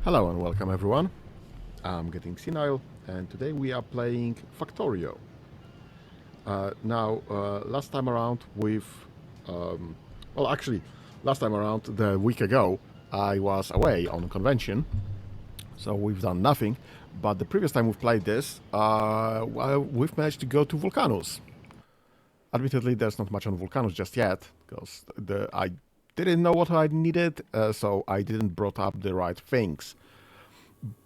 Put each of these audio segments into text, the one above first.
Hello and welcome everyone. I'm getting senile and today we are playing Factorio. Last time around last time around, the week ago, I was away on convention, so we've done nothing. But the previous time we've played this, we've managed to go to Vulcanus. Admittedly, there's not much on Vulcanus just yet, because I didn't know what I needed, so I didn't brought up the right things.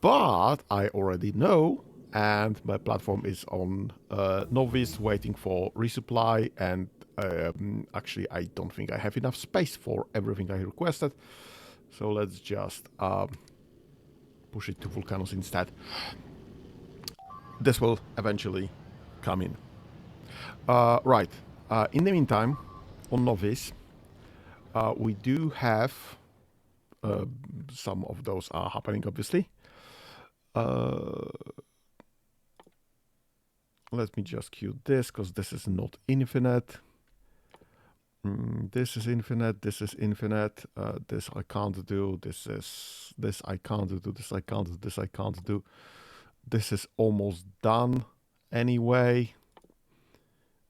But I already know, and my platform is on novice, waiting for resupply, and actually I don't think I have enough space for everything I requested, so let's just push it to Vulcanus instead. This will eventually come in. Right, in the meantime, on novice, we do have some of those are happening, obviously. Let me just queue this, because this is not infinite. This is infinite, this is infinite, this I can't do, this I can't do, this I can't do, this I can't do. This is almost done anyway.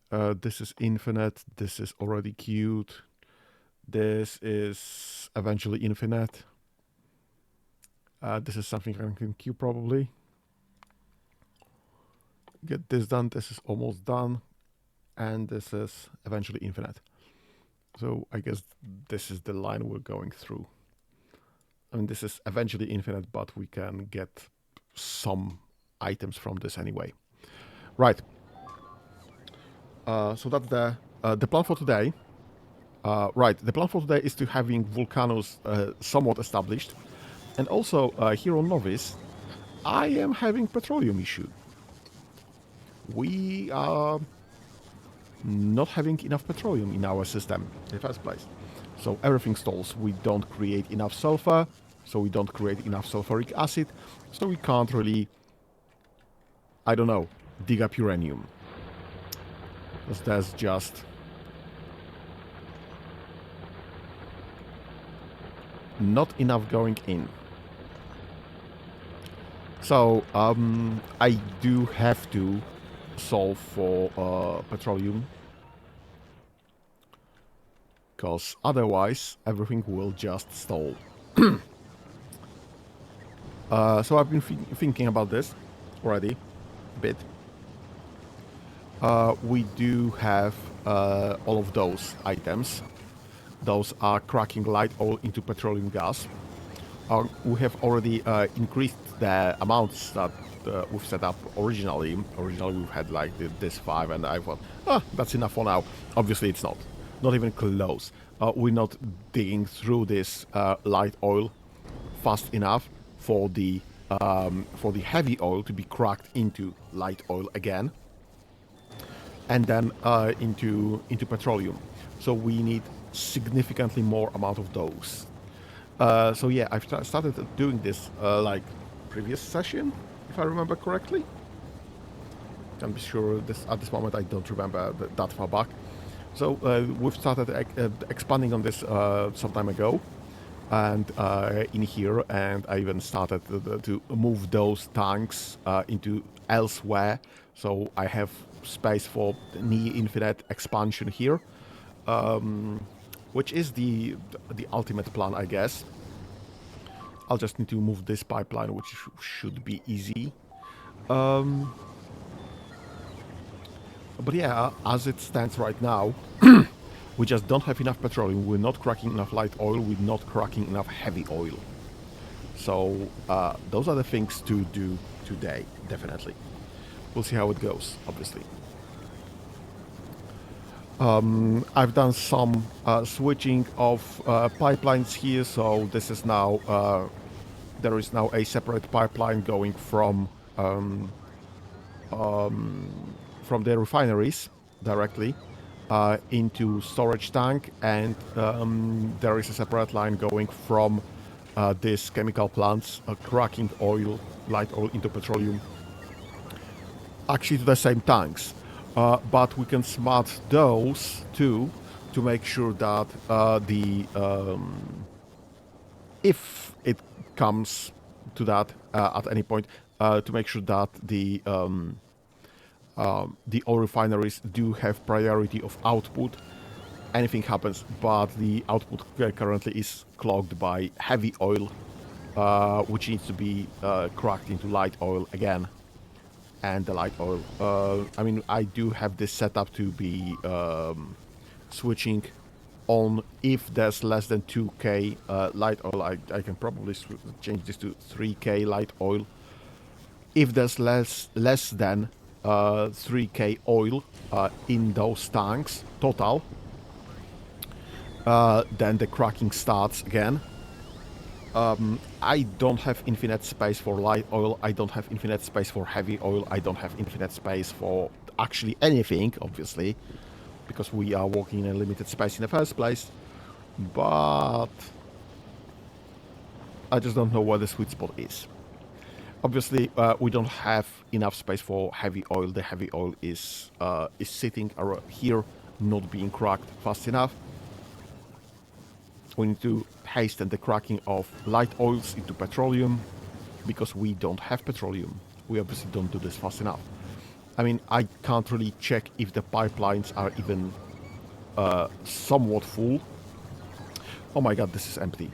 This is infinite, this is already queued. This is eventually infinite. This is something I can queue probably. Get this done, this is almost done. And this is eventually infinite. So I guess this is the line we're going through. I mean, this is eventually infinite, but we can get some items from this anyway. Right. So that's the plan for today. Right, the plan for today is to having Vulcanus somewhat established. And also, here on Novice, I am having petroleum issue. We are not having enough petroleum in our system in the first place. So everything stalls. We don't create enough sulfur, so we don't create enough sulfuric acid, so we can't really, I don't know, dig up uranium. Because there's just not enough going in. So I do have to solve for petroleum, because otherwise everything will just stall. So I've been thinking about this already a bit. We do have all of those items. Those are cracking light oil into petroleum gas. We have already increased the amounts that we've set up originally. Originally we've had like this 5, and I thought, that's enough for now. Obviously it's not. Not even close. We're not digging through this light oil fast enough for the heavy oil to be cracked into light oil again, and then into petroleum. So we need significantly more amount of those. So yeah, I've started doing this like previous session, if I remember correctly. Can't be sure at this moment. I don't remember that far back. So we've started expanding on this some time ago, and in here, and I even started to move those tanks into elsewhere. So I have space for near infinite expansion here. Which is the ultimate plan, I guess. I'll just need to move this pipeline, which should be easy. But yeah, as it stands right now, we just don't have enough petroleum. We're not cracking enough light oil. We're not cracking enough heavy oil. So those are the things to do today, definitely. We'll see how it goes, obviously. I've done some switching of pipelines here, so this is now there is now a separate pipeline going from the refineries directly into storage tank, and there is a separate line going from these chemical plants cracking oil, light oil into petroleum, actually to the same tanks. But we can smart those too to make sure that if it comes to that at any point to make sure that the oil refineries do have priority of output. Anything happens, but the output currently is clogged by heavy oil, which needs to be cracked into light oil again. And the light oil, I mean, I do have this set up to be switching on if there's less than 2k light oil. I can probably change this to 3k light oil. If there's less than 3k oil in those tanks total, then the cracking starts again. I don't have infinite space for light oil, I don't have infinite space for heavy oil, I don't have infinite space for actually anything, obviously, because we are working in a limited space in the first place, but I just don't know where the sweet spot is. Obviously, we don't have enough space for heavy oil. The heavy oil is sitting here, not being cracked fast enough. We need to hasten the cracking of light oils into petroleum, because we don't have petroleum. We obviously don't do this fast enough. I mean, I can't really check if the pipelines are even somewhat full. Oh my god, this is empty.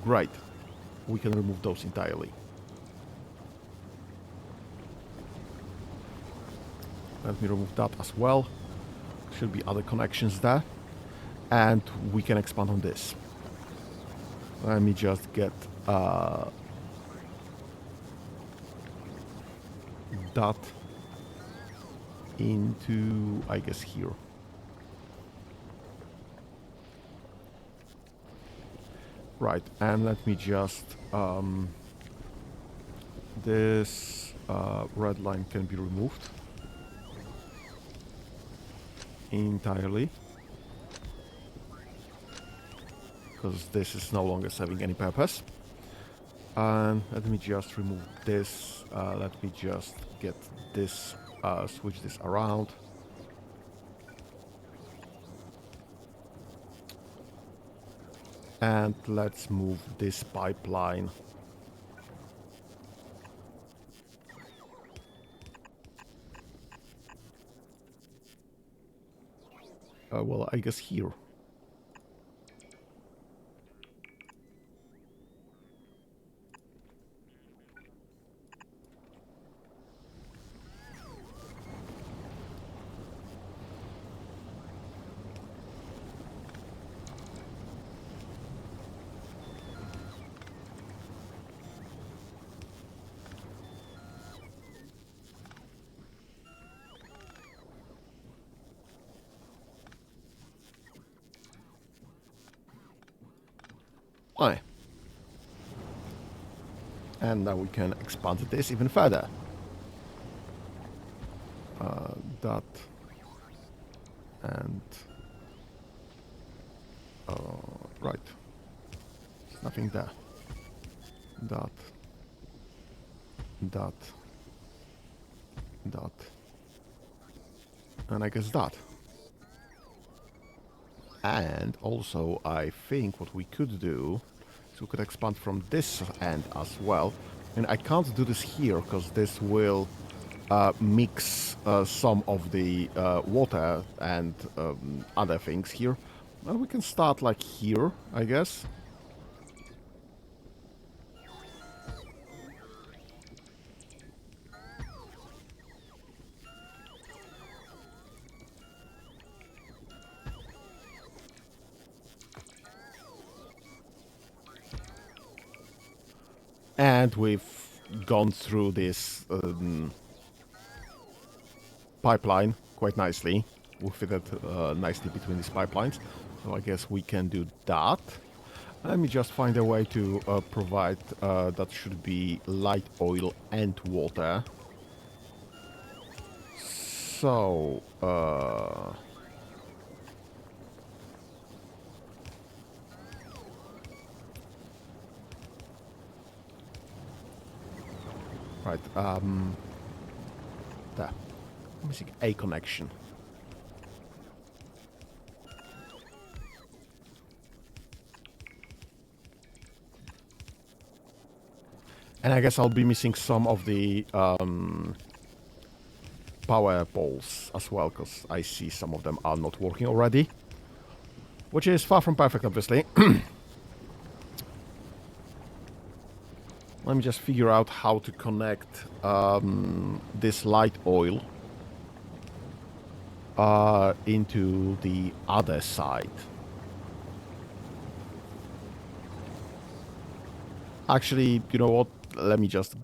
Great. We can remove those entirely. Let me remove that as well. Should be other connections there. And we can expand on this. Let me just get that into, I guess, here. Right, and let me just this red line can be removed entirely, because this is no longer serving any purpose. And let me just remove this. Let me just get this, switch this around. And let's move this pipeline. Well, I guess here. Aye. And now we can expand this even further. That and right. Nothing there. That. And I guess that. And also, I think what we could do is we could expand from this end as well. And I can't do this here because this will mix some of the water and other things here. Well, we can start like here, I guess. And we've gone through this pipeline quite nicely. We fitted nicely between these pipelines. So I guess we can do that. Let me just find a way to provide that should be light oil and water. So, right, there. I'm missing a connection. And I guess I'll be missing some of the power poles as well, because I see some of them are not working already. Which is far from perfect, obviously. Let me just figure out how to connect this light oil into the other side. Actually, you know what? Let me just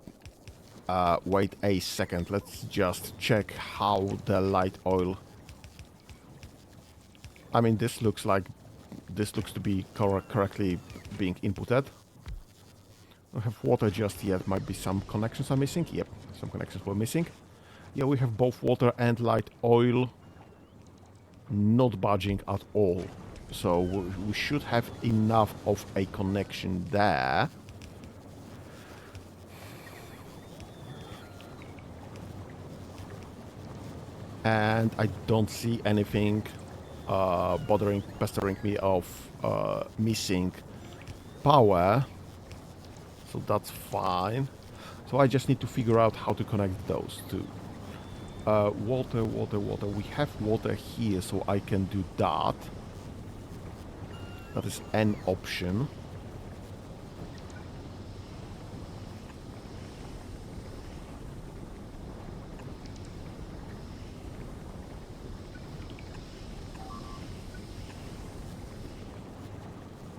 wait a second. Let's just check how the light oil... I mean, this looks to be correctly being inputted. I don't have water just yet. Might be some connections are missing. Yep, some connections were missing. Yeah, we have both water and light oil not budging at all. So we should have enough of a connection there. And I don't see anything pestering me of missing power. So that's fine. So I just need to figure out how to connect those two. Water. We have water here, so I can do that. That is an option.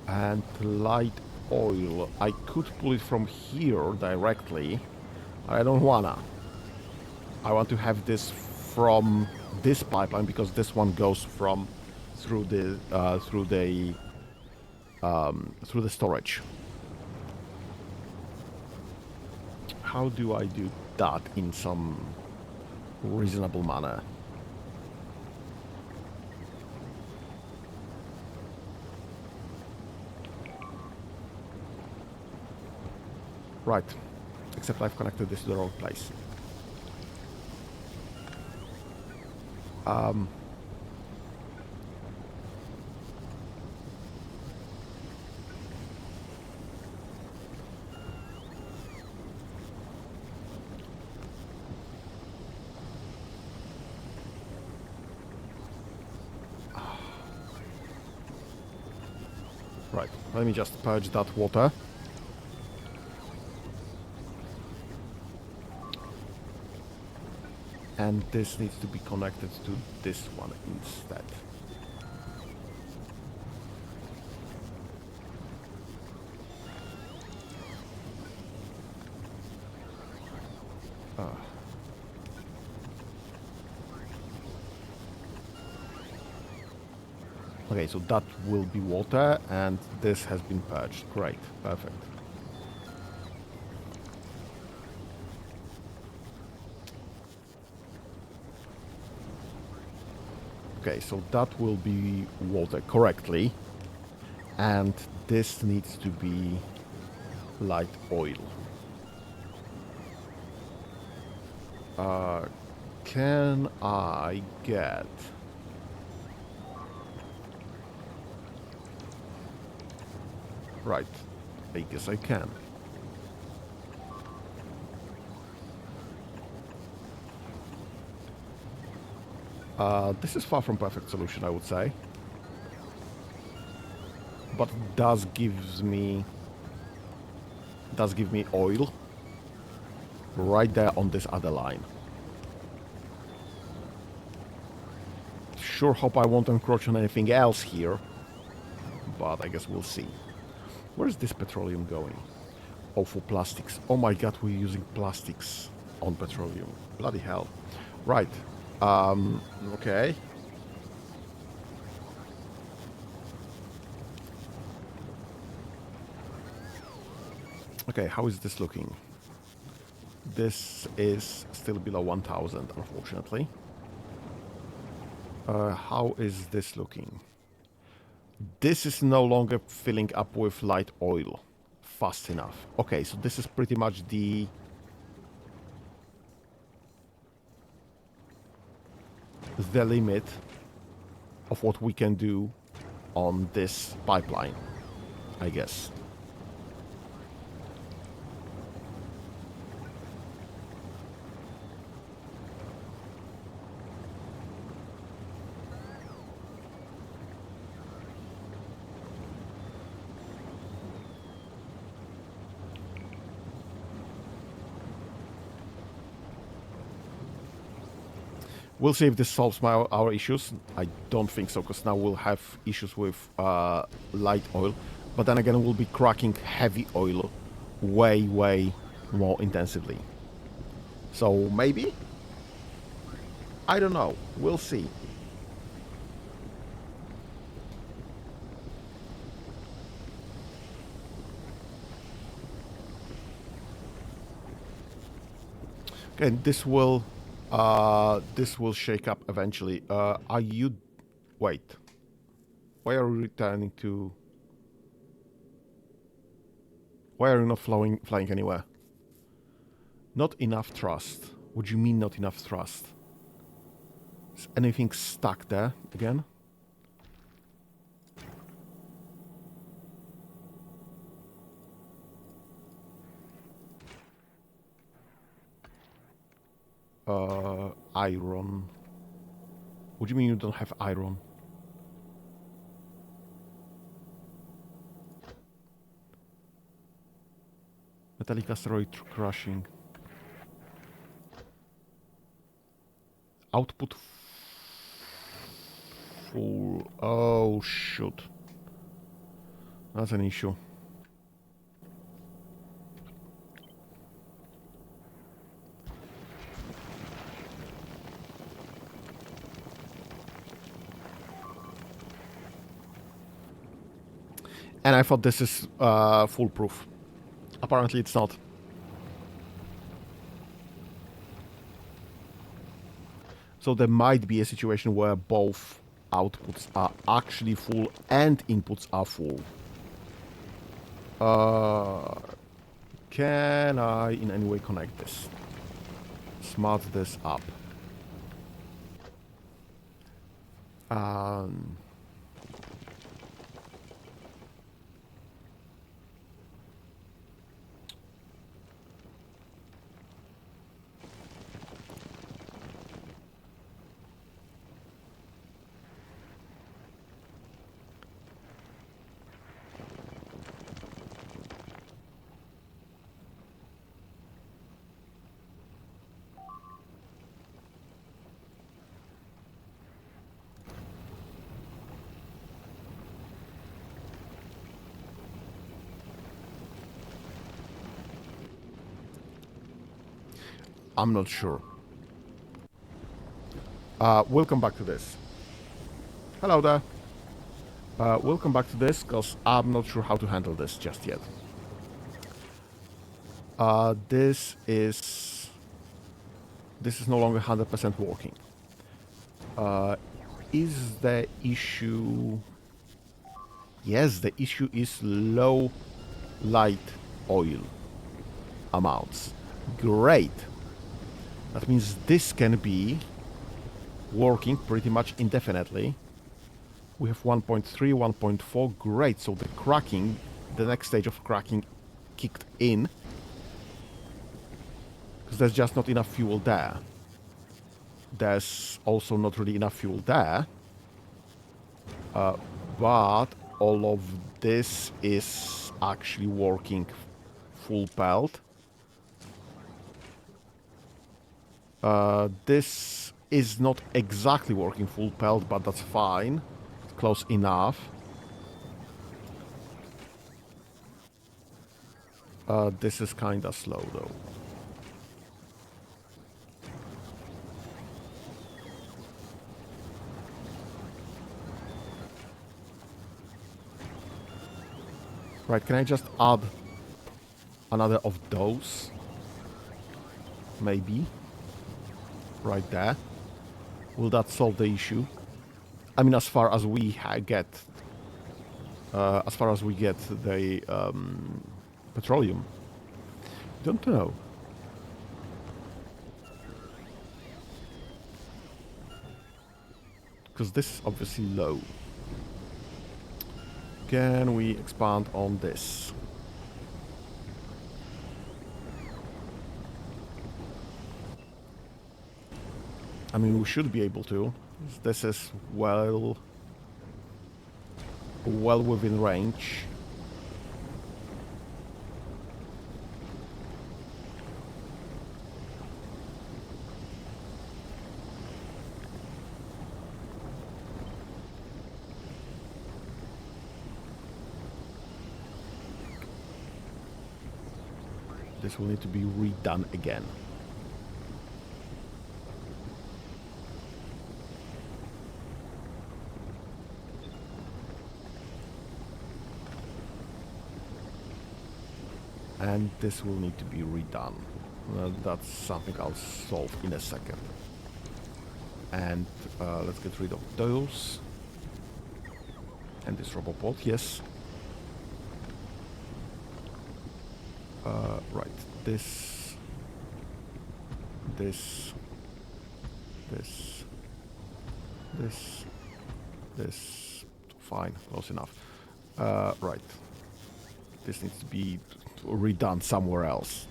And light oil. I could pull it from here directly. I don't wanna. I want to have this from this pipeline because this one goes from through the storage. How do I do that in some reasonable manner? Right, except I've connected this to the wrong place. Right, let me just purge that water. And this needs to be connected to this one instead. Okay, so that will be water, and this has been purged. Great, perfect. Okay, so that will be water correctly, and this needs to be light oil. Can I get... Right, I guess I can. This is far from perfect solution, I would say. But it does give me oil right there on this other line. Sure hope I won't encroach on anything else here, but I guess we'll see. Where is this petroleum going? Oh, for plastics. Oh my god, we're using plastics on petroleum. Bloody hell. Right. Okay. Okay, how is this looking? This is still below 1000, unfortunately. How is this looking? This is no longer filling up with light oil fast enough. Okay, so this is pretty much the limit of what we can do on this pipeline, I guess. We'll see if this solves our issues. I don't think so, because now we'll have issues with light oil. But then again, we'll be cracking heavy oil way, way more intensively. So maybe? I don't know. We'll see. Okay, this will shake up eventually. Are you... Wait. Why are we returning to... Why are you not flying anywhere? Not enough thrust. What do you mean not enough thrust? Is anything stuck there again? Iron. What do you mean you don't have iron? Metallic asteroid crushing. Output full. Oh, shoot. That's an issue. And I thought this is foolproof. Apparently it's not. So there might be a situation where both outputs are actually full and inputs are full. Can I in any way connect this? Smart this up. I'm not sure. We'll come back to this. Hello there. We'll come back to this because I'm not sure how to handle this just yet. This is no longer 100% working. Is the issue... Yes, the issue is low light oil amounts. Great. That means this can be working pretty much indefinitely. We have 1.3, 1.4. Great. So the cracking, the next stage of cracking kicked in. Because there's just not enough fuel there. There's also not really enough fuel there. But all of this is actually working full pelt. This is not exactly working full pelt, but that's fine. It's close enough. This is kinda slow though. Right, can I just add another of those? Maybe. Right there. Will that solve the issue? I mean, as far as we get... as far as we get the petroleum. Don't know. Because this is obviously low. Can we expand on this? I mean, we should be able to. This is well within range. This will need to be redone again. And this will need to be redone. That's something I'll solve in a second. And let's get rid of those. And this robopod, yes. Right, this, fine, close enough. Right, this needs to be redone somewhere else.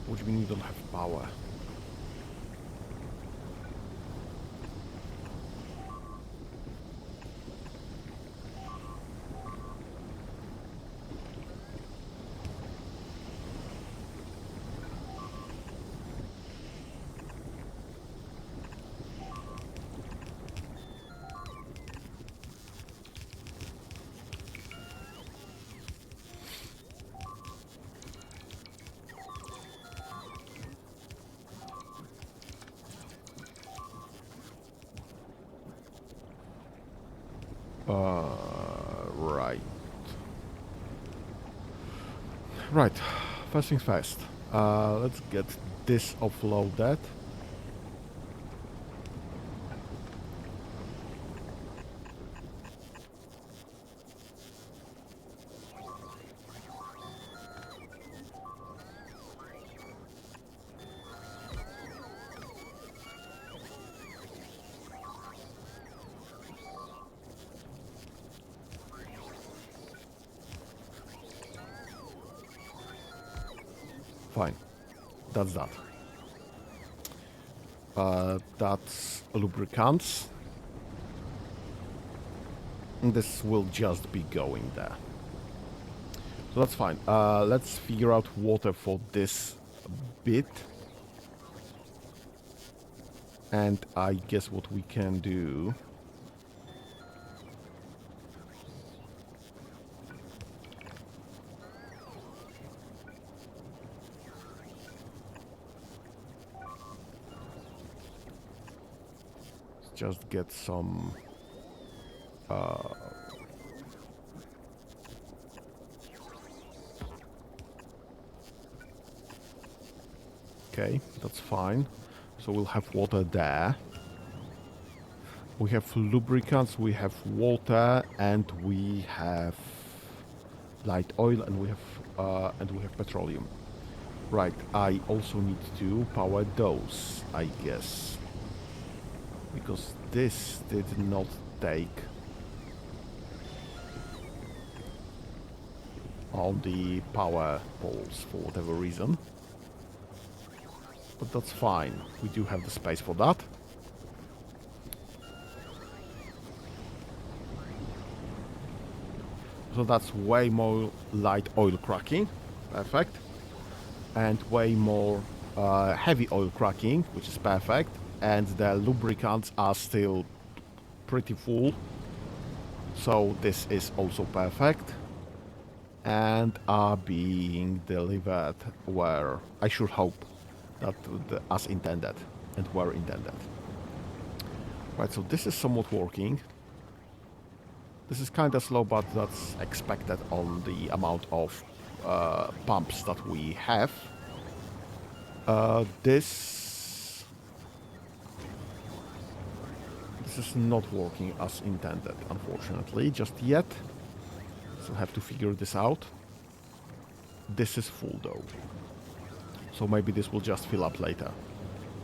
What do you mean you don't have power? Right. Right. First things first. Let's get this offloaded. Fine. That's that. That's lubricants. And this will just be going there. So that's fine. Let's figure out water for this bit. And I guess what we can do... just get some... okay, that's fine. So we'll have water there. We have lubricants, we have water, and we have light oil, and we have petroleum. Right, I also need to power those, I guess. Because this did not take on the power poles for whatever reason. But that's fine. We do have the space for that. So that's way more light oil cracking. Perfect. And way more heavy oil cracking, which is perfect. And the lubricants are still pretty full. So this is also perfect. And are being delivered where I should hope that as intended and were intended. Right, so this is somewhat working. This is kind of slow, but that's expected on the amount of pumps that we have. This is not working as intended, unfortunately, just yet. So have to figure this out. This is full though. So maybe this will just fill up later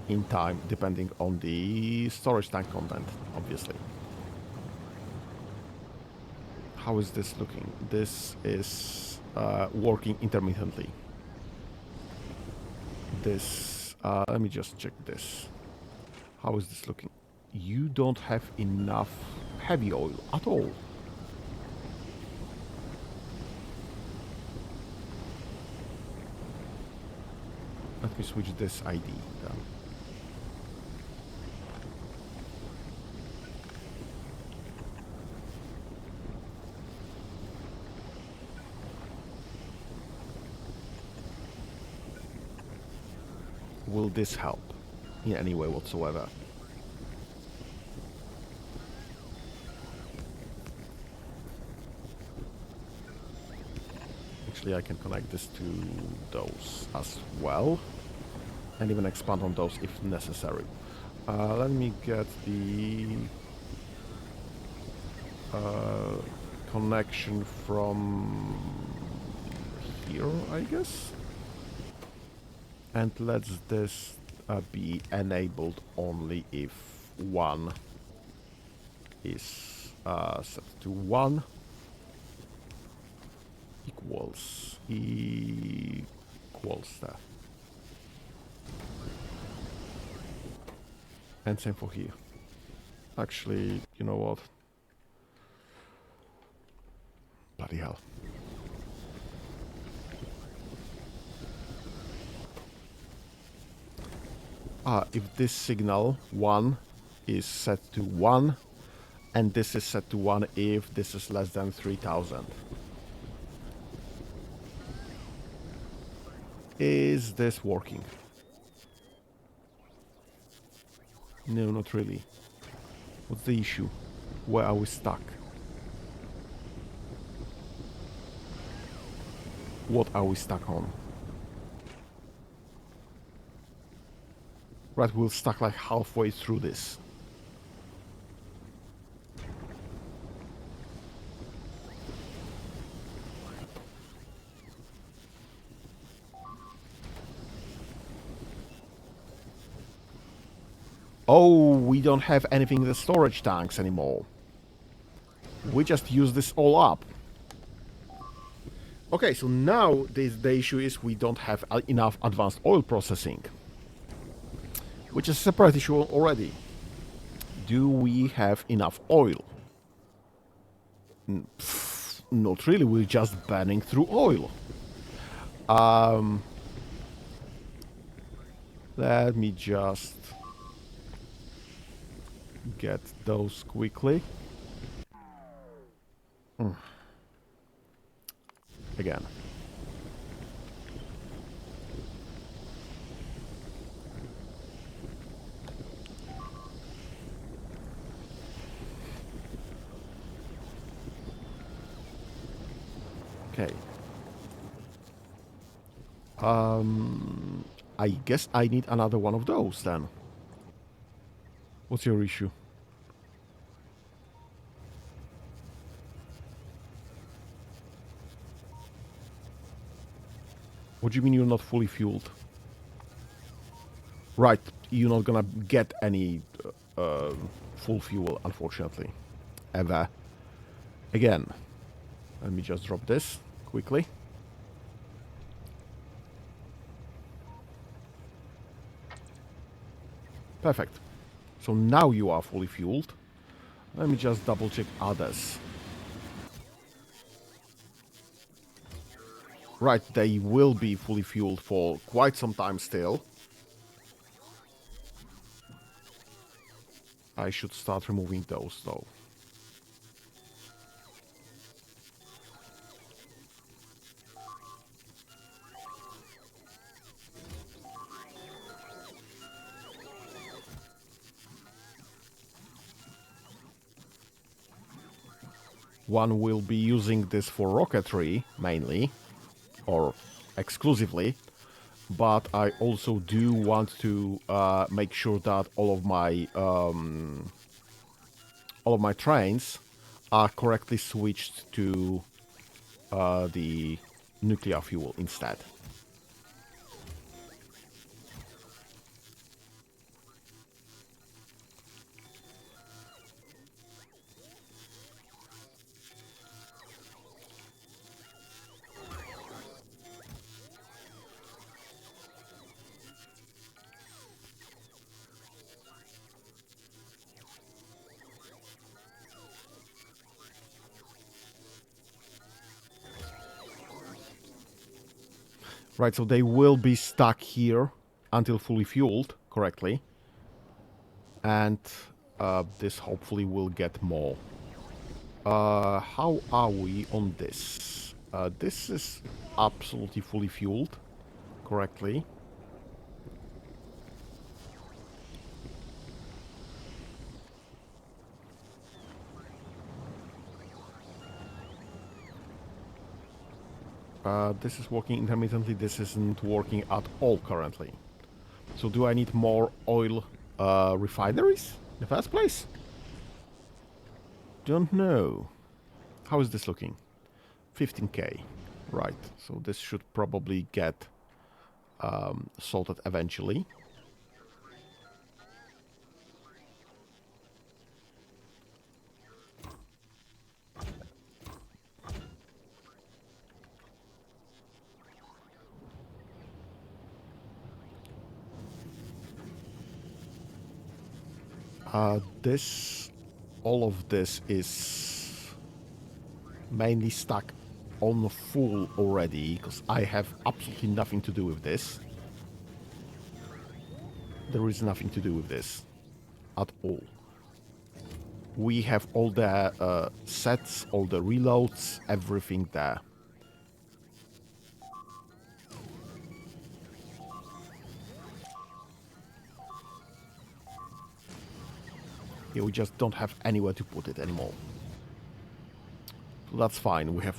in time, depending on the storage tank content, obviously. How is this looking? This is working intermittently. This, let me just check this. How is this looking? You don't have enough heavy oil at all. Let me switch this ID then. Will this help in any way whatsoever? Actually, I can connect this to those as well, and even expand on those if necessary. Let me get the connection from here, I guess. And let's this be enabled only if one is set to 1 equals that. And same for here. Actually, you know what? Bloody hell. If this signal 1 is set to 1, and this is set to 1 if this is less than 3000. Is this working? No, not really. What's the issue? Where are we stuck? What are we stuck on? Right, we're stuck like halfway through this. Oh, we don't have anything in the storage tanks anymore. We just use this all up. Okay, so now the issue is we don't have enough advanced oil processing. Which is a separate issue already. Do we have enough oil? Pff, not really, we're just burning through oil. Let me just get those quickly. Again. Okay. I guess I need another one of those then. What's your issue? What do you mean you're not fully fueled? Right, you're not gonna get any full fuel, unfortunately. Ever. Again. Let me just drop this quickly. Perfect. So now you are fully fueled. Let me just double check others. Right, they will be fully fueled for quite some time still. I should start removing those though. One will be using this for rocketry, mainly, or exclusively, but I also do want to make sure that all of my trains are correctly switched to the nuclear fuel instead. Right, so they will be stuck here until fully fueled correctly. And this hopefully will get more. How are we on this? This is absolutely fully fueled correctly. This is working intermittently. This isn't working at all currently. So do I need more oil refineries in the first place? Don't know. How is this looking? 15k. Right, so this should probably get sorted eventually. All of this is mainly stuck on full already, because I have absolutely nothing to do with this. There is nothing to do with this at all. We have all the sets, all the reloads, everything there. Yeah, we just don't have anywhere to put it anymore. So that's fine. We have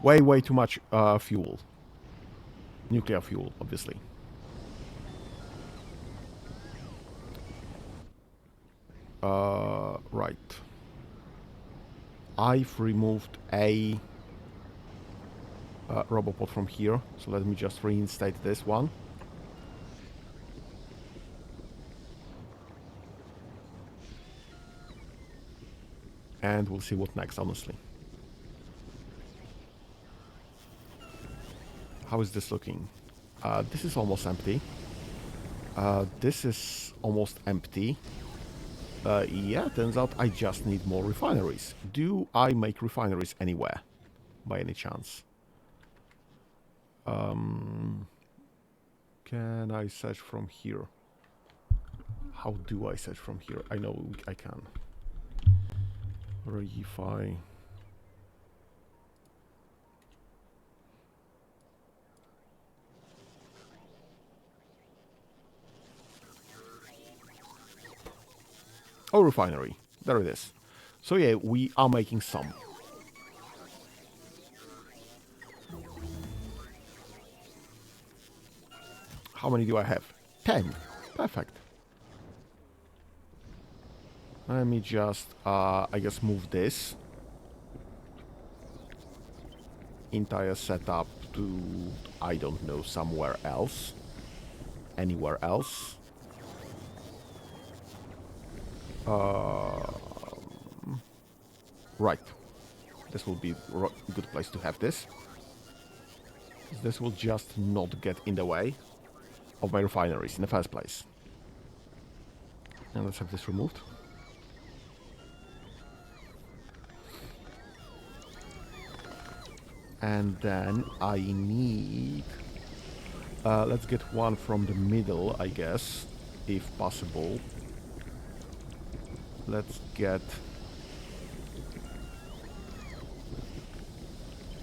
way too much fuel. Nuclear fuel, obviously. Right. I've removed a Robopod from here, so let me just reinstate this one. And we'll see what next, honestly. How is this looking? This is almost empty. This is almost empty. Yeah, turns out I just need more refineries. Do I make refineries anywhere, by any chance? Can I search from here? How do I search from here? I know I can. Reify. Oh, refinery. There it is. So yeah, we are making some. How many do I have? 10. Perfect. Let me just, I guess, move this entire setup to, I don't know, somewhere else. Anywhere else. Right. This will be a good place to have this. This will just not get in the way of my refineries in the first place. And let's have this removed. And then I need... let's get one from the middle, I guess, if possible. Let's get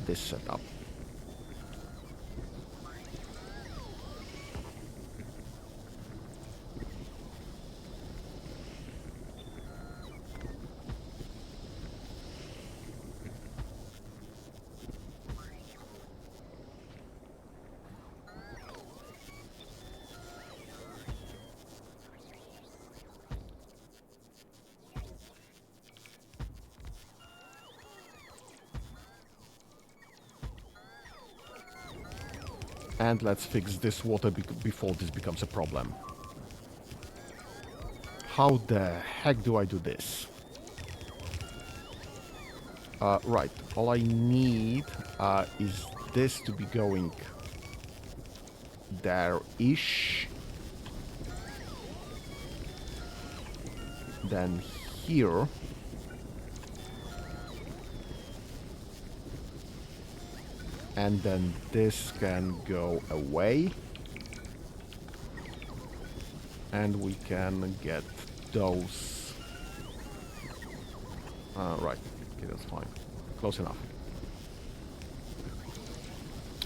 this set up. And let's fix this water before this becomes a problem. How the heck do I do this? Right, all I need is this to be going there-ish. Then here. And then this can go away. And we can get those. Right. Okay, that's fine. Close enough.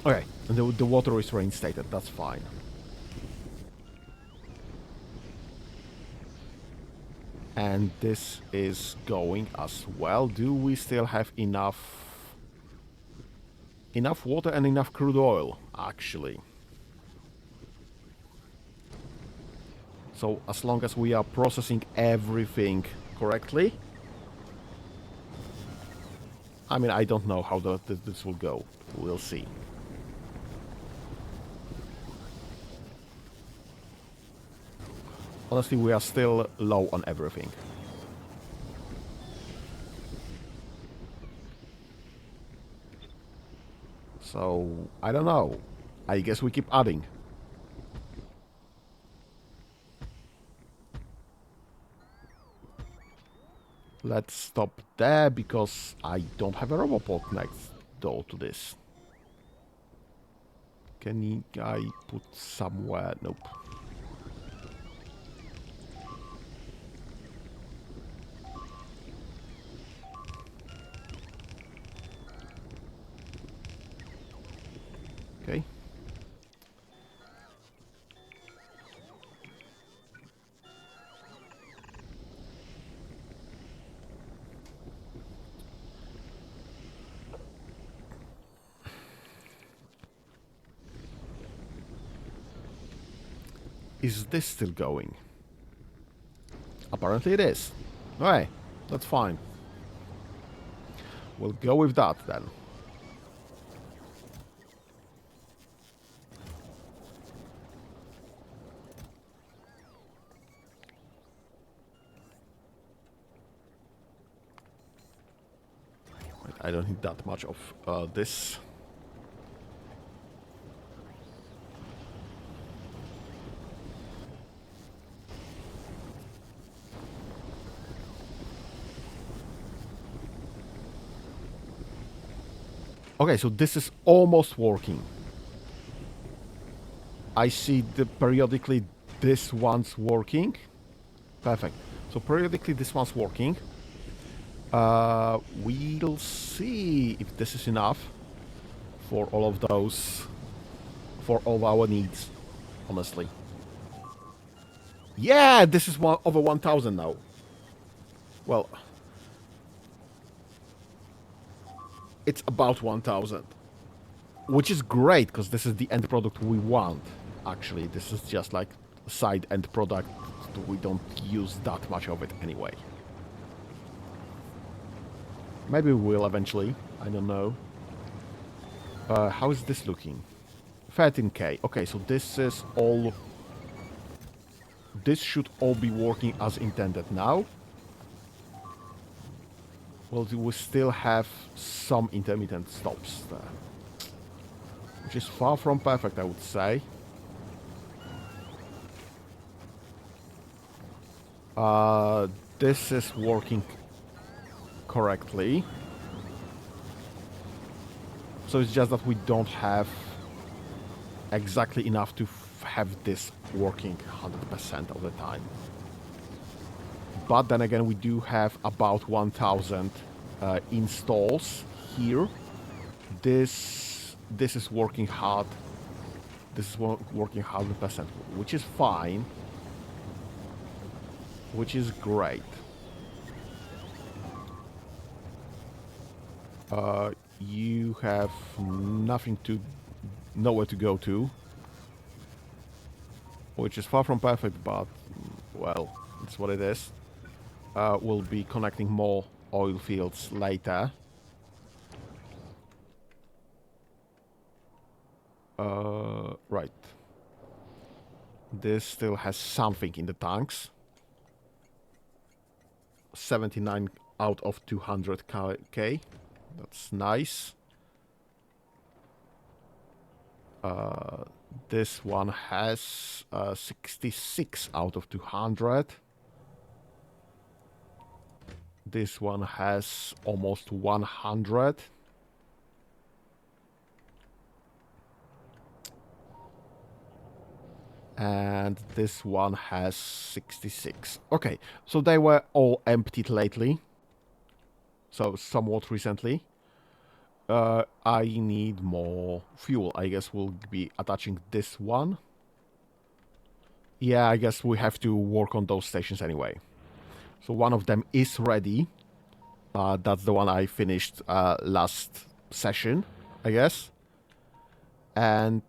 Okay, and the water is reinstated. That's fine. And this is going as well. Do we still have enough water and enough crude oil, actually? So as long as we are processing everything correctly. I mean, I don't know how this will go. We'll see. Honestly, we are still low on everything. So, I don't know. I guess we keep adding. Let's stop there, because I don't have a roboport next door to this. Can I put somewhere? Nope. Okay. Is this still going? Apparently it is. Okay, that's fine. We'll go with that then. I don't need that much of this. Okay, so this is almost working. I see periodically this one's working. Perfect. So periodically this one's working. We'll see if this is enough for all of those, for all of our needs, honestly. Yeah, this is over 1,000 now. Well, it's about 1,000. Which is great, because this is the end product we want. Actually, this is just like a side end product. We don't use that much of it anyway. Maybe we will eventually. I don't know. How is this looking? 13k. Okay, so this is all... This should all be working as intended now. Well, we still have some intermittent stops there. Which is far from perfect, I would say. This is working correctly. So it's just that we don't have exactly enough to have this working 100% of the time. But then again, we do have about 1,000 installs here. This is working hard. This is working 100%, which is fine. Which is great. You have nowhere to go to. Which is far from perfect, but, well, it's what it is. We'll be connecting more oil fields later. Right. This still has something in the tanks. 79 out of 200k. That's nice. This one has 66 out of 200. This one has almost 100. And this one has 66. Okay, so they were all emptied lately. So somewhat recently. I need more fuel. I guess we'll be attaching this one. Yeah, I guess we have to work on those stations anyway. So one of them is ready. That's the one I finished last session, I guess. And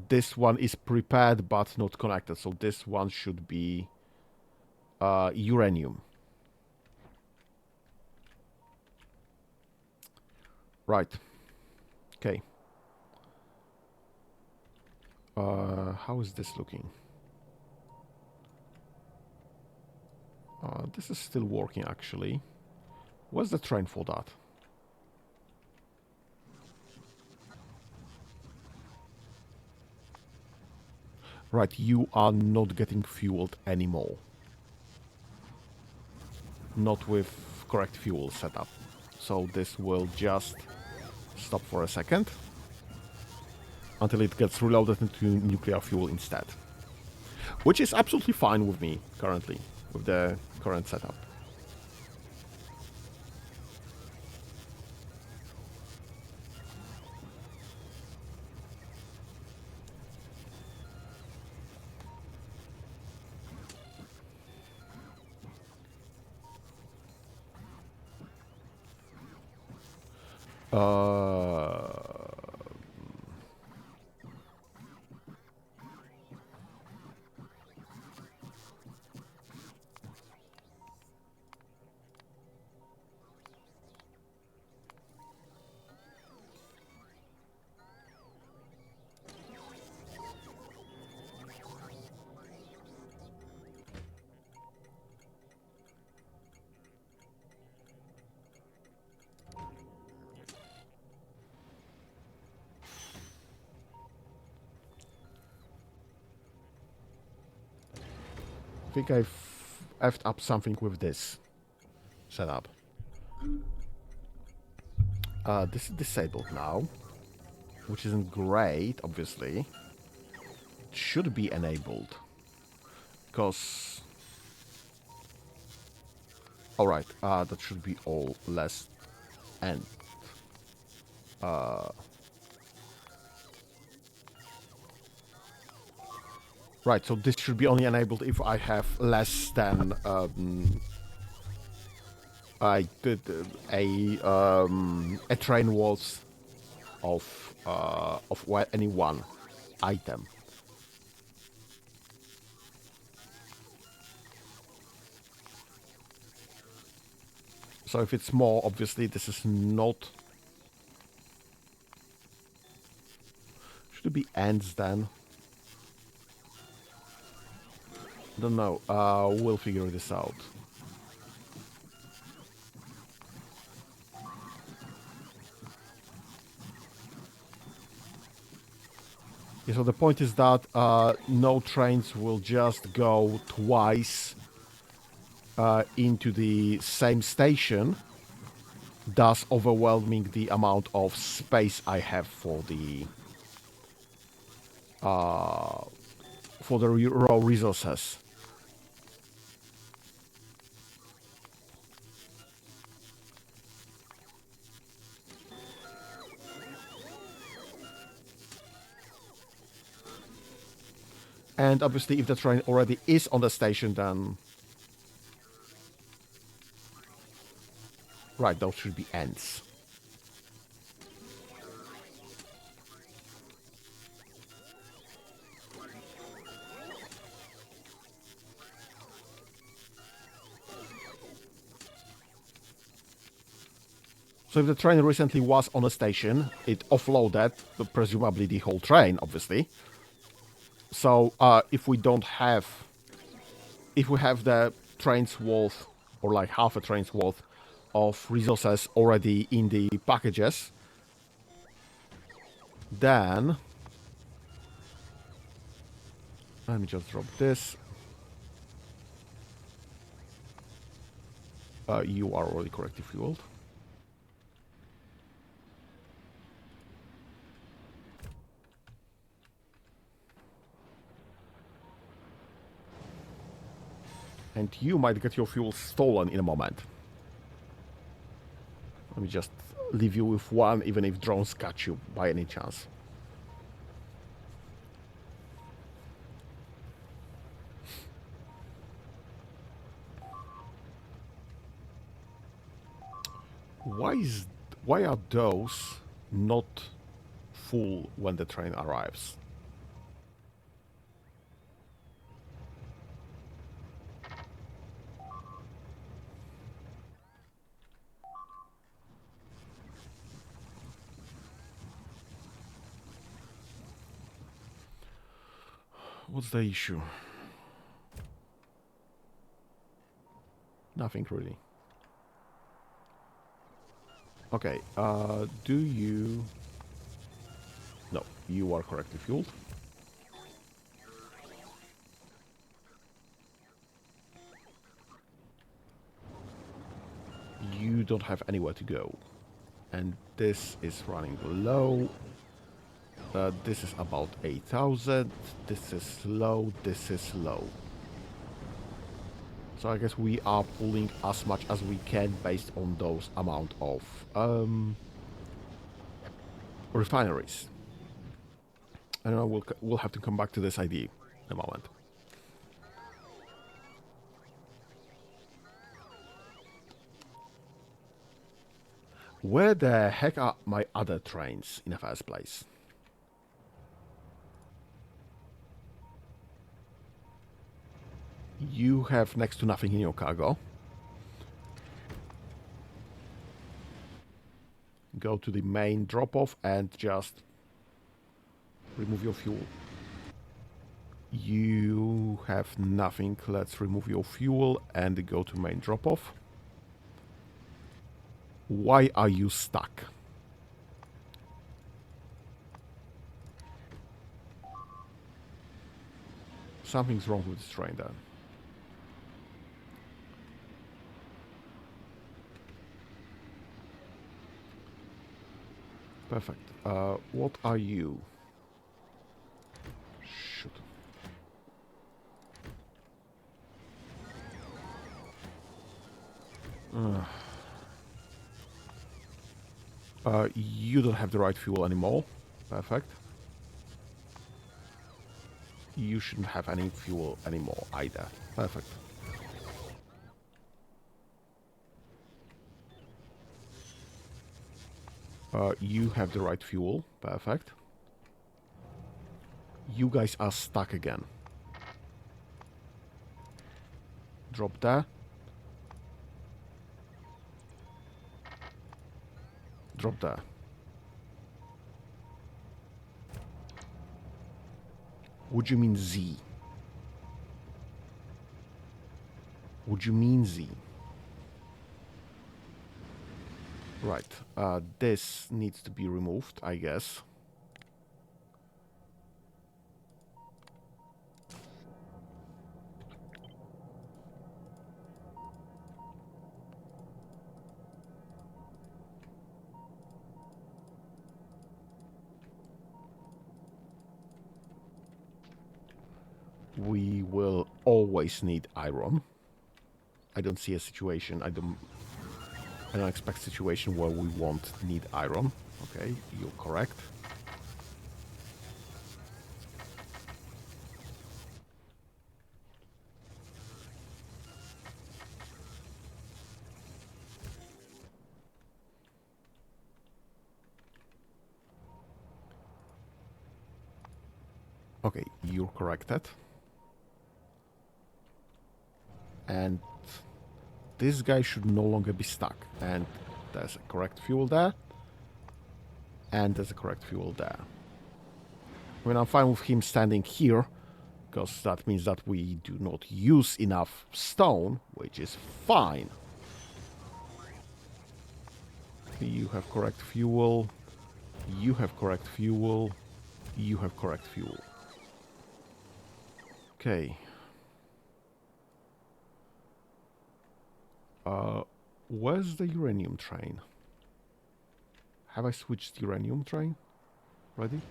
this one is prepared but not connected. So this one should be uranium. Right. Okay. How is this looking? This is still working, actually. Where's the train for that? Right, you are not getting fueled anymore. Not with correct fuel setup. So this will just stop for a second until it gets reloaded into nuclear fuel instead. Which is absolutely fine with me currently, with the current setup. I think I've effed up something with this setup. This is disabled now, which isn't great, obviously. It should be enabled, because... Alright, that should be all less and... Right, so this should be only enabled if I have less than... I did a train worth of any one item. So if it's more, obviously this is not... Should it be ends then? Don't know. We'll figure this out. Yeah, so the point is that no trains will just go twice into the same station, thus overwhelming the amount of space I have for the raw resources. And obviously, if the train already is on the station, then... Right, those should be ends. So if the train recently was on a station, it offloaded, presumably the whole train, obviously. So if we don't have... If we have the train's worth, or like half a train's worth, of resources already in the packages, then... Let me just drop this. You are already correctly fueled. And you might get your fuel stolen in a moment. Let me just leave you with one, even if drones catch you by any chance. Why are those not full when the train arrives? What's the issue? Nothing really. Okay, do you... No, you are correctly fueled. You don't have anywhere to go. And this is running low. This is about 8,000. This is low. This is low. So I guess we are pulling as much as we can based on those amount of refineries. I don't know, we'll have to come back to this idea in a moment. Where the heck are my other trains in the first place? You have next to nothing in your cargo. Go to the main drop-off and just remove your fuel. You have nothing. Let's remove your fuel and go to main drop-off. Why are you stuck? Something's wrong with this train then. Perfect. What are you? Shoot. You don't have the right fuel anymore. Perfect. You shouldn't have any fuel anymore either. Perfect. You have the right fuel. Perfect. You guys are stuck again. Drop there. Drop there. Would you mean Z? Would you mean Z? Right. This needs to be removed, I guess. We will always need iron. I don't see a situation. I don't expect a situation where we won't need iron. Okay, you're correct. Okay, you're corrected. And this guy should no longer be stuck. And there's a correct fuel there. And there's a correct fuel there. I mean, I'm fine with him standing here, because that means that we do not use enough stone, which is fine. You have correct fuel. You have correct fuel. You have correct fuel. Okay. Where's the uranium train? Have I switched uranium train? Ready?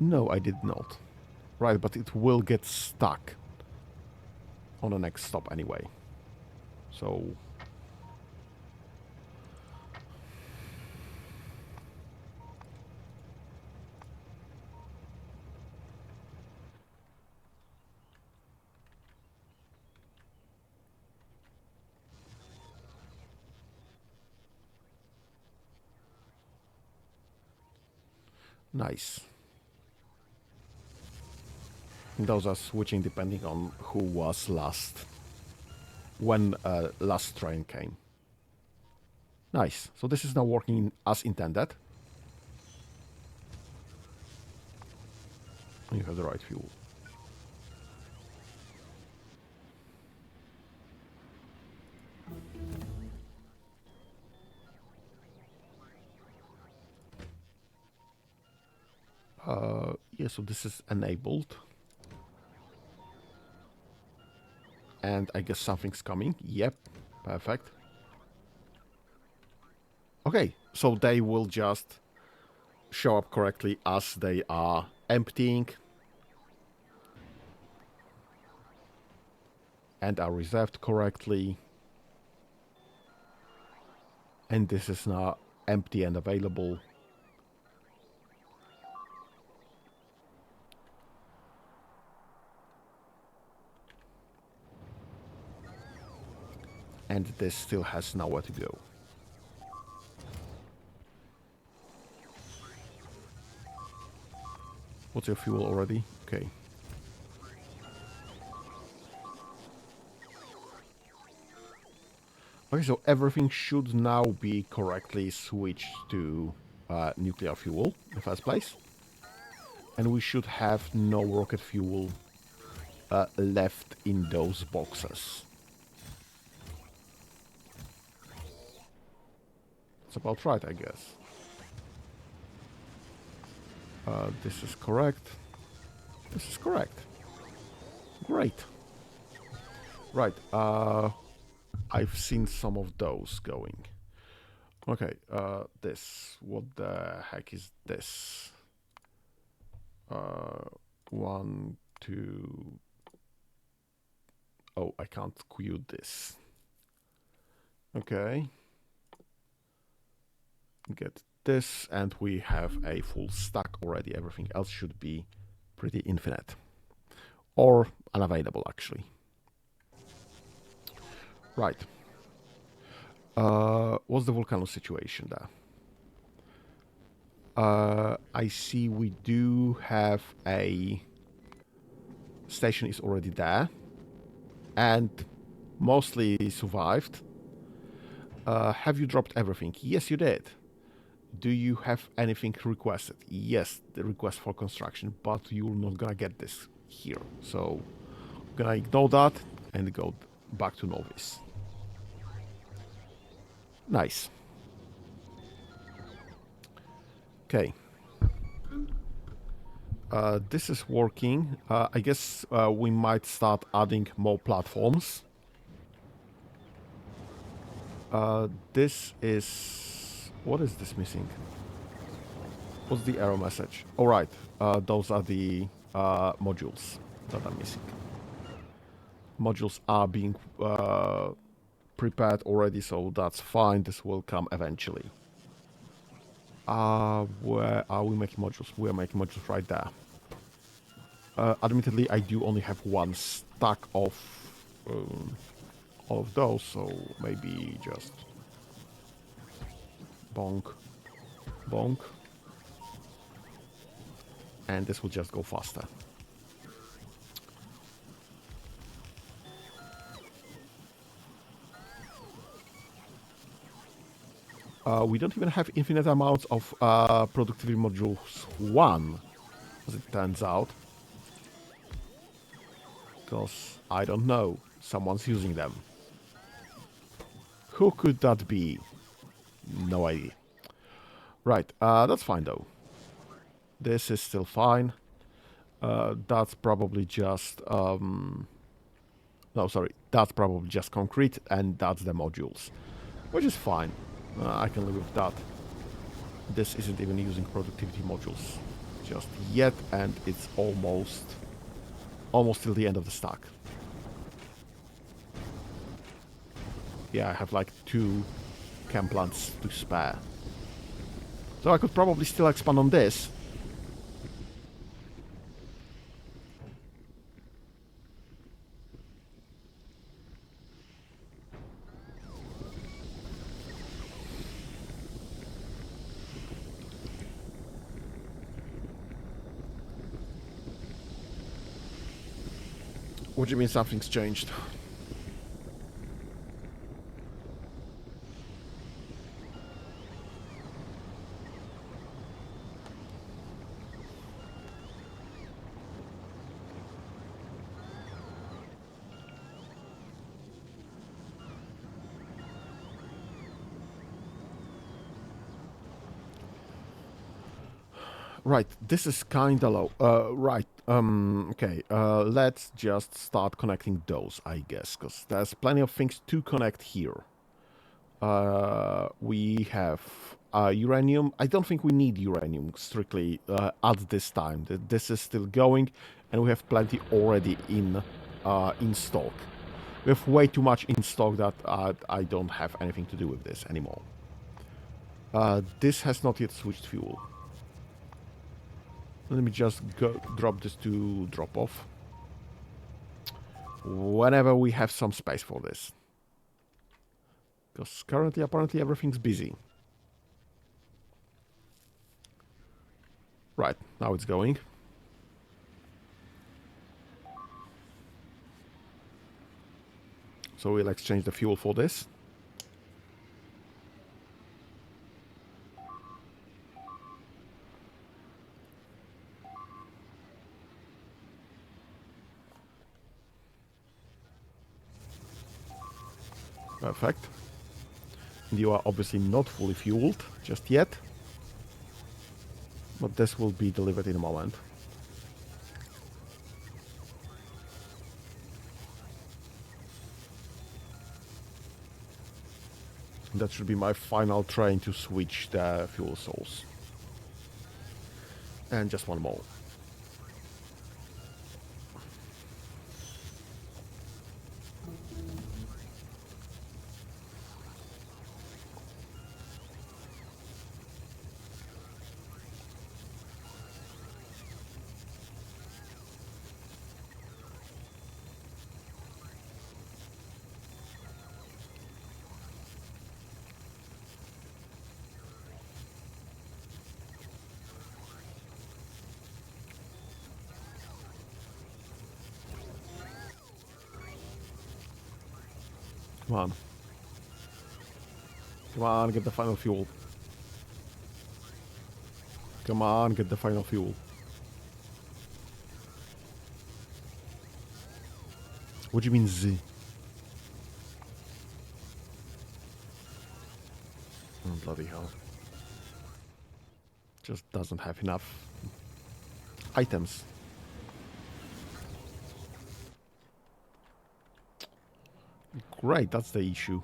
No, I did not. Right, but it will get stuck on the next stop anyway. So nice. Those are switching depending on who was last, when last train came. Nice. So this is now working as intended. You have the right fuel. Yeah, so this is enabled. And I guess something's coming. Yep, perfect. Okay, so they will just show up correctly as they are emptying and are reserved correctly. And this is now empty and available. And this still has nowhere to go. What's your fuel already? Okay. Okay, so everything should now be correctly switched to nuclear fuel in the first place. And we should have no rocket fuel left in those boxes. That's about right, I guess. This is correct. This is correct. Great. Right. I've seen some of those going. Okay. This. What the heck is this? 1, 2. Oh, I can't queue this. Okay. Get this, and we have a full stack already. Everything else should be pretty infinite. Or unavailable, actually. Right. What's the Vulcanus situation there? I see we do have a station is already there. And mostly survived. Have you dropped everything? Yes, you did. Do you have anything requested? Yes, the request for construction, but you're not gonna get this here. So I'm gonna ignore that and go back to Novice. Nice. Okay. This is working. I guess we might start adding more platforms. This is... What is this missing? What's the error message? All right, those are the modules that are missing. Modules are being prepared already, so that's fine. This will come eventually. Where are we making modules? We're making modules right there. Admittedly, I do only have one stack of those, so maybe just bonk, bonk, and this will just go faster. We don't even have infinite amounts of productivity modules 1, as it turns out. Because, I don't know, someone's using them. Who could that be? No idea. Right, that's fine though. This is still fine. That's probably just... no, sorry, that's probably just concrete, and that's the modules. Which is fine. I can live with that. This isn't even using productivity modules just yet, and it's almost till the end of the stack. Yeah, I have like 2 chem plants to spare. So I could probably still expand on this. What do you mean something's changed? Right, this is kinda low. Right, okay, let's just start connecting those, I guess, because there's plenty of things to connect here. We have uranium. I don't think we need uranium strictly at this time. This is still going, and we have plenty already in stock. We have way too much in stock that I don't have anything to do with this anymore. This has not yet switched fuel. Let me just drop this to drop off. Whenever we have some space for this. Because currently, apparently, everything's busy. Right, now it's going. So we'll exchange the fuel for this. Perfect. And you are obviously not fully fueled just yet. But this will be delivered in a moment. That should be my final train to switch the fuel source. And just one more. Come on. Come on, get the final fuel. Come on, get the final fuel. What do you mean Z? Oh, bloody hell. Just doesn't have enough items. Great, that's the issue.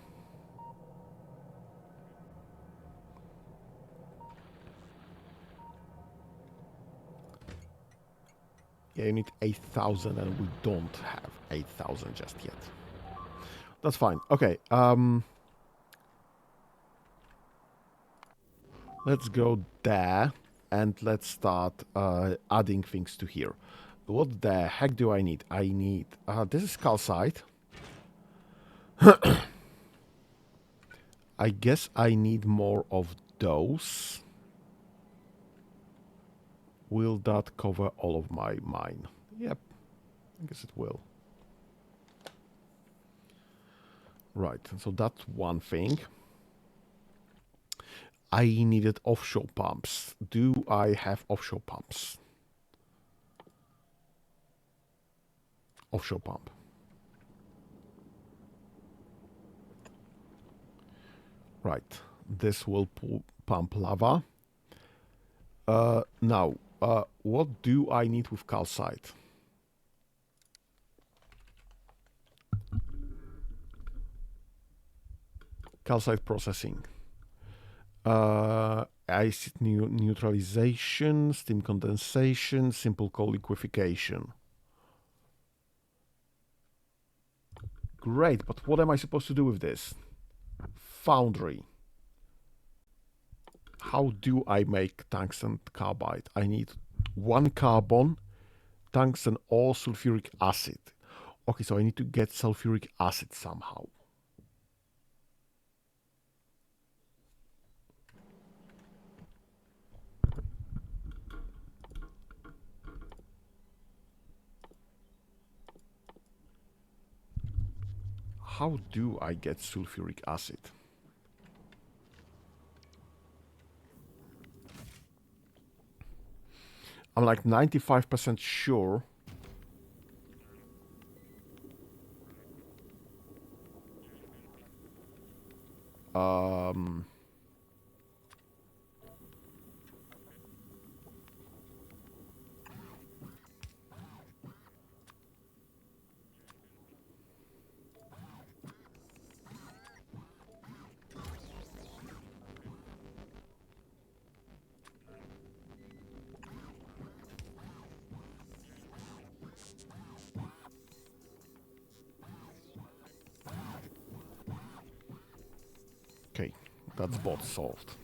Yeah, you need 8,000 and we don't have 8,000 just yet. That's fine. Okay, let's go there and let's start adding things to here. What the heck do I need? I need... this is calcite. I guess I need more of those. Will that cover all of my mine? Yep, I guess it will. Right, so that's one thing. I needed offshore pumps. Do I have offshore pumps? Offshore pump. Right, this will pump lava. Now, what do I need with calcite? Calcite processing. Acid neutralization, steam condensation, simple coal liquefaction. Great, but what am I supposed to do with this? foundry. How do I make tungsten carbide? I need 1 carbon, tungsten or sulfuric acid. Okay, so I need to get sulfuric acid somehow. How do I get sulfuric acid? I'm like 95% sure. Okay, that's both solved.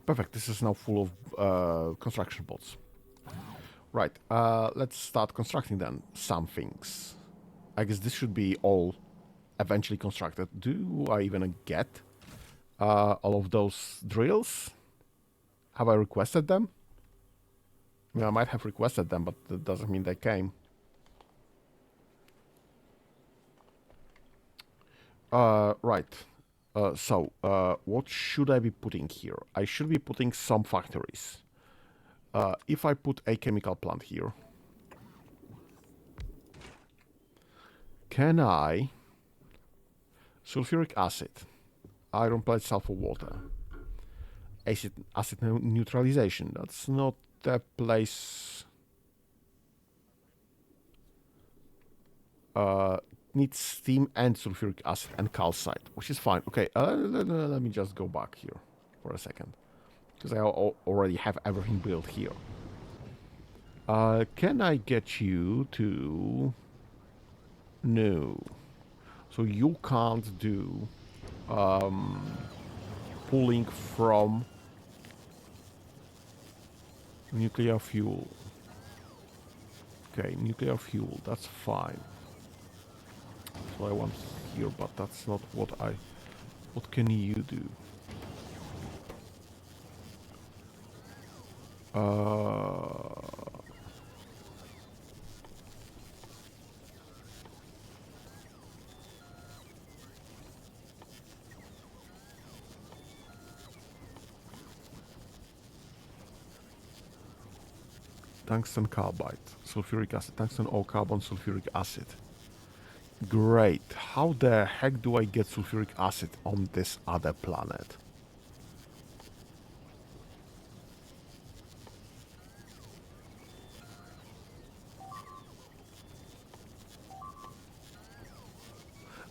Perfect, this is now full of construction bots. Right, let's start constructing then some things. I guess this should be all eventually constructed. Do I even get all of those drills? Have I requested them? I mean, I might have requested them, but that doesn't mean they came. Right. So, what should I be putting here? I should be putting some factories. If I put a chemical plant here, can I... Sulfuric acid, iron plate, sulfur water, acid neutralization. That's not the place... needs steam and sulfuric acid and calcite, which is fine. Okay, let me just go back here for a second, because I already have everything built here. Can I get you to... No. So you can't do pulling from nuclear fuel. Okay, nuclear fuel, that's fine. That's what I want here, but that's not what I... What can you do? Tungsten carbide, sulfuric acid, tungsten or carbon sulfuric acid. Great. How the heck do I get sulfuric acid on this other planet?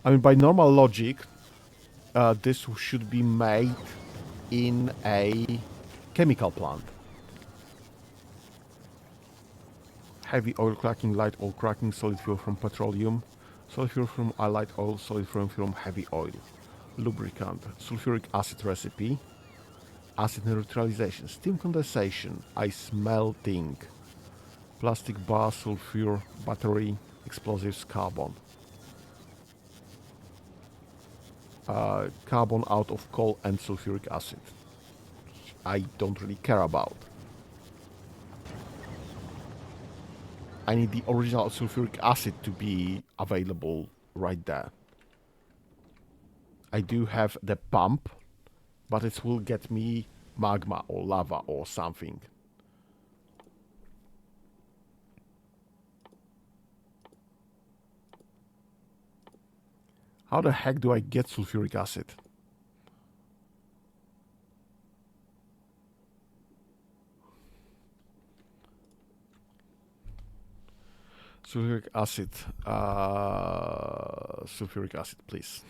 I mean, by normal logic, this should be made in a chemical plant. Heavy oil cracking, light oil cracking, solid fuel from petroleum, solid fuel from light oil, solid fuel from heavy oil, lubricant, sulfuric acid recipe, acid neutralization, steam condensation, ice melting, plastic bar, sulfur, battery, explosives, carbon. Carbon out of coal and sulfuric acid. I don't really care about. I need the original sulfuric acid to be available right there. I do have the pump, but it will get me magma or lava or something. How the heck do I get sulfuric acid? Sulfuric acid. Sulfuric acid, please.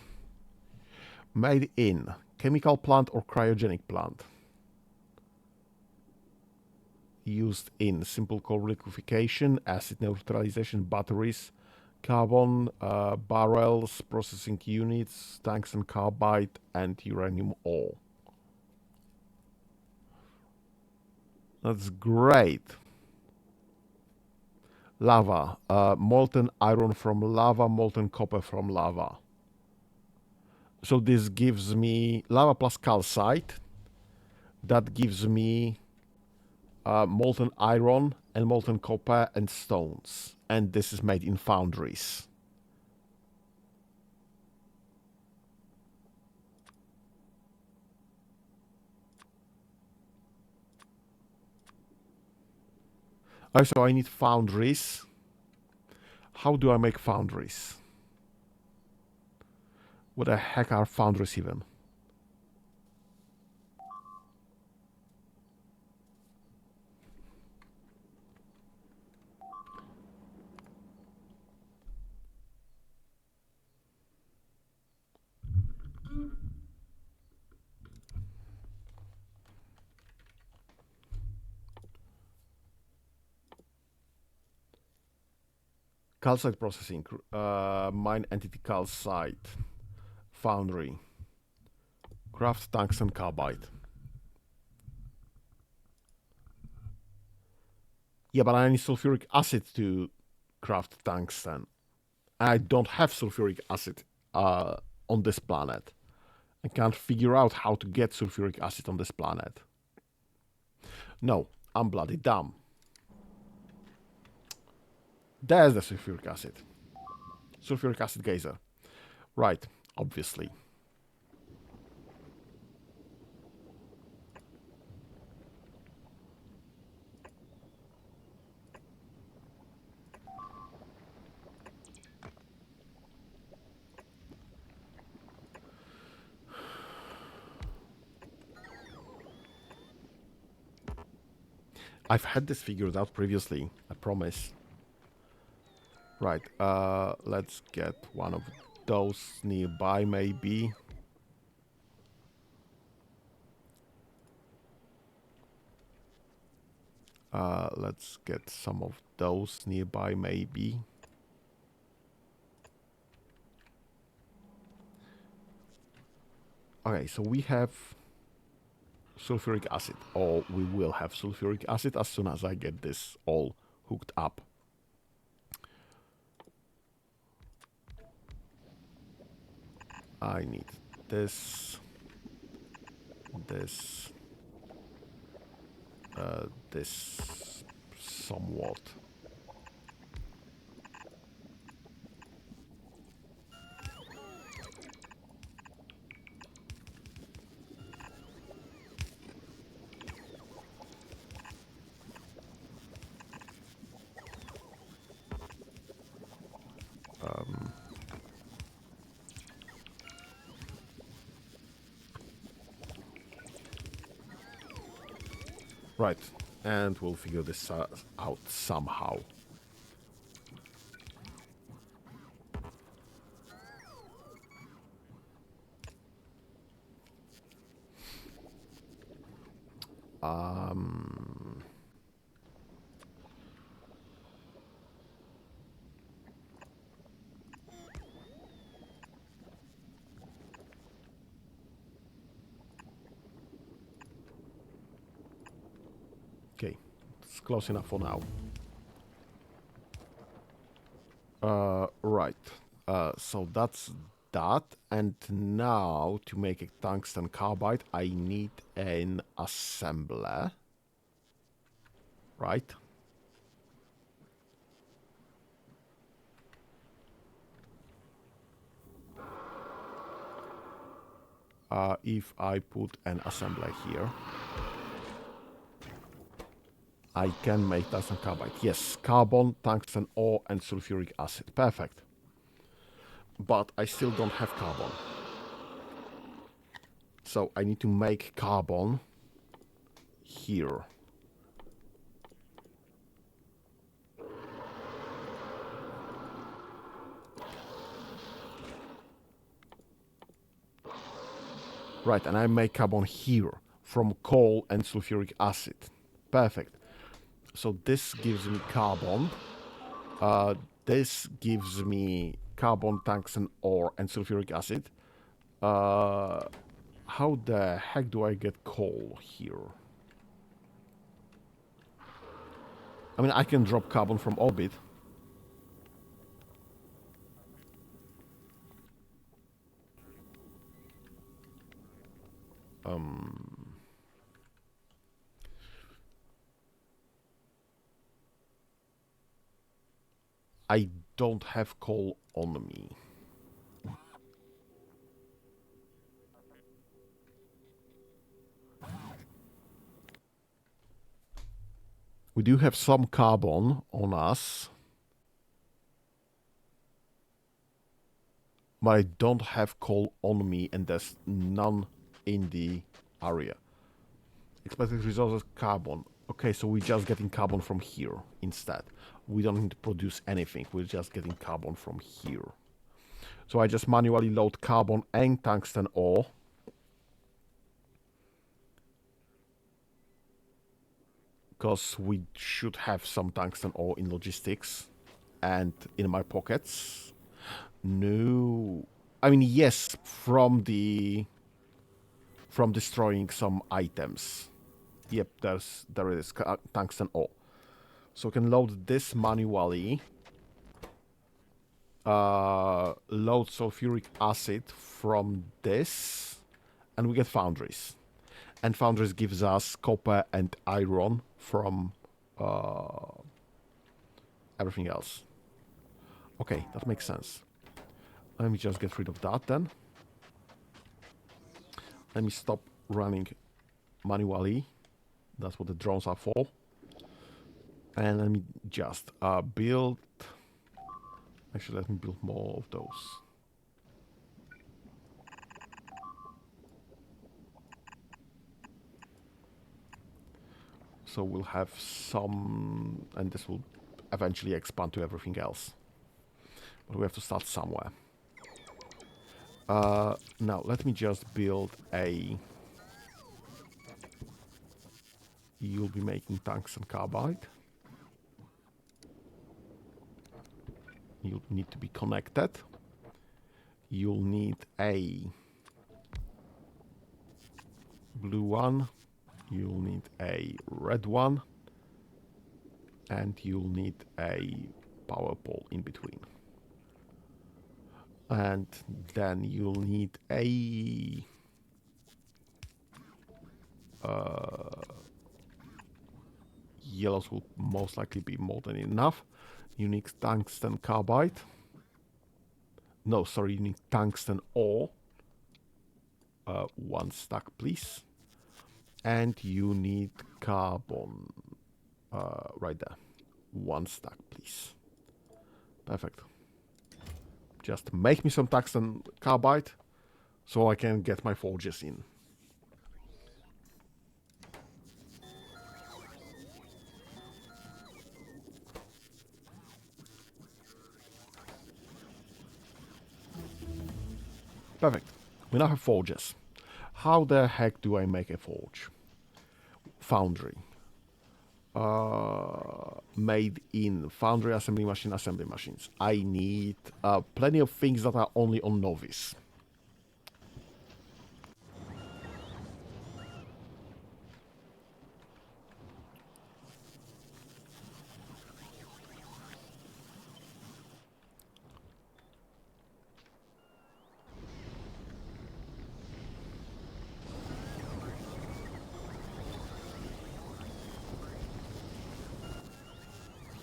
Made in chemical plant or cryogenic plant. Used in simple core liquefaction, acid neutralization, batteries, carbon barrels, processing units, tungsten carbide, and uranium ore. That's great. Lava. Molten iron from lava, molten copper from lava. So this gives me lava plus calcite. That gives me molten iron and molten copper and stones. And this is made in foundries. Also, I need foundries. How do I make foundries? What the heck are foundries even? Calcite processing, mine entity calcite, foundry, craft tungsten carbide. Yeah, but I need sulfuric acid to craft tungsten. I don't have sulfuric acid on this planet. I can't figure out how to get sulfuric acid on this planet. No, I'm bloody dumb. There's the sulfuric acid. Sulfuric acid geyser. Right, obviously. I've had this figured out previously, I promise. Right, let's get one of those nearby, maybe. Let's get some of those nearby, maybe. Okay, so we have sulfuric acid, or we will have sulfuric acid as soon as I get this all hooked up. I need this, this, this somewhat. Right, and we'll figure this out somehow. Okay, it's close enough for now. Right. So that's that. And now to make a tungsten carbide, I need an assembler. Right? if I put an assembler here, I can make tungsten carbide. Yes, carbon, tungsten ore, and sulfuric acid. Perfect. But I still don't have carbon. So I need to make carbon here. Right, and I make carbon here from coal and sulfuric acid. Perfect. So this gives me carbon. This gives me carbon, tungsten ore, and sulfuric acid. How the heck do I get coal here? I mean, I can drop carbon from orbit. I don't have coal on me. We do have some carbon on us, but I don't have coal on me, and there's none in the area. Expected resources, carbon. Okay, so we're just getting carbon from here instead. We don't need to produce anything. We're just getting carbon from here. So I just manually load carbon and tungsten ore. Because we should have some tungsten ore in logistics and in my pockets. No. I mean, yes, from destroying some items. Yep, there it is, tungsten ore. So I can load this manually. Load sulfuric acid from this, and we get foundries. And foundries gives us copper and iron from everything else. Okay, that makes sense. Let me just get rid of that then. Let me stop running manually. That's what the drones are for. And let me just build... Actually, let me build more of those. So we'll have some... And this will eventually expand to everything else. But we have to start somewhere. Now, let me just build a... You'll be making tungsten carbide. You'll need to be connected. You'll need a blue one. You'll need a red one. And you'll need a power pole in between. And then you'll need a... yellows will most likely be more than enough. You need tungsten carbide. No, sorry, you need tungsten ore. One stack, please. And you need carbon. Right there. One stack, please. Perfect. Just make me some tungsten carbide so I can get my forges in. Perfect. We now have forges. How the heck do I make a forge? Foundry. Made in foundry, assembly machines. I need plenty of things that are only on novice.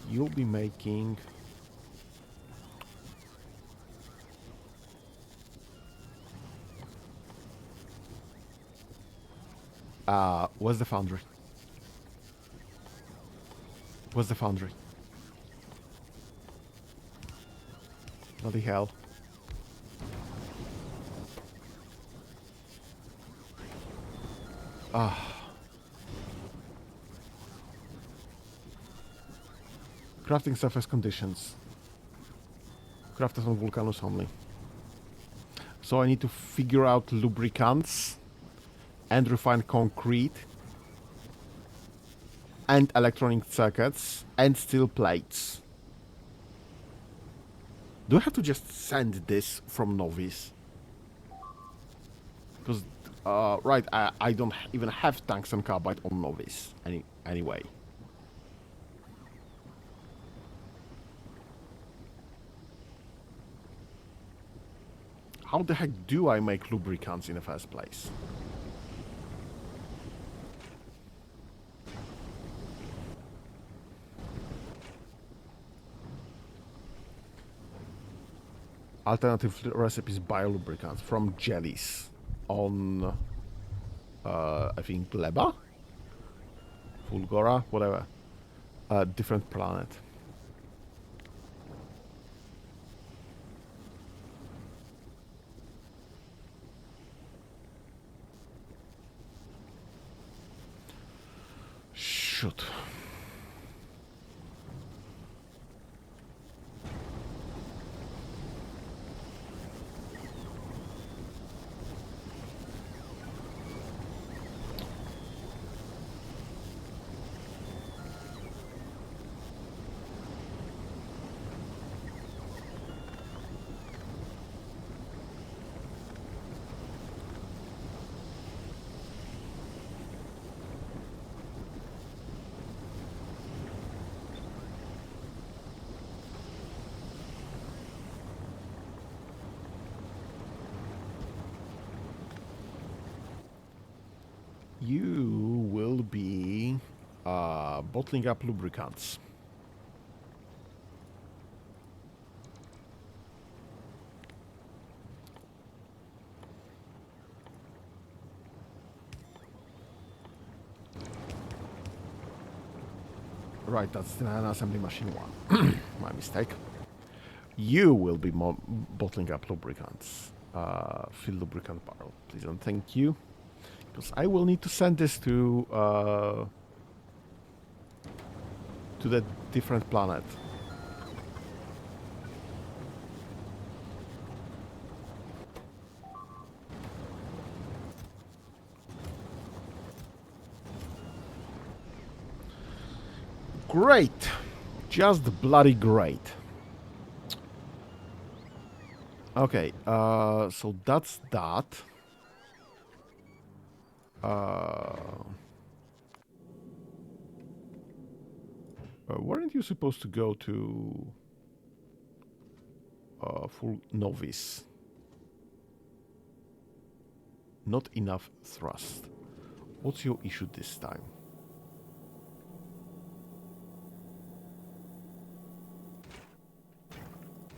You'll be making Where's the foundry? Where's the foundry? Bloody hell. Crafting surface conditions. Crafted on Vulcanus only. So I need to figure out lubricants and refined concrete and electronic circuits and steel plates. Do I have to just send this from Novice? Because, right, I don't even have tungsten carbide on Novice anyway. How the heck do I make lubricants in the first place? Alternative recipes biolubricants from jellies on, I think, Gleba? Fulgora? Whatever. Different planet. Shoot. You will be bottling up lubricants. Right, that's the assembly machine one. My mistake. You will be bottling up lubricants. Fill lubricant barrel, please, and thank you. Because I will need to send this to the different planet. Great! Just bloody great. Okay, so that's that. Weren't you supposed to go to full novice? Not enough thrust. What's your issue this time?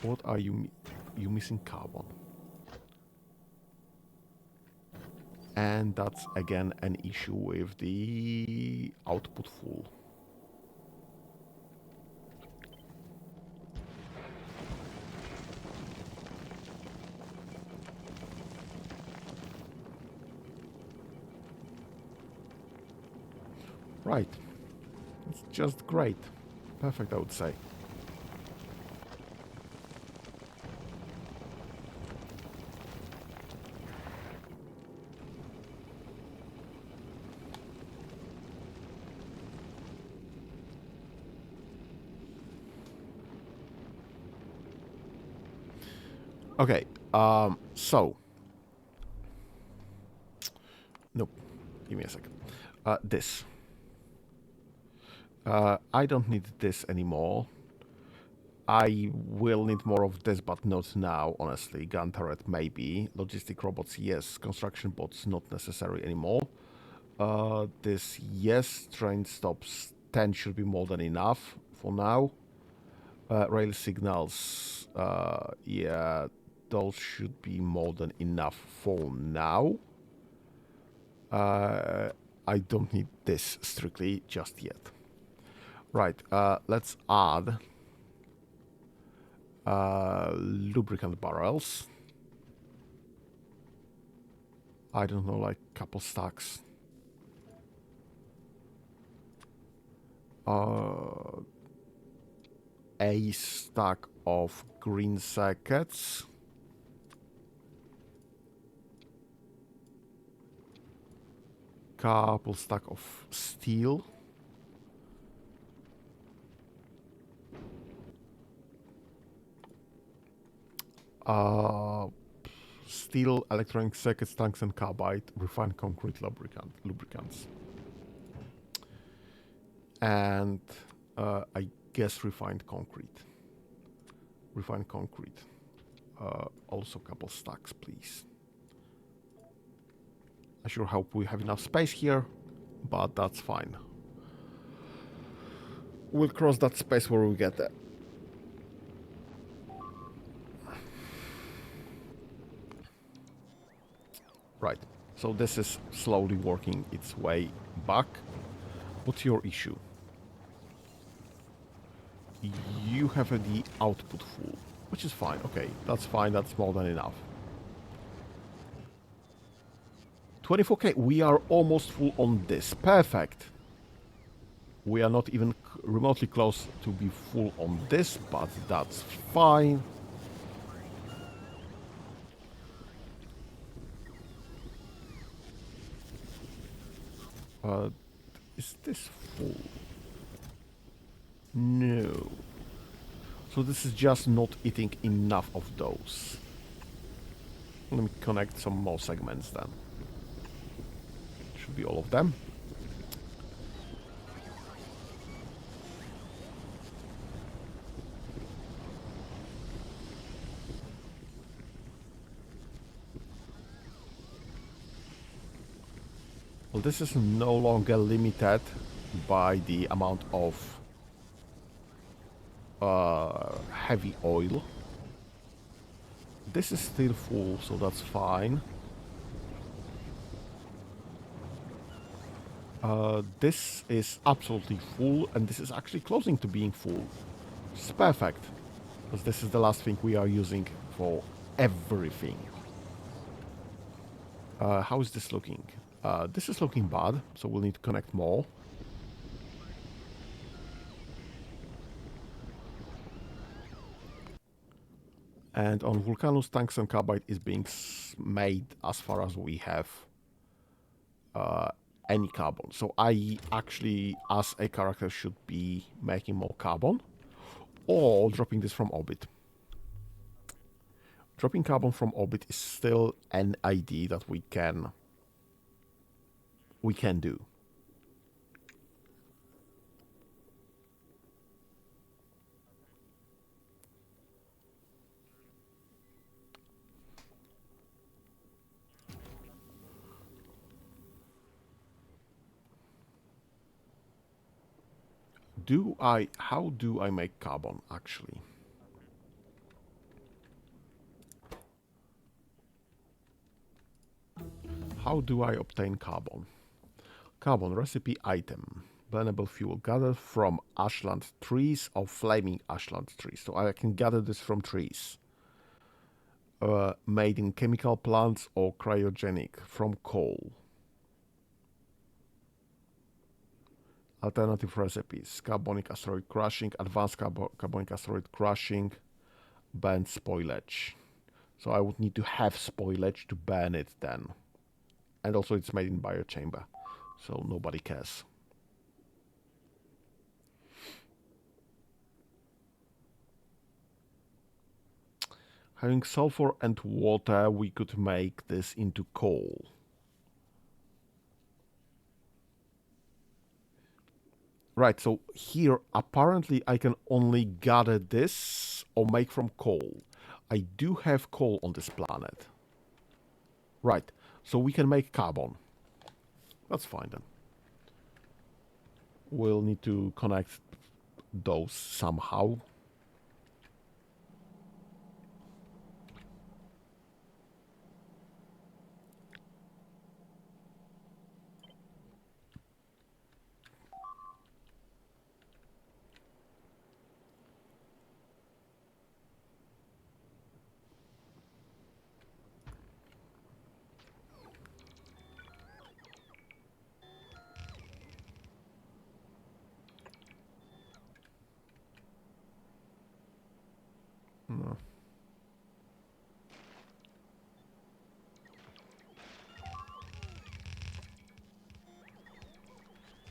What are you missing carbon? And that's again an issue with the output full. Right. It's just great. Perfect, I would say. Okay, so. Nope. Give me a second. This. I don't need this anymore. I will need more of this, but not now, honestly. Gun turret, maybe. Logistic robots, yes. Construction bots, not necessary anymore. This, yes. Train stops, 10 should be more than enough for now. Rail signals, yeah, those should be more than enough for now. I don't need this strictly just yet. Right, let's add lubricant barrels. I don't know, like a couple stacks. A stack of green circuits. Couple stack of steel. Steel, electronic circuits, tungsten carbide, refined concrete lubricants. And I guess refined concrete. Refined concrete. Also a couple stacks, please. I sure hope we have enough space here, but that's fine. We'll cross that space where we get there. Right, so this is slowly working its way back. What's your issue? You have the output full, which is fine. Okay, that's fine, that's more than enough. 24k, we are almost full on this. Perfect. We are not even remotely close to be full on this, but that's fine. Is this full? No. So this is just not eating enough of those. Let me connect some more segments then. Should be all of them. Well, this is no longer limited by the amount of heavy oil. This is still full, so that's fine. This is absolutely full, and this is actually closing to being full. It's perfect, because this is the last thing we are using for everything. How is this looking? This is looking bad, so we'll need to connect more. And on Vulcanus, tungsten carbide is being made as far as we have any carbon. So I actually, as a character, should be making more carbon or dropping this from orbit. Dropping carbon from orbit is still an idea that we can do. How do I make carbon actually? How do I obtain carbon? Carbon recipe item. Blendable fuel gathered from ashland trees or flaming ashland trees. So I can gather this from trees. Made in chemical plants or cryogenic from coal. Alternative recipes. Carbonic asteroid crushing, advanced carbonic asteroid crushing, burnt spoilage. So I would need to have spoilage to burn it then. And also it's made in biochamber, so nobody cares. Having sulfur and water, we could make this into coal. Right, so here apparently I can only gather this or make from coal. I do have coal on this planet. Right, so we can make carbon. That's fine then. We'll need to connect those somehow.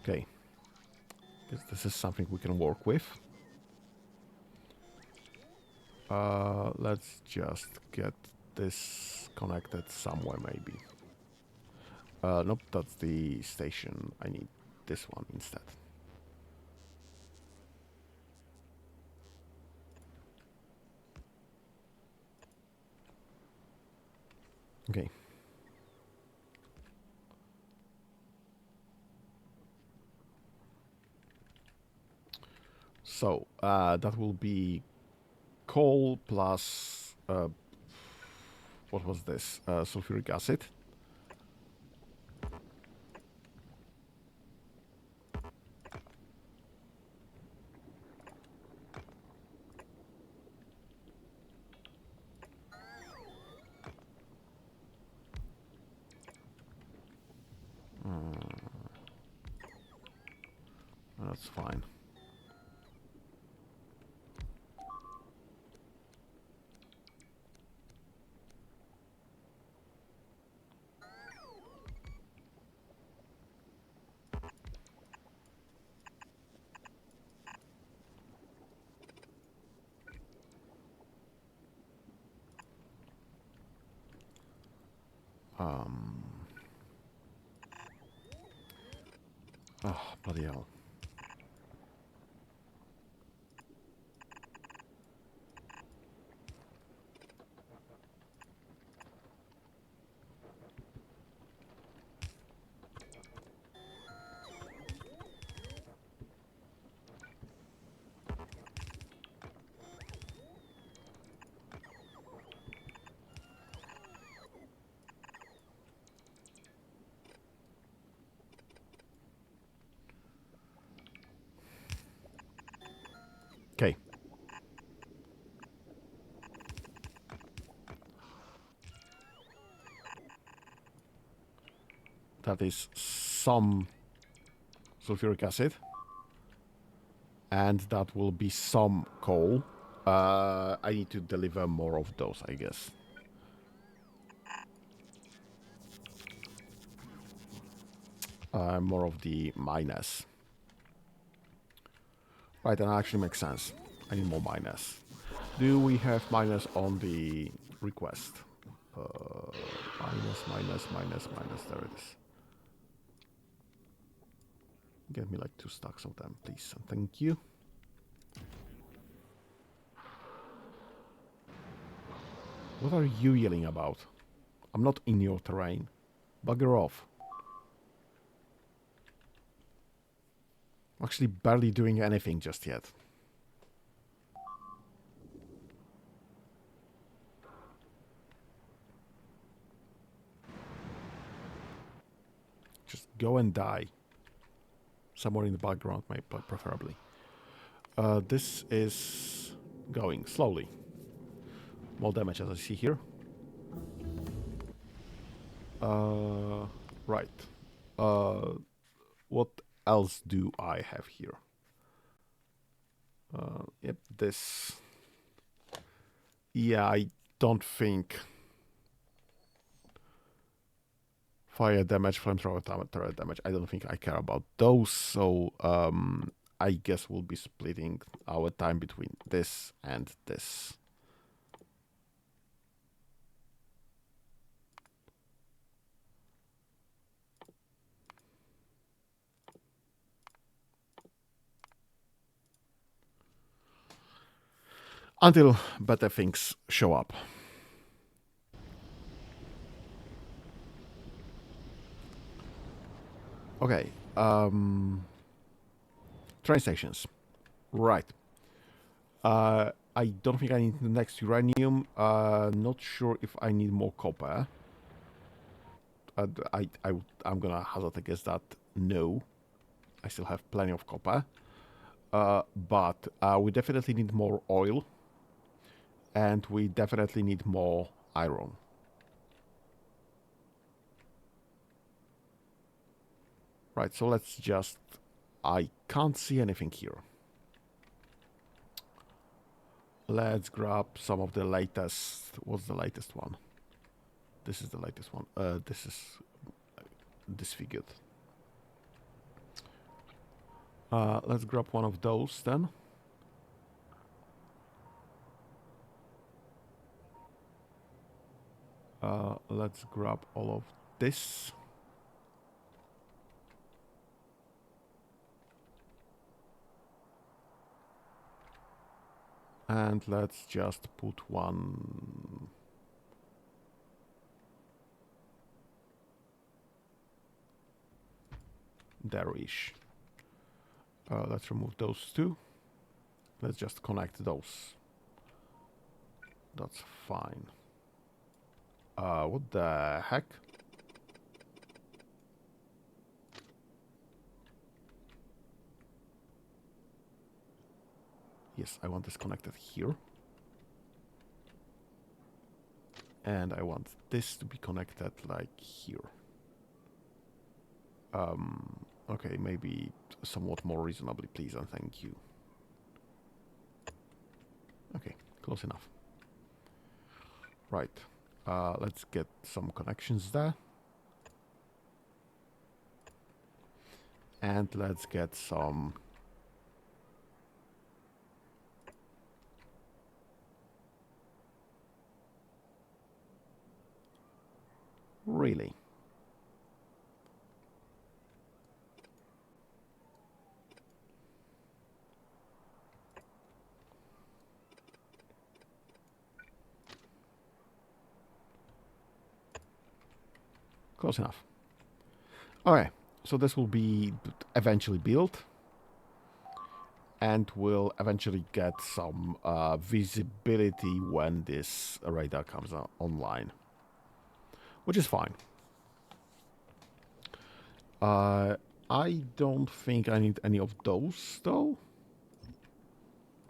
Okay. Guess this is something we can work with. Let's just get this connected somewhere, maybe. Nope, that's the station. I need this one instead. Okay. So, that will be coal plus... what was this? Sulfuric acid. That's fine. Oh, bloody hell. Okay. That is some sulfuric acid. And that will be some coal. I need to deliver more of those, I guess. More of the miners. Right, that actually makes sense. I need more miners. Do we have miners on the request? Minus. There it is. Get me like 2 stacks of them, please. Thank you. What are you yelling about? I'm not in your terrain. Bugger off. I'm actually barely doing anything just yet. Just go and die. Somewhere in the background, preferably. This is going slowly. More damage as I see here. Right. What else do I have here? Yep, this. Yeah, I don't think fire damage, flamethrower turret damage. I don't think I care about those. So I guess we'll be splitting our time between this and this. Until better things show up. Okay. Train stations. Right. I don't think I need the next uranium. Not sure if I need more copper. I'm gonna hazard a guess that no. I still have plenty of copper. But we definitely need more oil. And we definitely need more iron. Right, so let's just... I can't see anything here. Let's grab some of the latest... What's the latest one? This is the latest one. This is disfigured. Let's grab one of those then. Let's grab all of this. And let's just put one there-ish. Let's remove those two. Let's just connect those. That's fine. What the heck? Yes, I want this connected here. And I want this to be connected like here. Okay, maybe somewhat more reasonably, please, and thank you. Okay, close enough. Right, let's get some connections there. And let's get some... Really? Close enough. Okay, so this will be eventually built. And we'll eventually get some visibility when this radar comes online. Which is fine. I don't think I need any of those, though.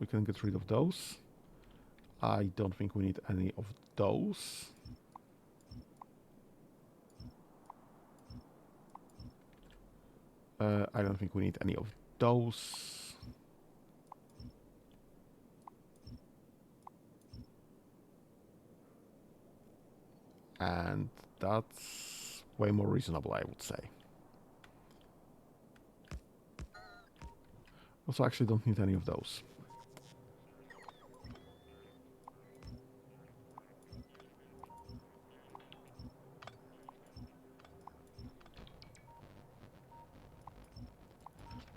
We can get rid of those. I don't think we need any of those. I don't think we need any of those. And that's way more reasonable, I would say. Also, actually don't need any of those.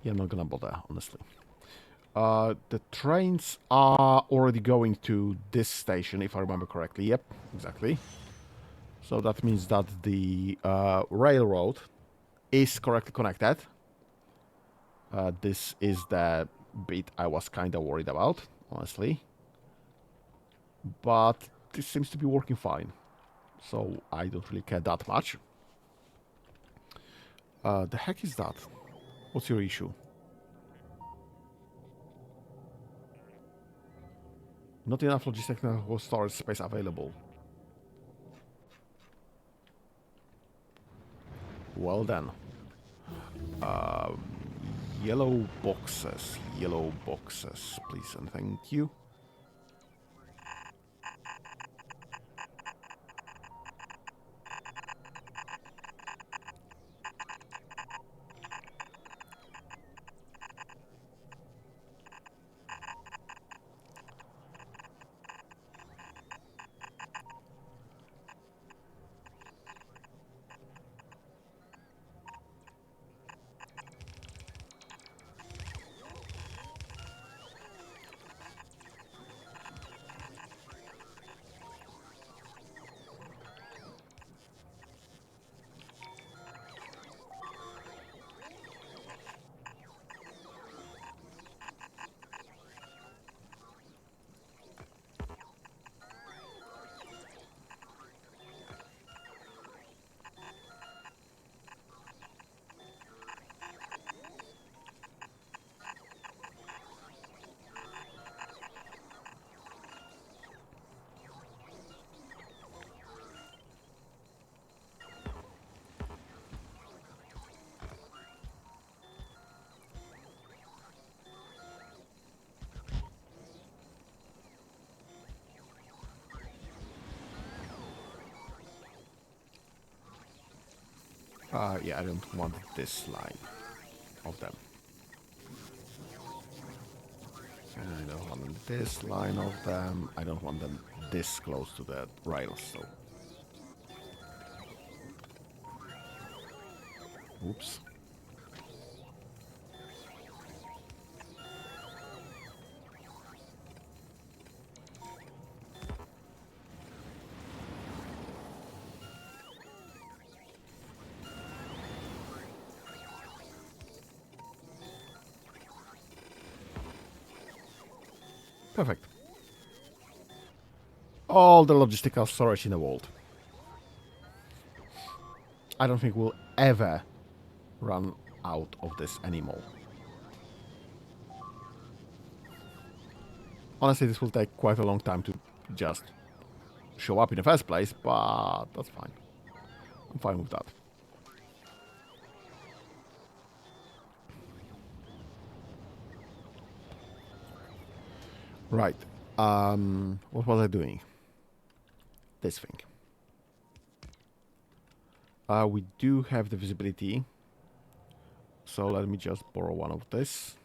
Yeah, I'm not gonna bother, honestly. The trains are already going to this station, if I remember correctly. Yep, exactly. So that means that the railroad is correctly connected. This is the bit I was kind of worried about, honestly. But this seems to be working fine. So I don't really care that much. The heck is that? What's your issue? Not enough logistical storage space available. Well then. Yellow boxes, please and thank you. Yeah, I don't want this line of them. I don't want this line of them. I don't want them this close to the rails, so... Oops. Perfect. All the logistical storage in the world. I don't think we'll ever run out of this anymore. Honestly, this will take quite a long time to just show up in the first place, but that's fine. I'm fine with that. Right. What was I doing? This thing. We do have the visibility. So let me just borrow one of this.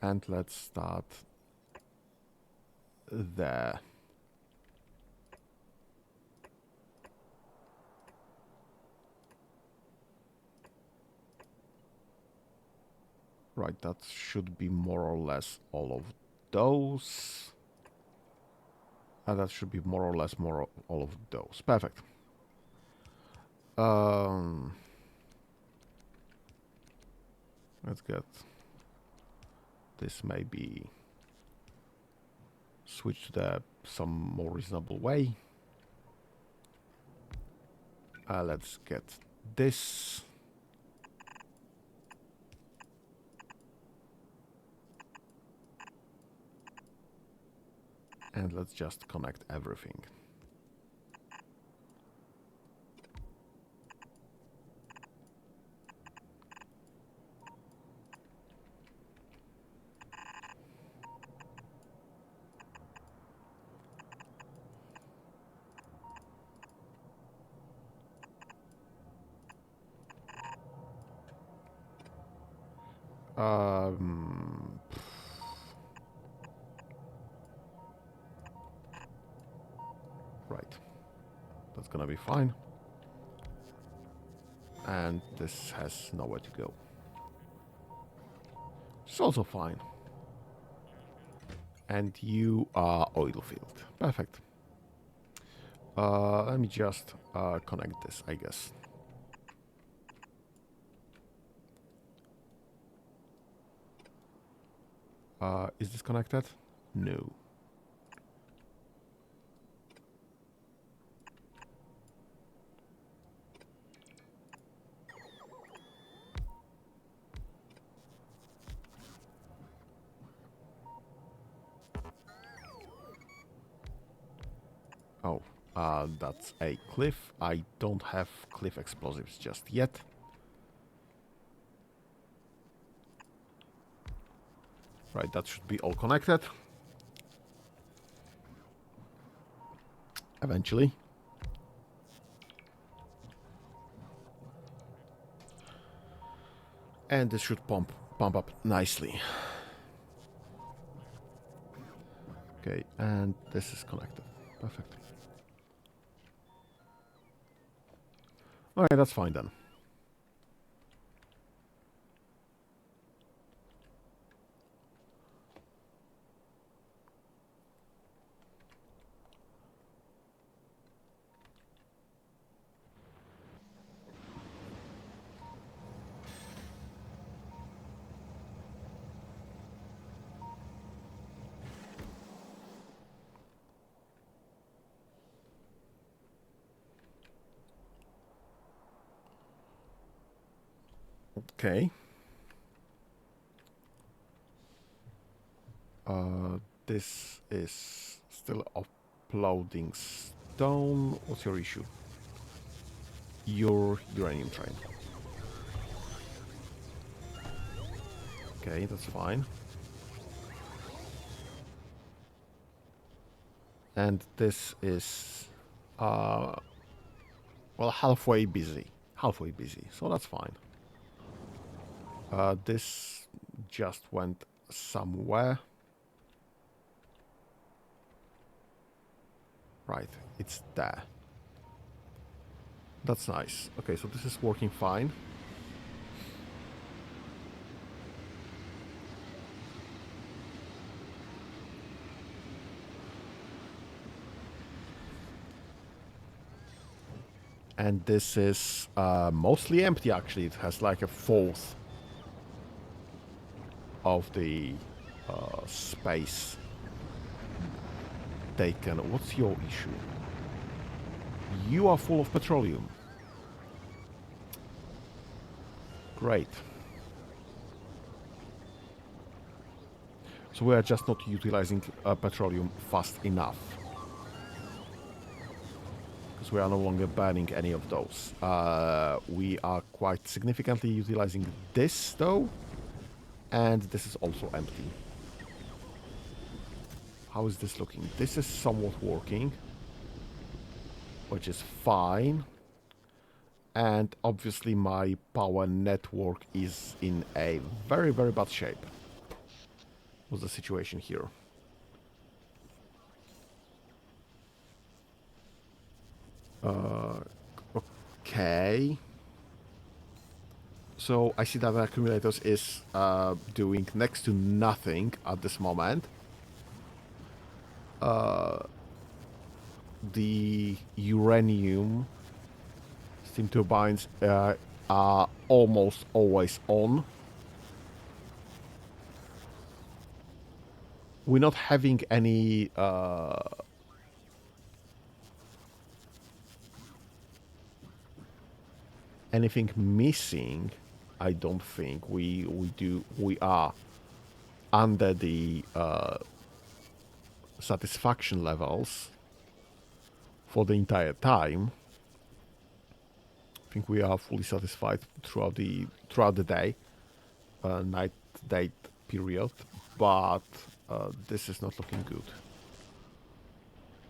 And let's start there. Right, that should be more or less all of those. And that should be more or less all of those. Perfect. Let's get this maybe switch to some more reasonable way. Let's get this. And let's just connect everything. Right. That's gonna be fine. And this has nowhere to go. It's also fine. And you are oil field. Perfect. Let me just connect this, I guess. Is this connected? No. Oh, that's a cliff. I don't have cliff explosives just yet. Right, that should be all connected. Eventually. And this should pump up nicely. Okay, and this is connected. Perfect. Alright, that's fine then. Okay. This is still uploading stone. What's your issue? Your uranium train. Okay, that's fine. And this is, well, halfway busy. Halfway busy, so that's fine. This just went somewhere. Right, it's there. That's nice. Okay, so this is working fine. And this is mostly empty, actually. It has like a fourth of the space taken. What's your issue? You are full of petroleum. Great. So we are just not utilizing petroleum fast enough. Because we are no longer burning any of those. We are quite significantly utilizing this, though. And this is also empty. How is this looking? This is somewhat working, which is fine. And obviously my power network is in a very, very bad shape. What's the situation here? Okay. So I see that the accumulators is doing next to nothing at this moment. The uranium steam turbines are almost always on. We're not having any anything missing. I don't think we are under the satisfaction levels for the entire time. I think we are fully satisfied throughout the day, night day period, but this is not looking good.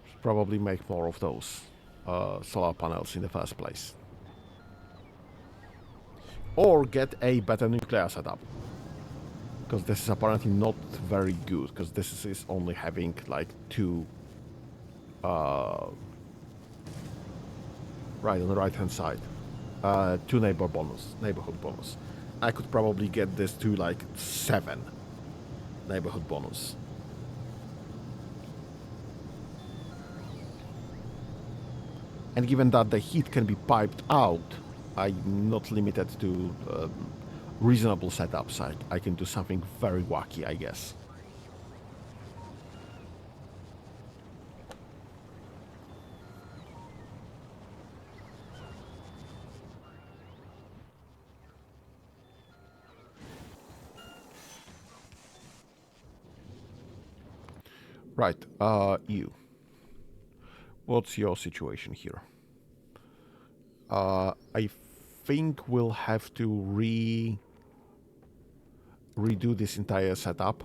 Should probably make more of those solar panels in the first place. Or get a better nuclear setup. Because this is apparently not very good, because this is only having like two... right, on the right hand side. Two neighborhood bonus. I could probably get this to like 7 neighborhood bonus. And given that the heat can be piped out, I'm not limited to reasonable setups. I can do something very wacky, I guess. Right, you. What's your situation here? I think we'll have to redo this entire setup.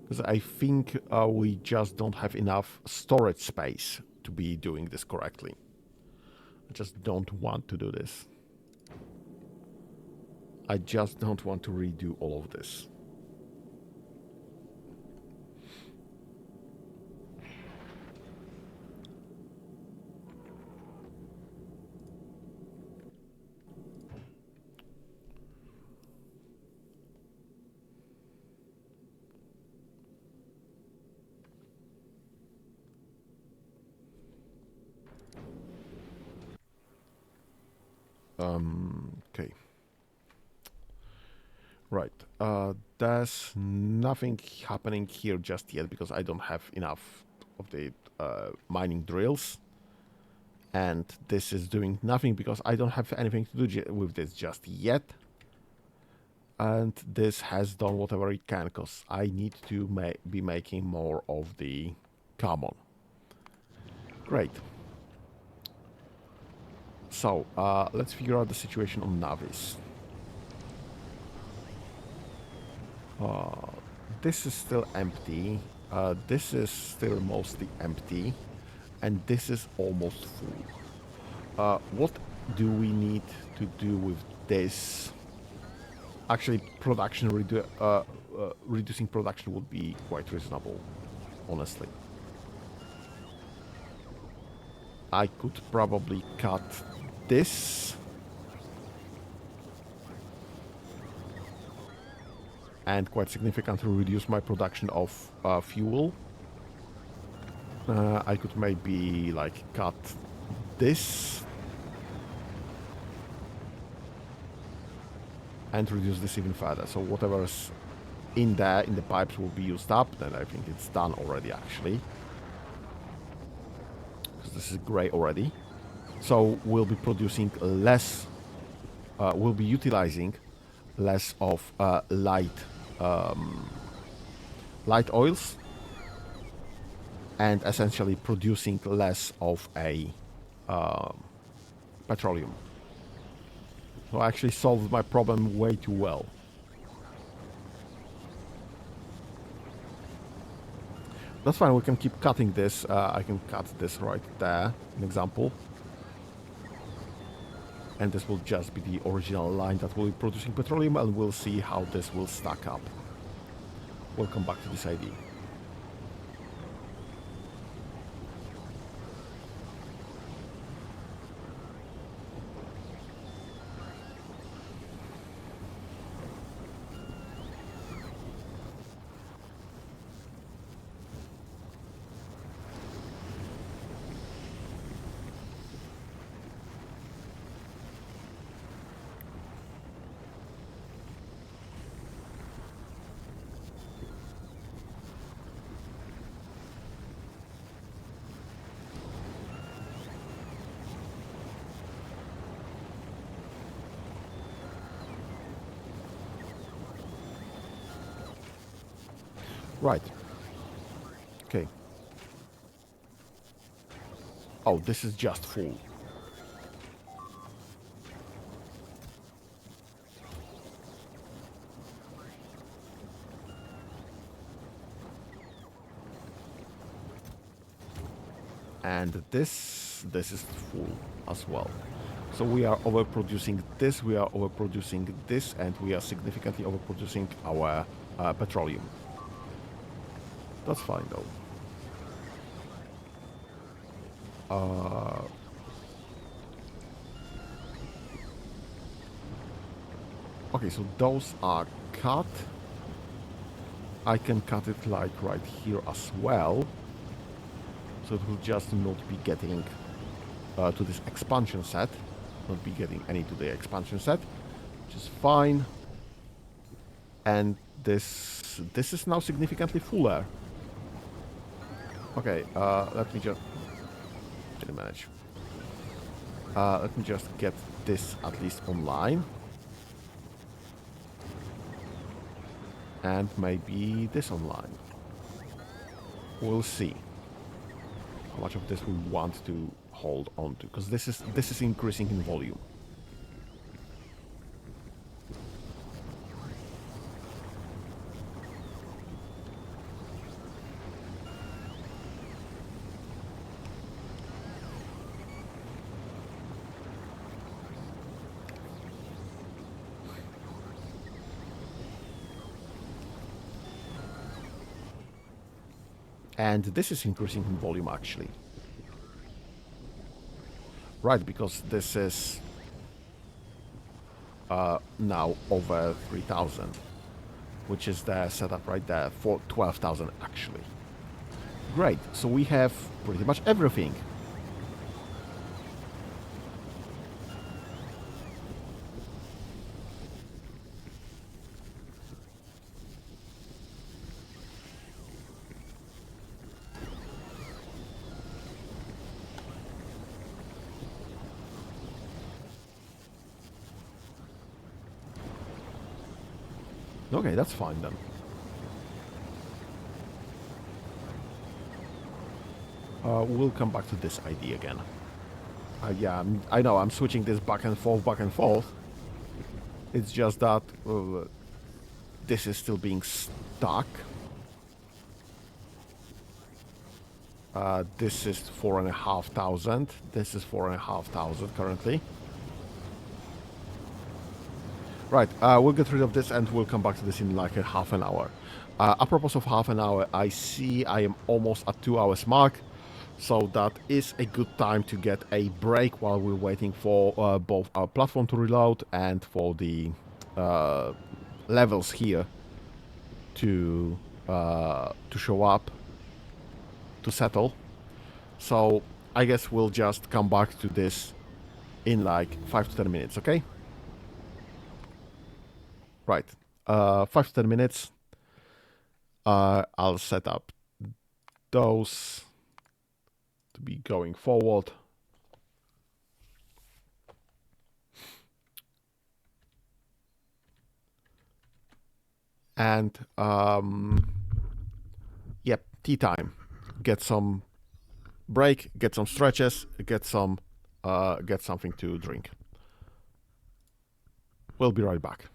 Because I think we just don't have enough storage space to be doing this correctly. I just don't want to do this. I just don't want to redo all of this. Okay. Right. There's nothing happening here just yet because I don't have enough of the mining drills. And this is doing nothing because I don't have anything to do with this just yet. And this has done whatever it can because I need to be making more of the common. Great. So, let's figure out the situation on Navis. This is still empty. This is still mostly empty. And this is almost full. What do we need to do with this, actually reducing production would be quite reasonable, honestly. I could probably cut this and quite significantly reduce my production of fuel. I could maybe like cut this and reduce this even further. So whatever's in there in the pipes will be used up. Then I think it's done already, actually, because this is gray already. So we'll be producing less. We'll be utilizing less of light oils, and essentially producing less of a petroleum. So I actually solved my problem way too well. That's fine, we can keep cutting this. I can cut this right there, an example. And this will just be the original line that will be producing petroleum, and we'll see how this will stack up. We'll come back to this idea. Right. Okay. Oh, this is just full. And this is full as well. So we are overproducing this, we are overproducing this, and we are significantly overproducing our petroleum. That's fine though. Okay, so those are cut. I can cut it like right here as well. So it will just not be getting to this expansion set. Not be getting any to the expansion set, which is fine. And this is now significantly fuller. Okay, let me just manage. Let me just get this at least online. And maybe this online. We'll see how much of this we want to hold on to, because this is increasing in volume. And this is increasing in volume, actually. Right, because this is now over 3,000, which is the setup right there for 12,000, actually. Great, so we have pretty much everything. Okay, that's fine then. We'll come back to this idea again. Yeah, I know, I'm switching this back and forth. It's just that this is still being stuck. This is 4,500. This is 4,500 currently. Right, we'll get rid of this and we'll come back to this in like a half an hour. Apropos of half an hour, I see I am almost at 2 hours mark, so that is a good time to get a break while we're waiting for both our platform to reload and for the levels here to show up, to settle. So I guess we'll just come back to this in like 5 to 10 minutes, okay? Right. 5 to 10 minutes. I'll set up those to be going forward. And yep, tea time. Get some break, get some stretches, get something to drink. We'll be right back.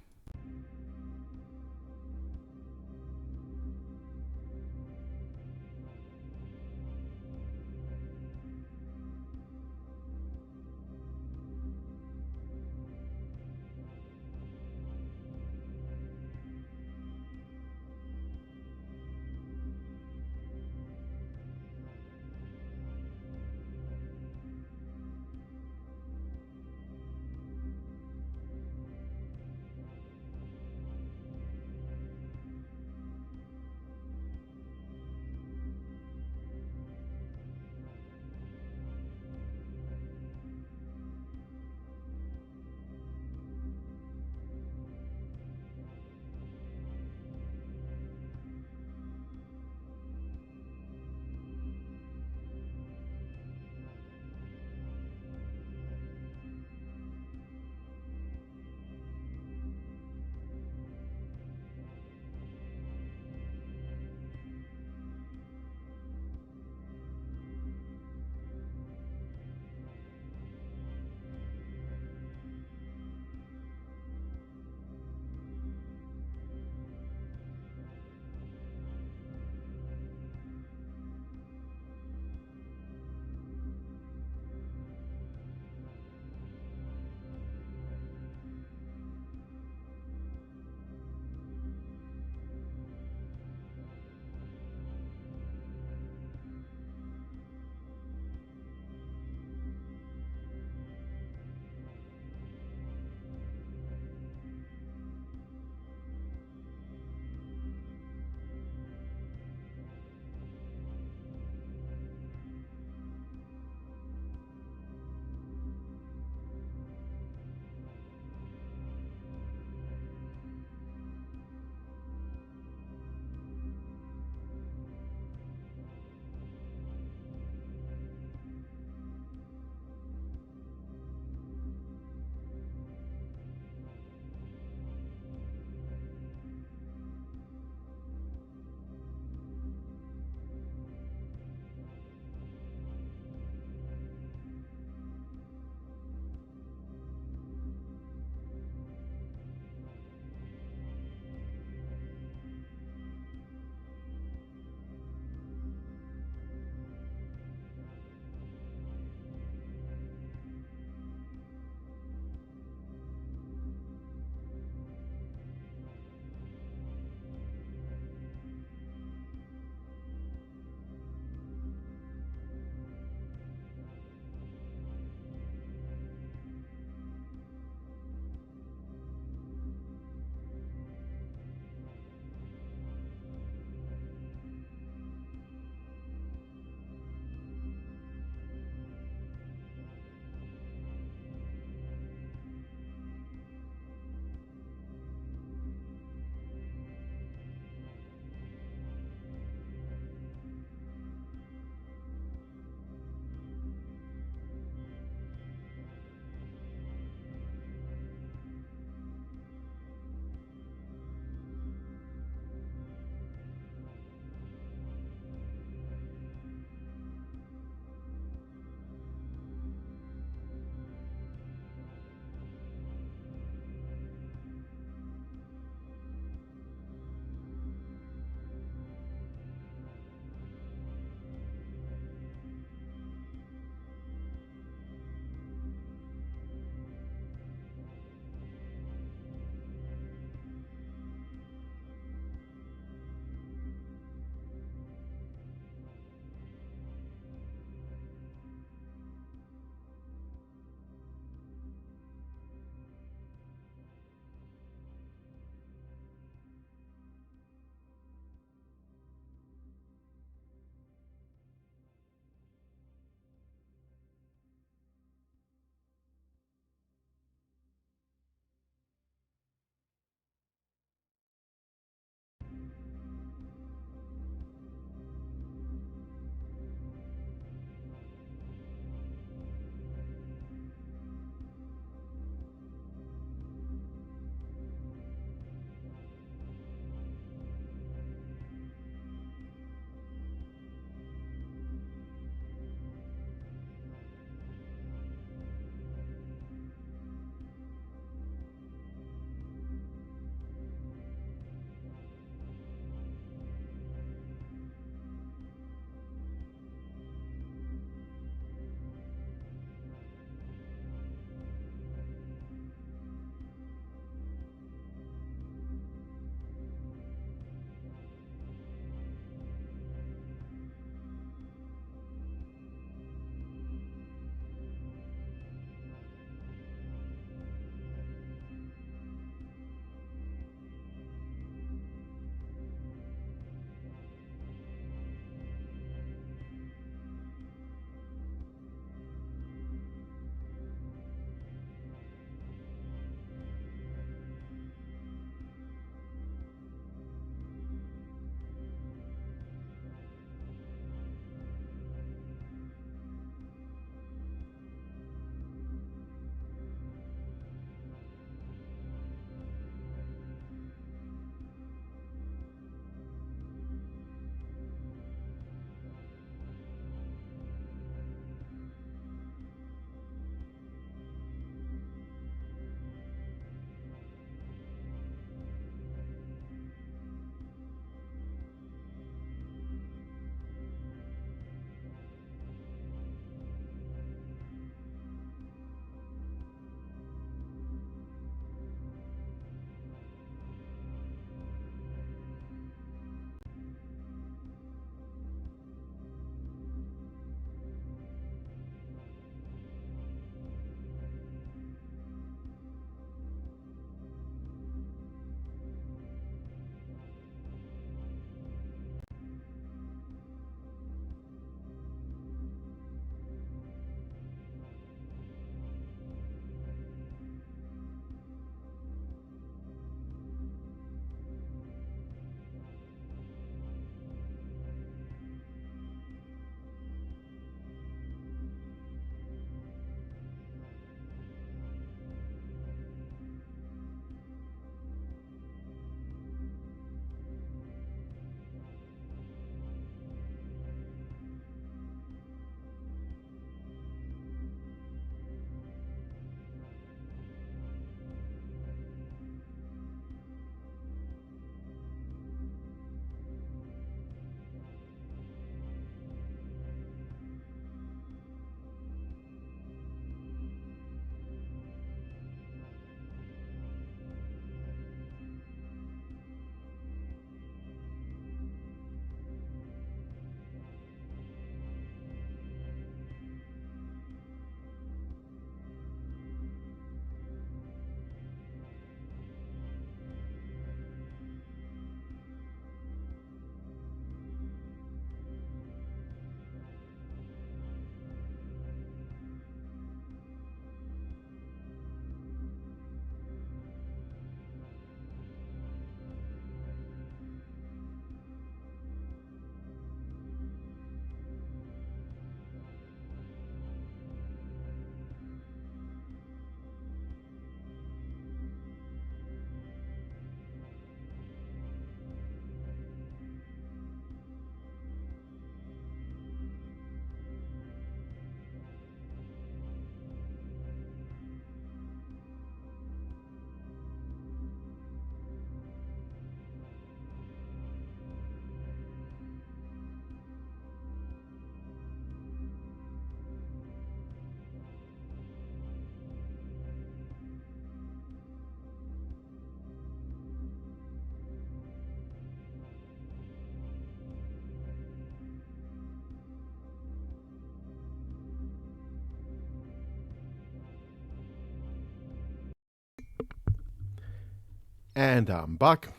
And I'm back.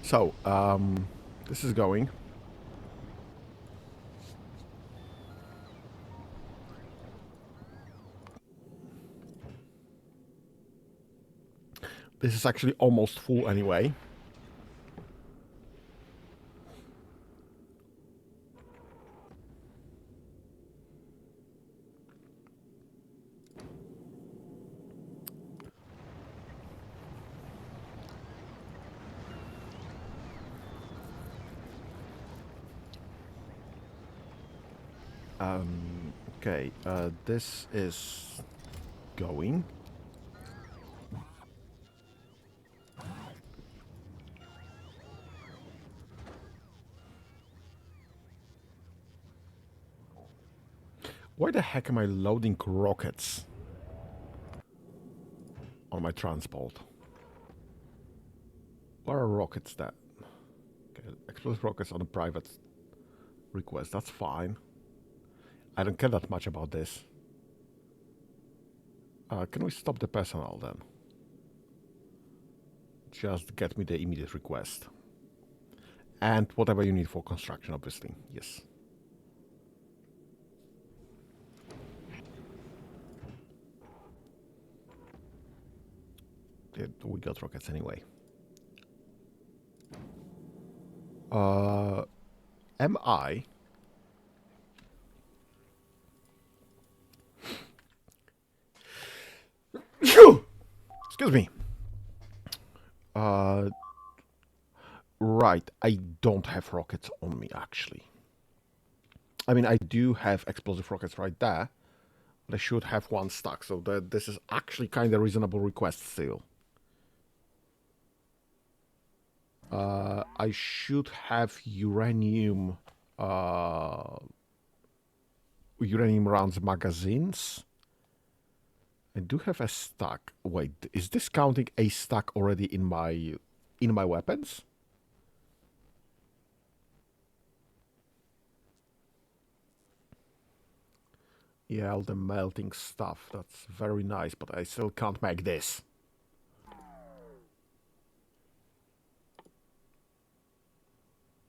So, this is going. This is actually almost full anyway. Okay, this is going. Why the heck am I loading rockets on my transport? Where are rockets that? Okay, explosive rockets on a private request, that's fine. I don't care that much about this. Can we stop the personnel then? Just get me the immediate request. And whatever you need for construction, obviously. Yes. Yeah, we got rockets anyway. Am I... Excuse me. Right, I don't have rockets on me, actually. I mean, I do have explosive rockets right there, but I should have one stuck, so this is actually kind of reasonable request still. I should have uranium... uranium rounds magazines. I do have a stack. Wait, is this counting a stack already in my weapons? Yeah, all the melting stuff. That's very nice, but I still can't make this.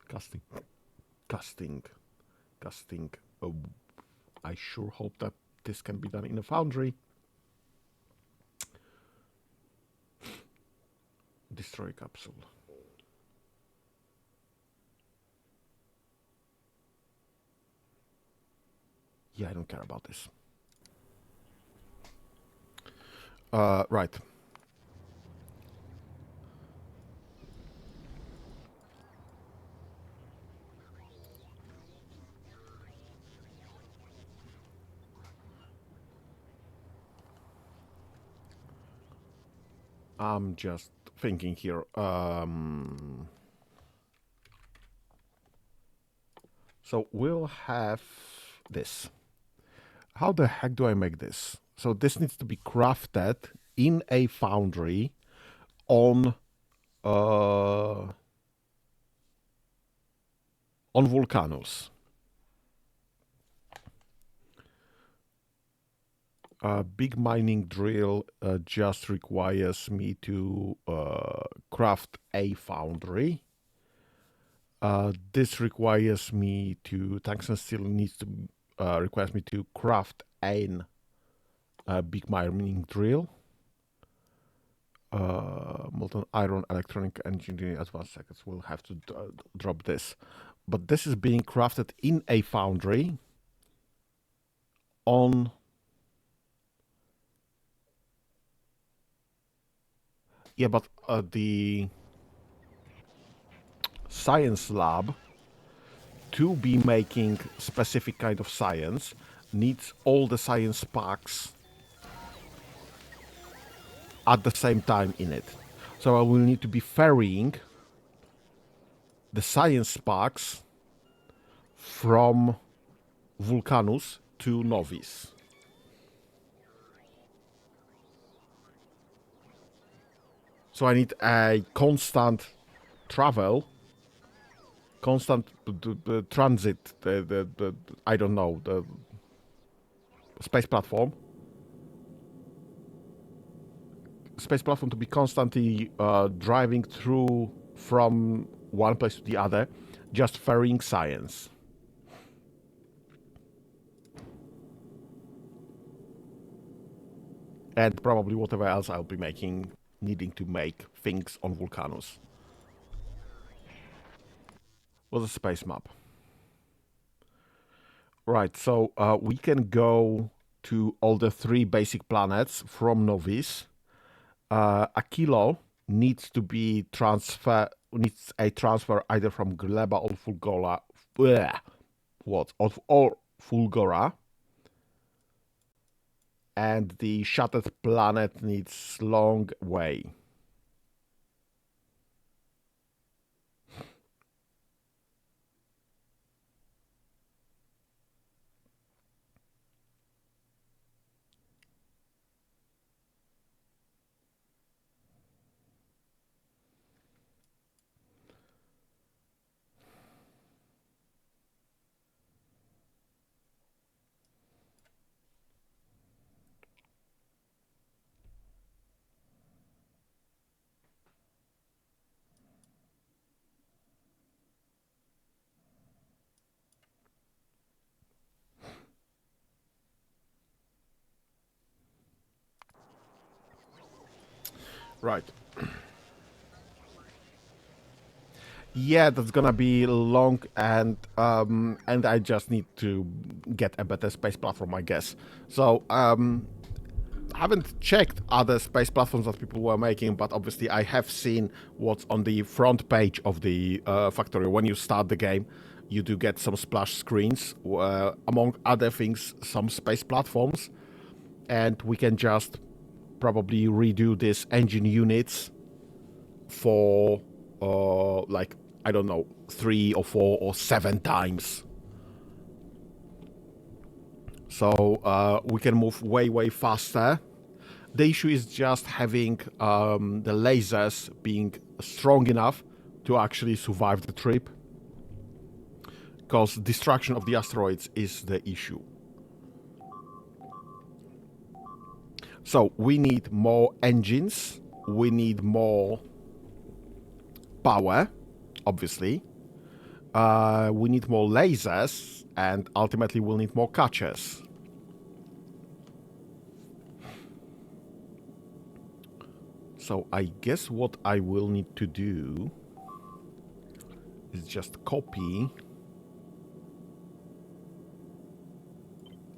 Casting. Casting. Casting. Oh, I sure hope that this can be done in a foundry. Destroy capsule. Yeah, I don't care about this. Right. I'm just thinking here. So we'll have this. How the heck do I make this? So this needs to be crafted in a foundry on Vulcanus. Big mining drill just requires me to craft a foundry. This requires me to tungsten steel needs to requires me to craft a big mining drill. Molten iron, electronic engineering, advanced seconds. We'll have to drop this, but this is being crafted in a foundry on. Yeah, but the science lab, to be making specific kind of science, needs all the science packs at the same time in it. So I will need to be ferrying the science packs from Vulcanus to Novis. So I need a constant travel, constant transit, I don't know, the space platform. Space platform to be constantly driving through from one place to the other, just ferrying science. And probably whatever else I'll be making, needing to make things on Vulcanus. Was a space map. Right, so we can go to all the 3 basic planets from Novice. A kilo needs to be needs a transfer either from Gleba or Fulgora. Or Fulgora. And the shattered planet needs long way. Right. Yeah, that's gonna be long, and I just need to get a better space platform, I guess. So haven't checked other space platforms that people were making, but obviously I have seen what's on the front page of the Factorio. When you start the game, you do get some splash screens, among other things, some space platforms, and we can just probably redo these engine units for like, I don't know, 3 or 4 or 7 times. So we can move way faster. The issue is just having the lasers being strong enough to actually survive the trip, because destruction of the asteroids is the issue. So we need more engines, we need more power, obviously. We need more lasers, and ultimately we'll need more catchers. So I guess what I will need to do is just copy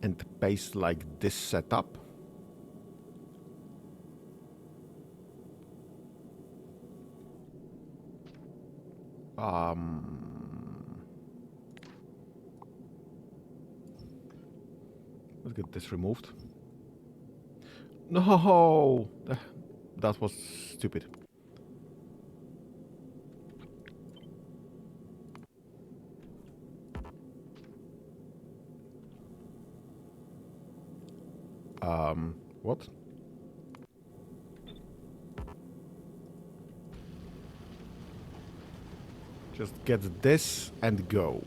and paste like this setup. Let's get this removed. No, that was stupid. What? Just get this and go.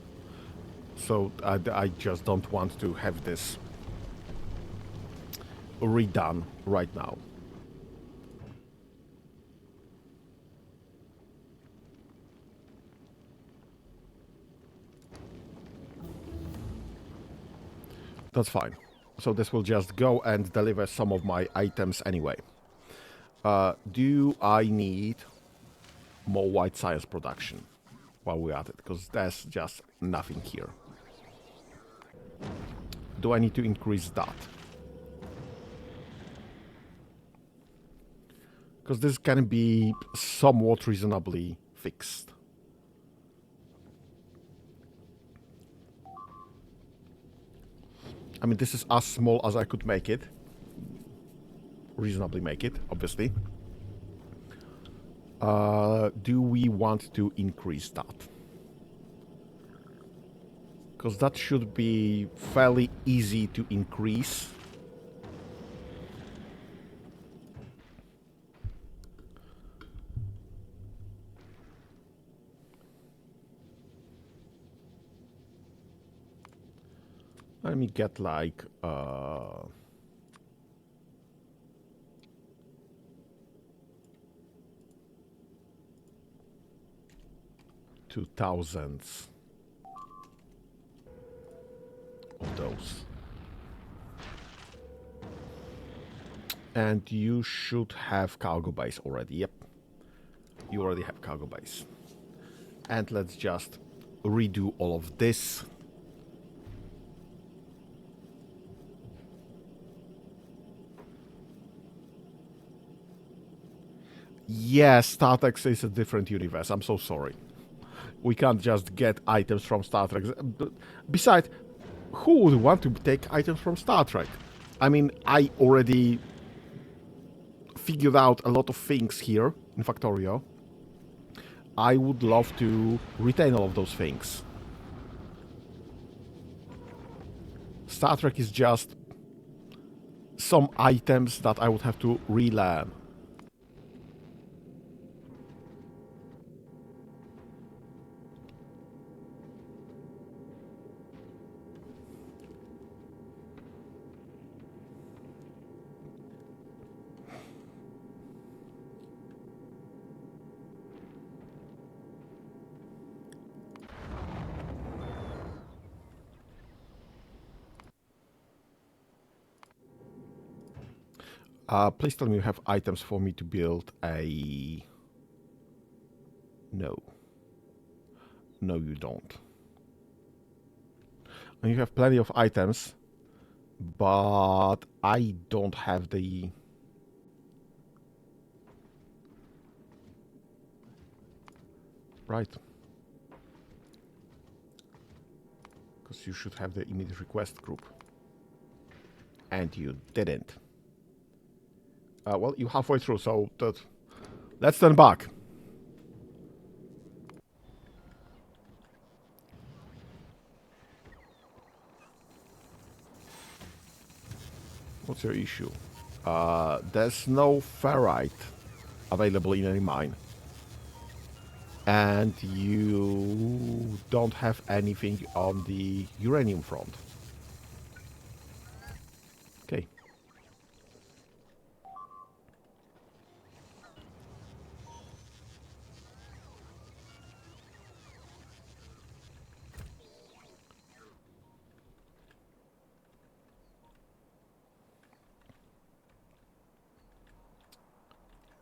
So I just don't want to have this redone right now. That's fine. So this will just go and deliver some of my items anyway. Do I need more white science production while we're at it? Because there's just nothing here. Do I need to increase that? Because this can be somewhat reasonably fixed. I mean, this is as small as I could make it. Reasonably make it, obviously. Do we want to increase that? Because that should be fairly easy to increase. Let me get like 2,000 of those. And you should have cargo base already. Yep. You already have cargo base. And let's just redo all of this. Yes, Star Trek is a different universe. I'm so sorry. We can't just get items from Star Trek. Besides, who would want to take items from Star Trek? I mean, I already figured out a lot of things here in Factorio. I would love to retain all of those things. Star Trek is just some items that I would have to relearn. Please tell me you have items for me to build a... No. No, you don't. And you have plenty of items, but I don't have the... Right. Because you should have the immediate request group. And you didn't. Well, you're halfway through, so let's turn back. What's your issue? There's no ferrite available in any mine. And you don't have anything on the uranium front. Okay.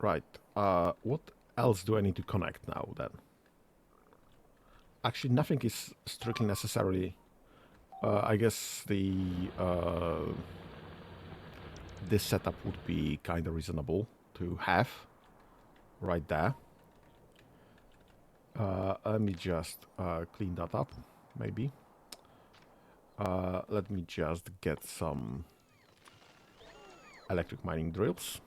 Right. What else do I need to connect now, then? Actually, nothing is strictly necessary. I guess this setup would be kind of reasonable to have right there. Let me just clean that up, maybe. Let me just get some electric mining drills.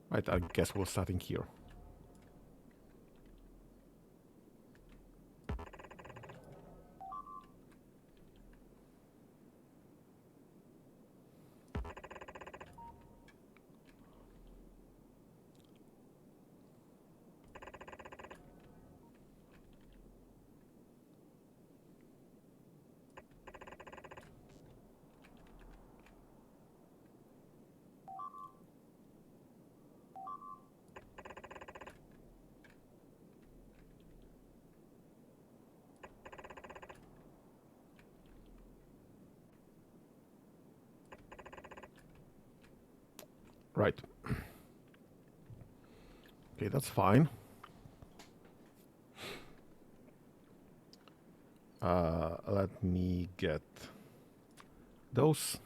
Right, I guess we're starting here. Right. Okay, that's fine. Let me get those.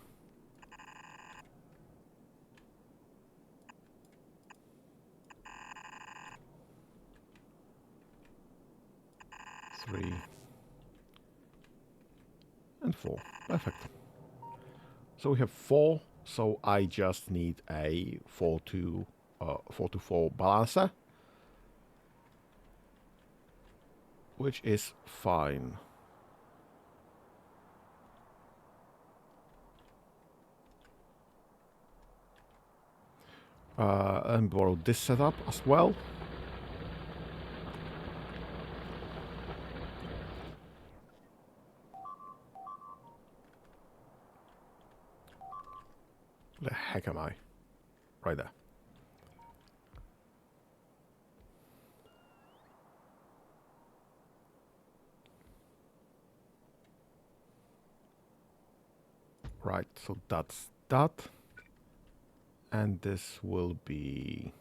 Three. And four. Perfect. So we have four, so I just need a 4 to 4 balancer, which is fine. And borrow this setup as well. The heck am I? Right there. Right, so that's that. And this will be...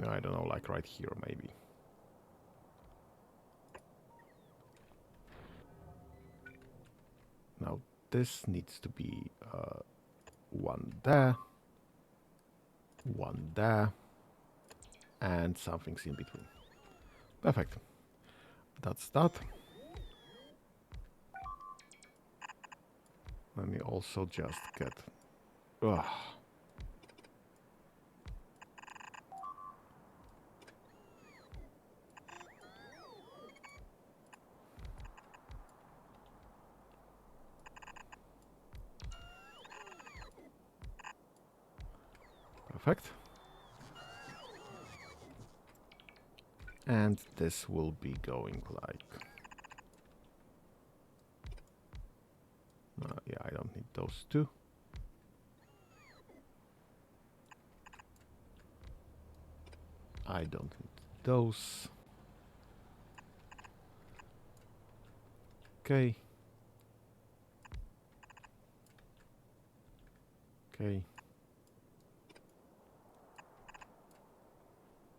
I don't know, like right here maybe. Now this needs to be one there, and something's in between. Perfect. That's that. Let me also just get... Ugh. Perfect. And this will be going like... yeah, I don't need those two. I don't need those. Okay. Okay.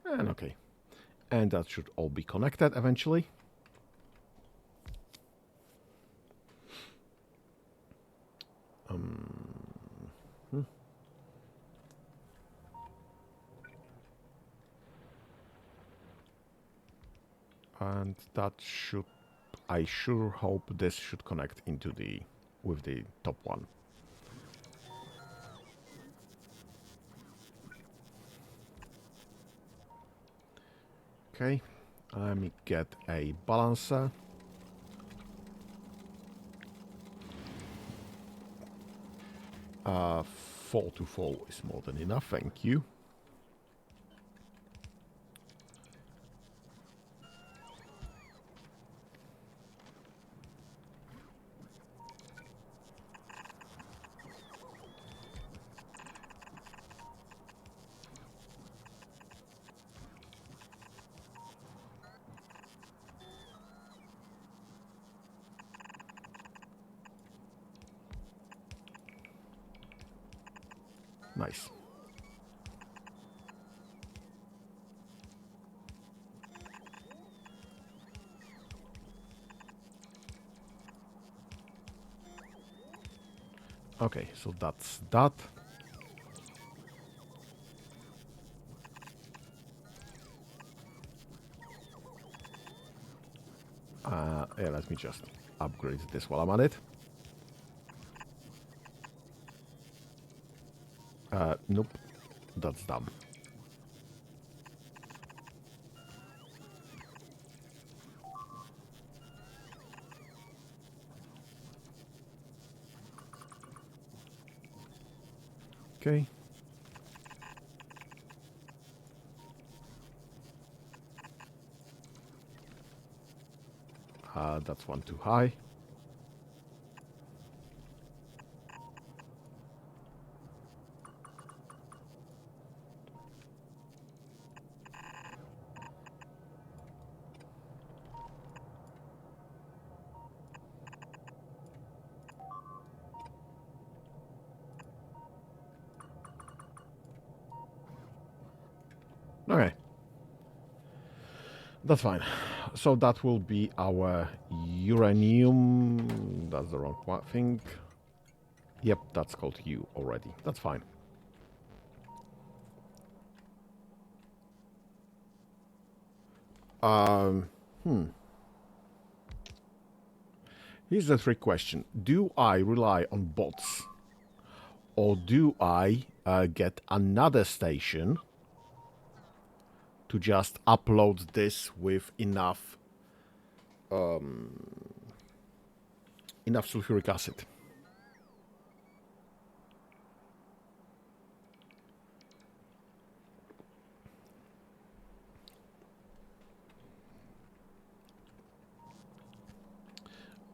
And okay. And that should all be connected eventually. And that should... I sure hope this should connect into the... with the top one. Okay. Let me get a balancer. 4 to 4 is more than enough, thank you. Nice. Okay, so that's that. Yeah, let me just upgrade this while I'm at it. Nope, that's dumb. Okay. That's one too high. Okay. That's fine. So that will be our uranium. That's the wrong thing. Yep, that's called U already. That's fine. Here's the trick question. Do I rely on bots? Or do I get another station to just upload this with enough sulfuric acid?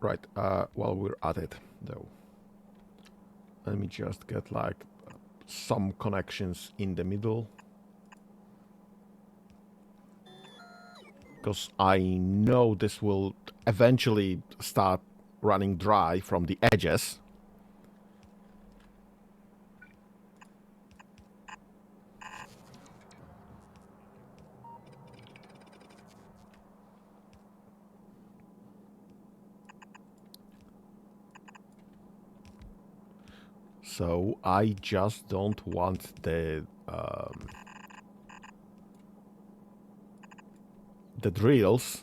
Right, while we're at it, though. Let me just get like some connections in the middle. Because I know this will eventually start running dry from the edges. So I just don't want the drills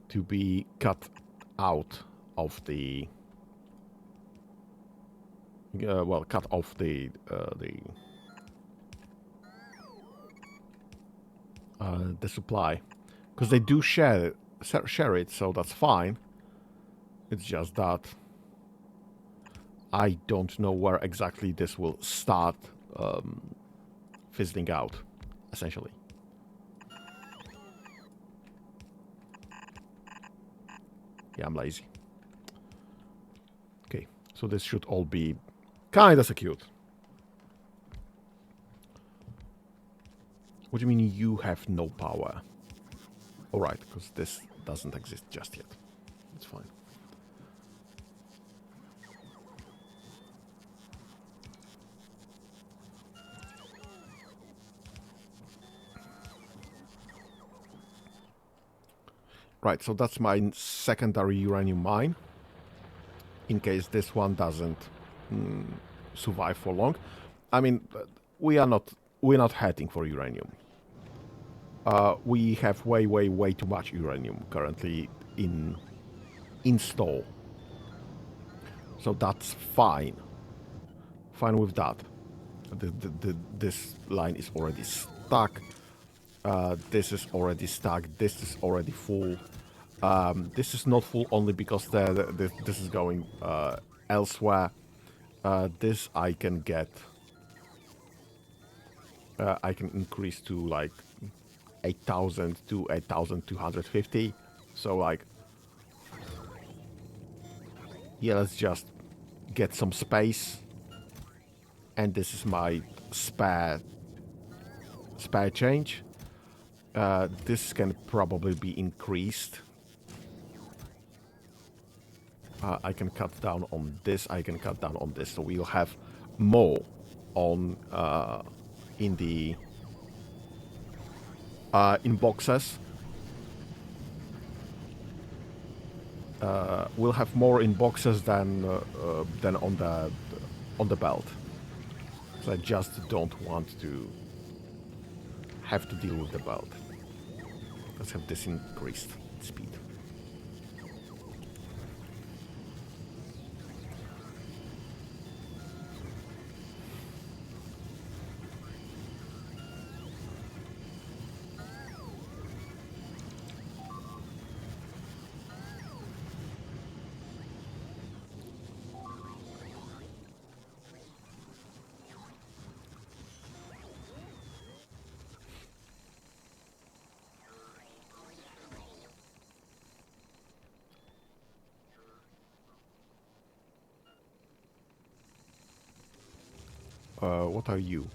to be cut out of the cut off the supply, because they do share it, so that's fine. It's just that I don't know where exactly this will start fizzling out, essentially. Yeah, I'm lazy. Okay, so this should all be kind of secured. What do you mean you have no power? Alright, because this doesn't exist just yet. It's fine. Right, so that's my secondary uranium mine. In case this one doesn't survive for long. I mean, we're not heading for uranium. We have way too much uranium currently in store. So that's fine. Fine with that. This line is already stuck. This is already stuck. This is already full. This is not full only because this is going elsewhere. This I can get. I can increase to like 8,000 to 8,250. So like, yeah, let's just get some space. And this is my spare change. This can probably be increased. I can cut down on this. I can cut down on this. So we'll have more on in the in boxes. We'll have more in boxes than on the belt. So I just don't want to have to deal with the belt. Let's have this increased speed. What are you?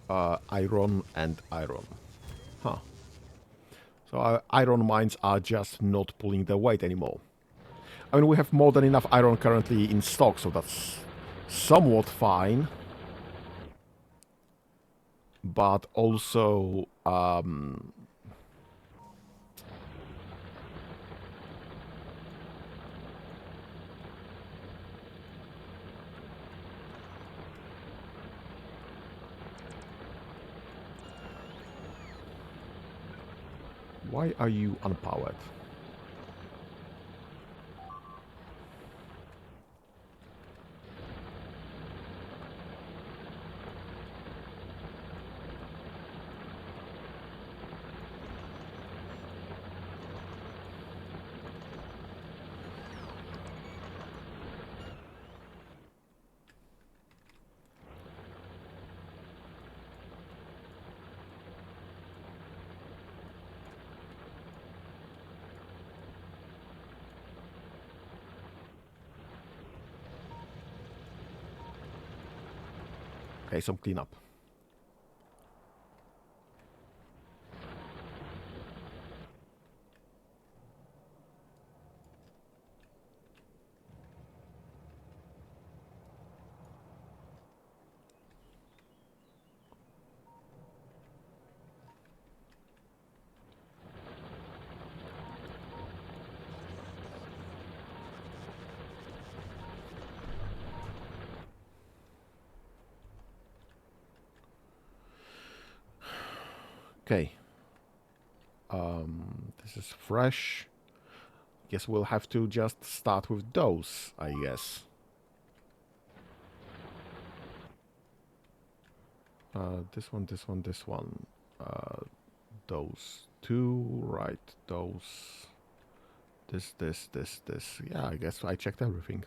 Iron and iron. Huh. So iron mines are just not pulling the weight anymore. I mean, we have more than enough iron currently in stock, so that's somewhat fine. But also, why are you unpowered? Okay, some cleanup. Okay. This is fresh. Guess we'll have to just start with those, I guess. This one, this one, this one. Those two, right? Those. This. Yeah, I guess I checked everything.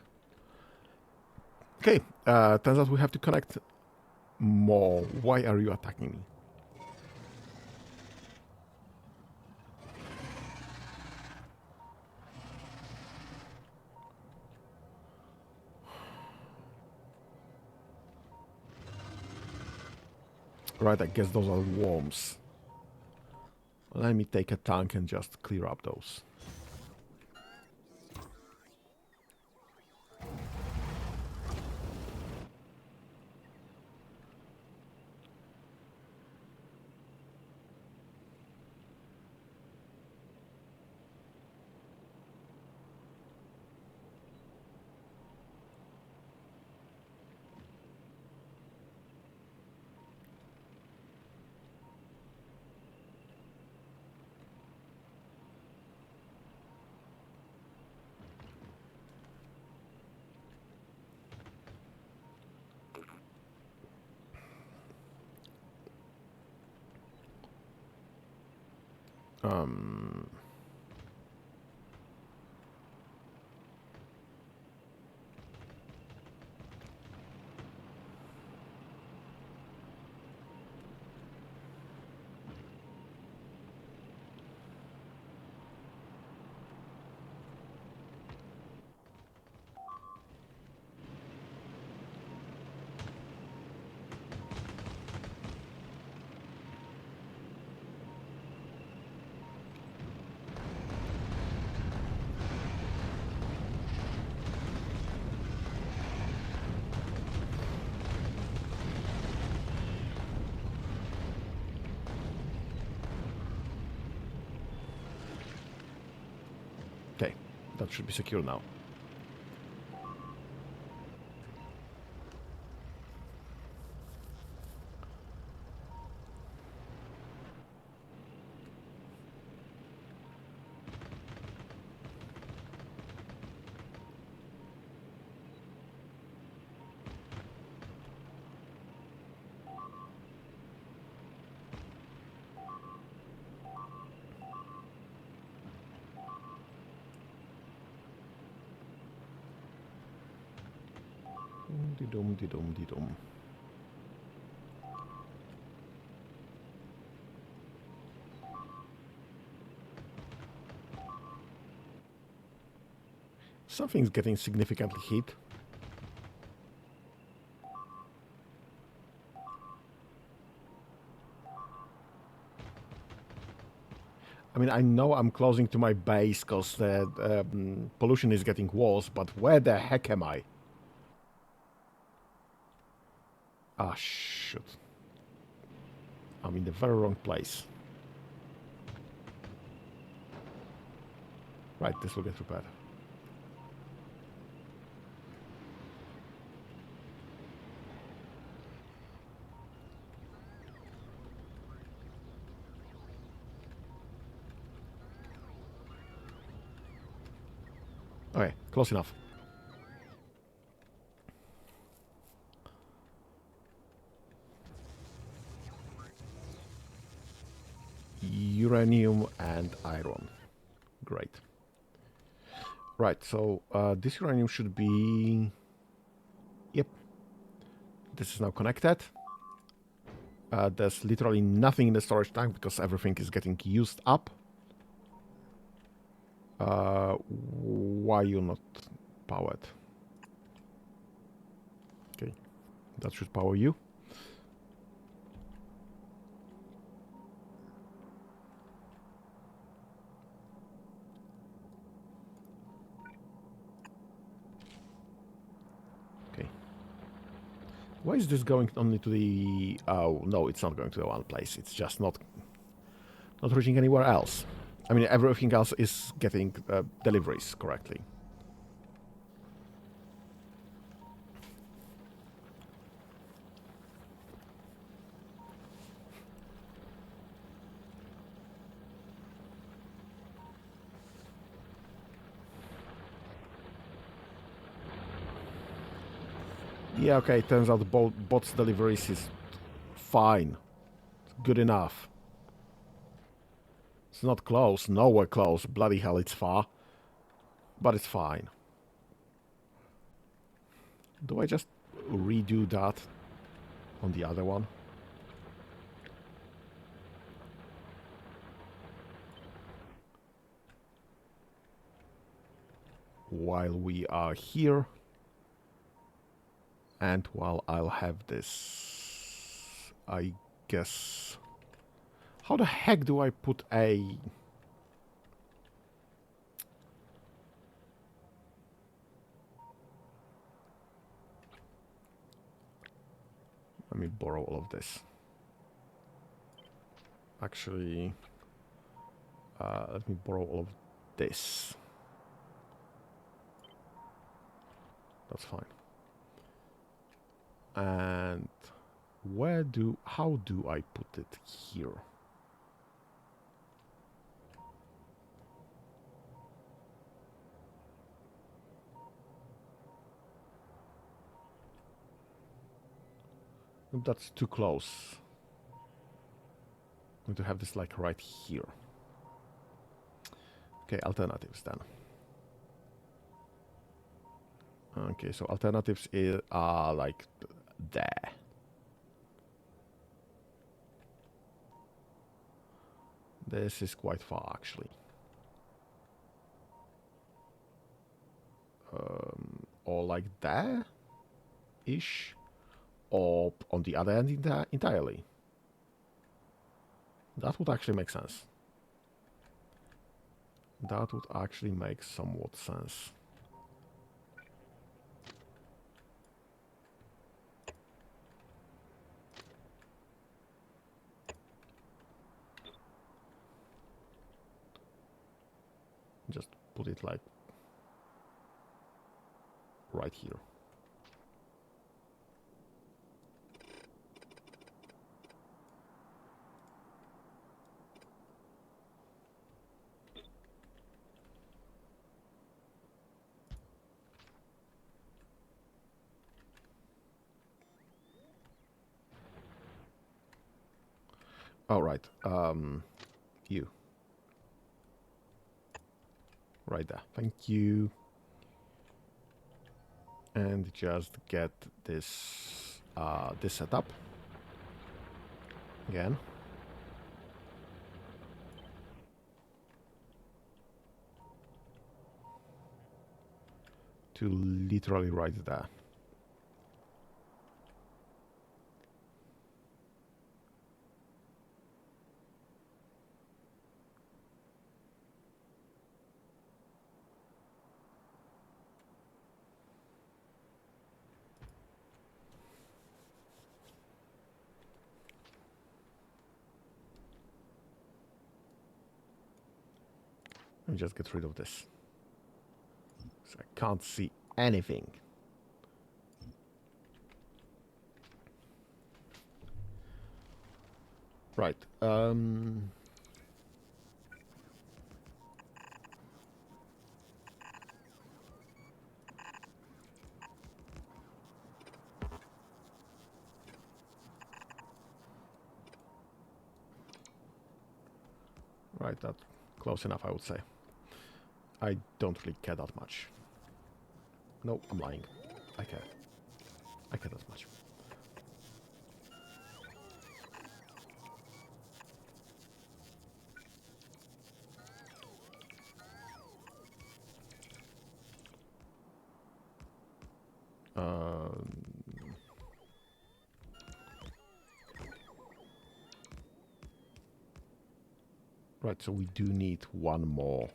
Okay, turns out we have to connect more. Why are you attacking me? Right, I guess those are worms. Let me take a tank and just clear up those. Um, okay, that should be secure now. Dum. Something's getting significantly hit. I mean, I know I'm closing to my base because the pollution is getting worse, but where the heck am I? Ah, shoot. I'm in the very wrong place. Right, this will get repaired. Okay, close enough. Uranium and iron. Great. Right, so this uranium should be... Yep. This is now connected. There's literally nothing in the storage tank because everything is getting used up. Why you not powered? Okay, that should power you. Why is this going only to the... Oh, no, it's not going to the one place. It's just not reaching anywhere else. I mean, everything else is getting deliveries correctly. Yeah, okay, turns out bots deliveries is fine. It's good enough. It's not close, nowhere close. Bloody hell, it's far. But it's fine. Do I just redo that on the other one? While we are here. And while I'll have this, I guess... How the heck do I put a... Let me borrow all of this. Actually, let me borrow all of this. That's fine. And how do I put it here? That's too close. I'm going to have this like right here. Okay, alternatives then. Okay, so alternatives are like there. This is quite far actually. Or like there-ish. Or on the other end entirely. That would actually make sense. That would actually make somewhat sense. Just put it like right here. All right, you. Right there, thank you. And just get this, this set up. Again. To literally right there. Let me just get rid of this. So I can't see anything. Right. Right, that's close enough, I would say. I don't really care that much. No, I'm lying. I care. I care that much. Right, so we do need one more.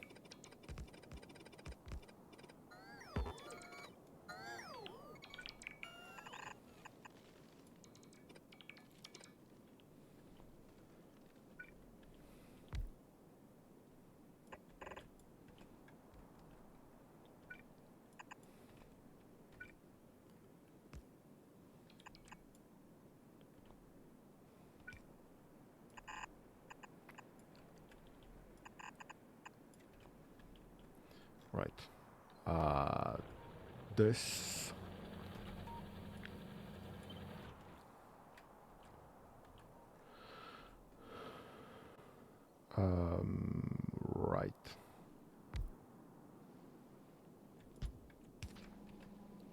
Right. This. Right.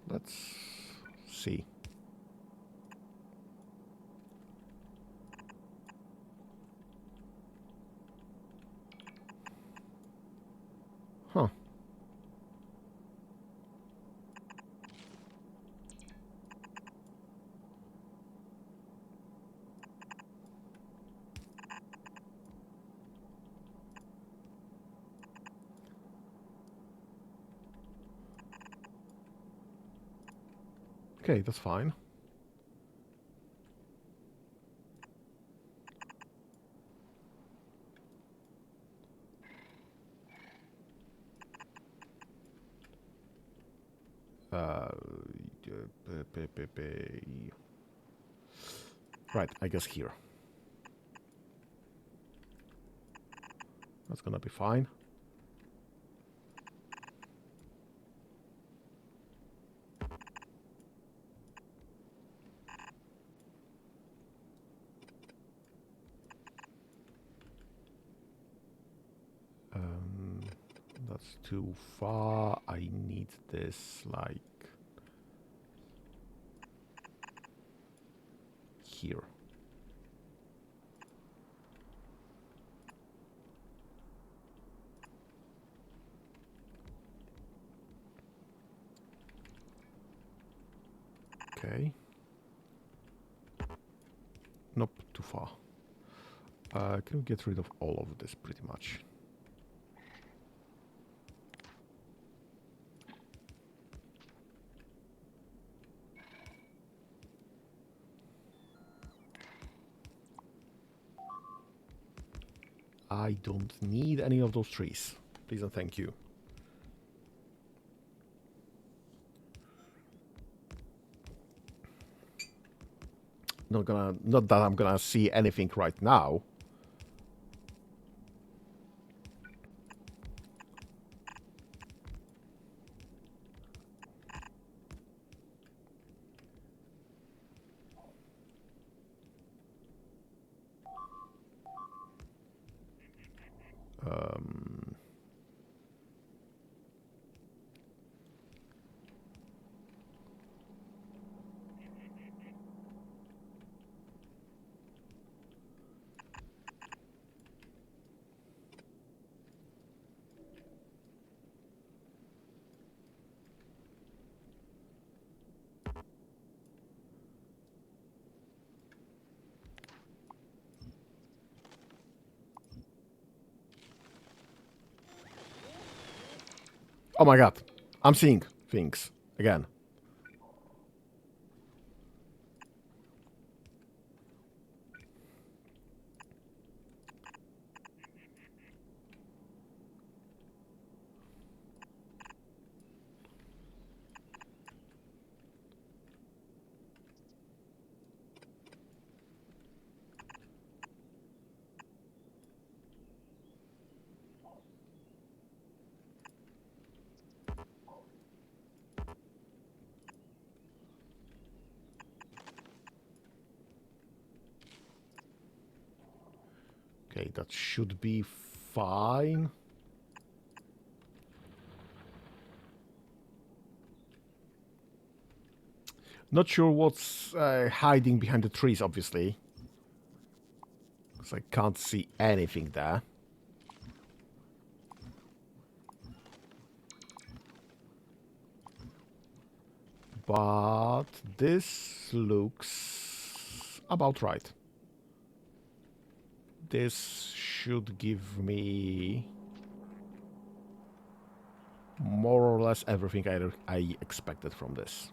Let's see. Huh. Okay, that's fine. Right, I guess here. That's gonna be fine. That's too far. I need this like here. Okay. Nope, too far. Can we get rid of all of this pretty much? I don't need any of those trees. Please and thank you. Not that I'm gonna see anything right now. Oh my god, I'm seeing things again. Okay, that should be fine. Not sure what's hiding behind the trees, obviously. Because I can't see anything there. But this looks about right. This should give me more or less everything I expected from this.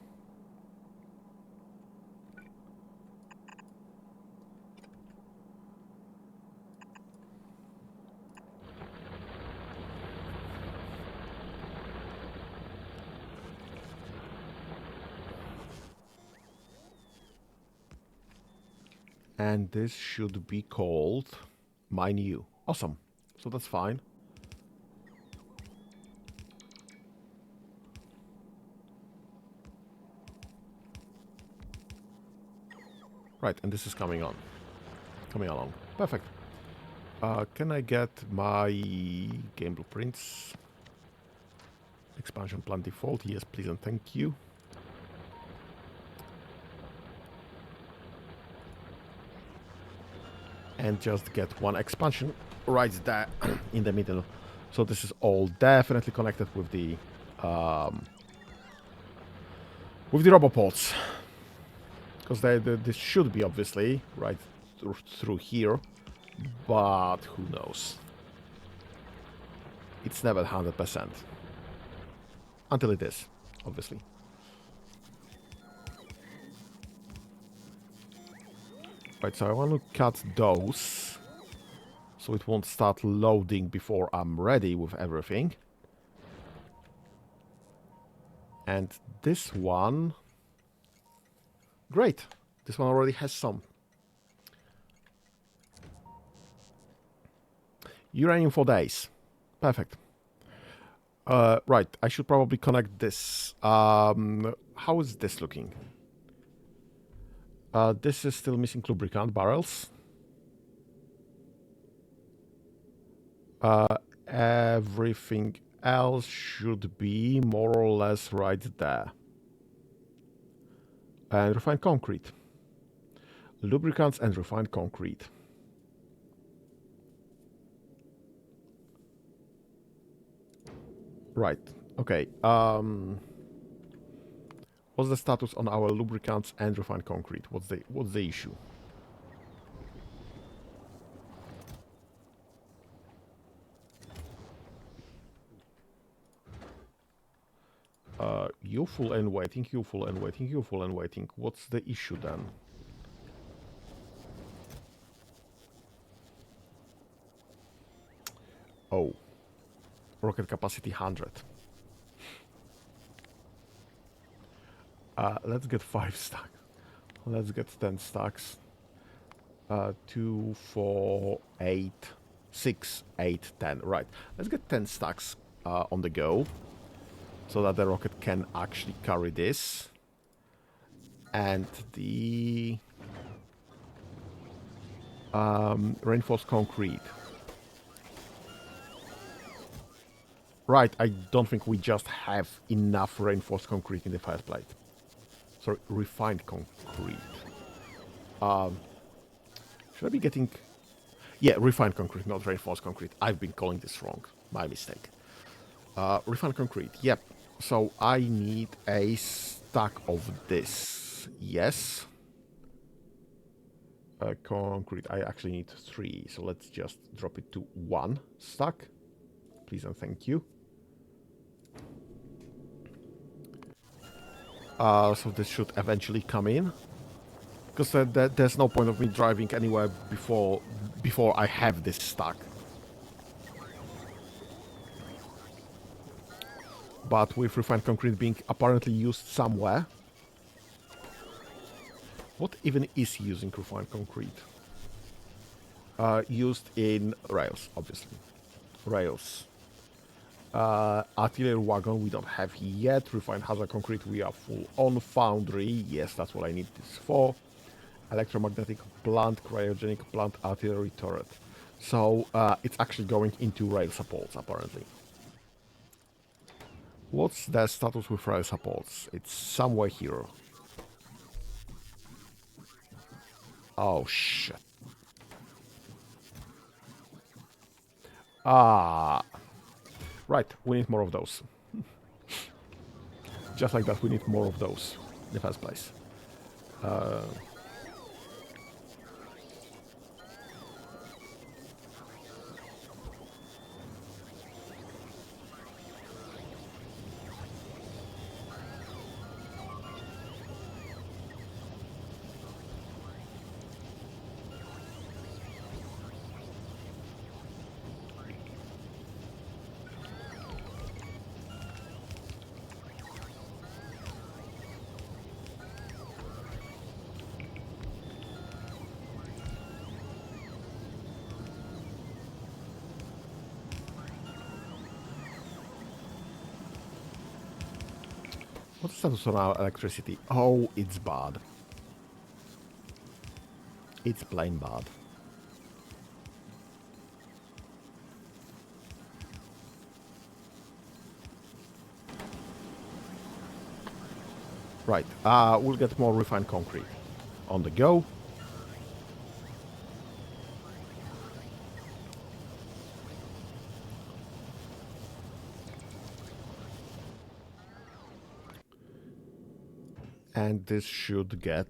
And this should be called My New. Awesome. So that's fine. Right, and this is coming on. Coming along. Perfect. Can I get my game blueprints? Expansion plan default. Yes, please and thank you. And just get one expansion right there in the middle. So this is all definitely connected with the roboports. Because this should be obviously right through here, but who knows? It's never 100%. Until it is, obviously. Right, so I want to cut those, so it won't start loading before I'm ready with everything. And this one... Great! This one already has some. Uranium for days. Perfect. Right, I should probably connect this. How is this looking? This is still missing lubricant barrels. Everything else should be more or less right there. And refined concrete. Lubricants and refined concrete. Right, okay. What's the status on our lubricants and refined concrete? What's the issue? You full and waiting, you full and waiting, you full and waiting. What's the issue then? Oh. Rocket capacity 100. Let's get 5 stacks. Let's get 10 stacks. 2, 4, 8, 6, 8, 10. Right. Let's get 10 stacks on the go, so that the rocket can actually carry this. And the reinforced concrete. Right, I don't think we just have enough reinforced concrete in the fireplace. Sorry, refined concrete. Should I be getting... Yeah, refined concrete, not reinforced concrete. I've been calling this wrong. My mistake. Refined concrete, yep. So I need a stack of this. Yes. Concrete, I actually need 3. So let's just drop it to 1 stack. Please and thank you. So this should eventually come in. Because there's no point of me driving anywhere before I have this stack. But with refined concrete being apparently used somewhere... What even is using refined concrete? Used in rails, obviously. Rails. Artillery wagon we don't have yet. Refined hazard concrete we are full on. Foundry, yes, that's what I need this for. Electromagnetic plant, cryogenic plant, artillery turret. So it's actually going into rail supports apparently. What's the status with rail supports? It's somewhere here. Oh shit. Right, we need more of those. Just like that, we need more of those in the first place. What's the status on our electricity? Oh, it's bad. It's plain bad. Right, we'll get more refined concrete. On the go. And this should get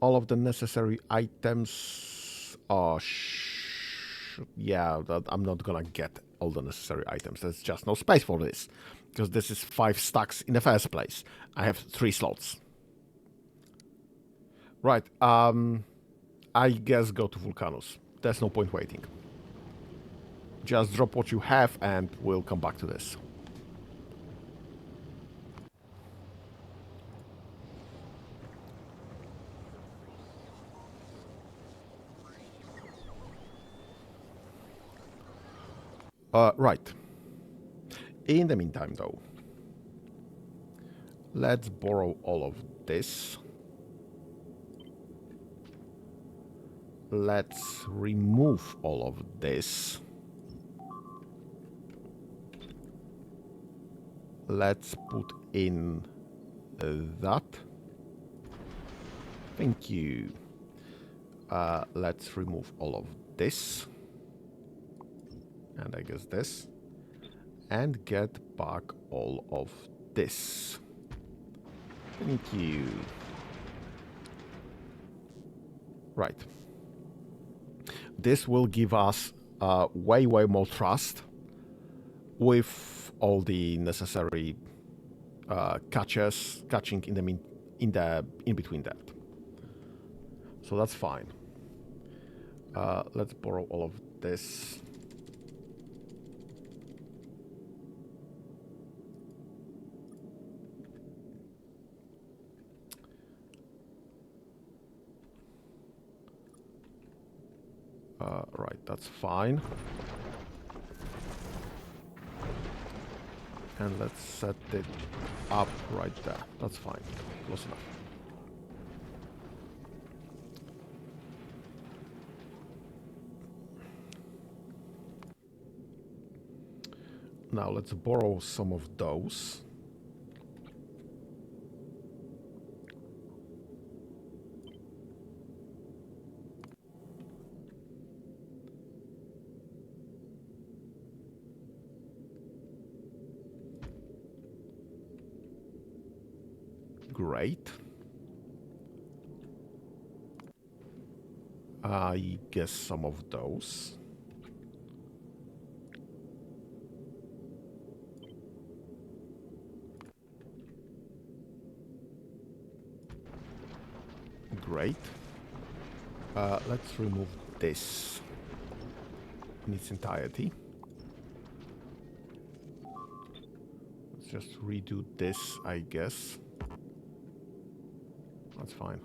all of the necessary items. Oh, yeah, I'm not gonna get all the necessary items. There's just no space for this. Because this is 5 stacks in the first place. I have 3 slots. Right, I guess go to Vulcanus. There's no point waiting. Just drop what you have and we'll come back to this. Right. In the meantime, though, let's borrow all of this. Let's remove all of this. Let's put in that. Thank you. Let's remove all of this. And I guess this. And get back all of this. Thank you. Right. This will give us way more trust with all the necessary catching in between that. So that's fine. Let's borrow all of this. Right, that's fine. And let's set it up right there. That's fine. Close enough. Now let's borrow some of those. Great. I guess some of those. Great. Let's remove this in its entirety. Let's just redo this, I guess. That's fine.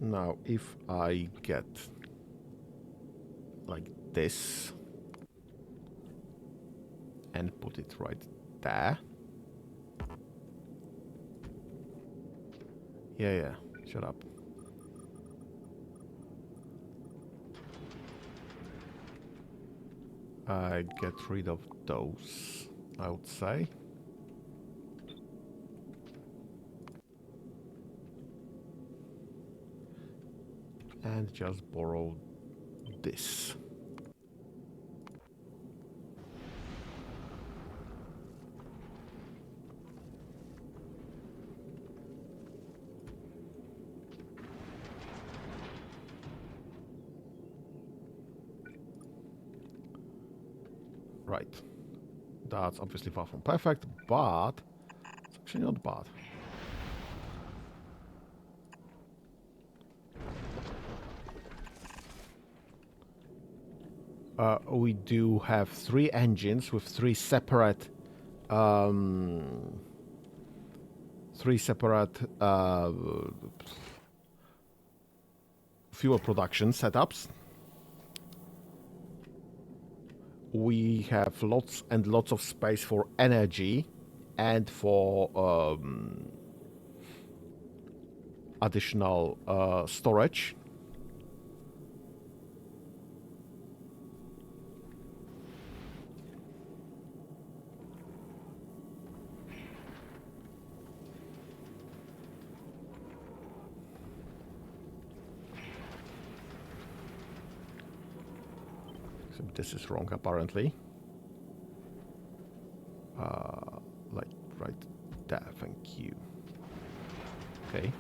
Now, if I get like this and put it right there. Yeah, shut up. I get rid of those, I would say. And just borrow this. Right. That's obviously far from perfect, but it's actually not bad. We do have 3 engines with 3 separate fuel production setups. we have lots and lots of space for energy and for additional storage. So this is wrong, apparently. Like right there, thank you. Okay.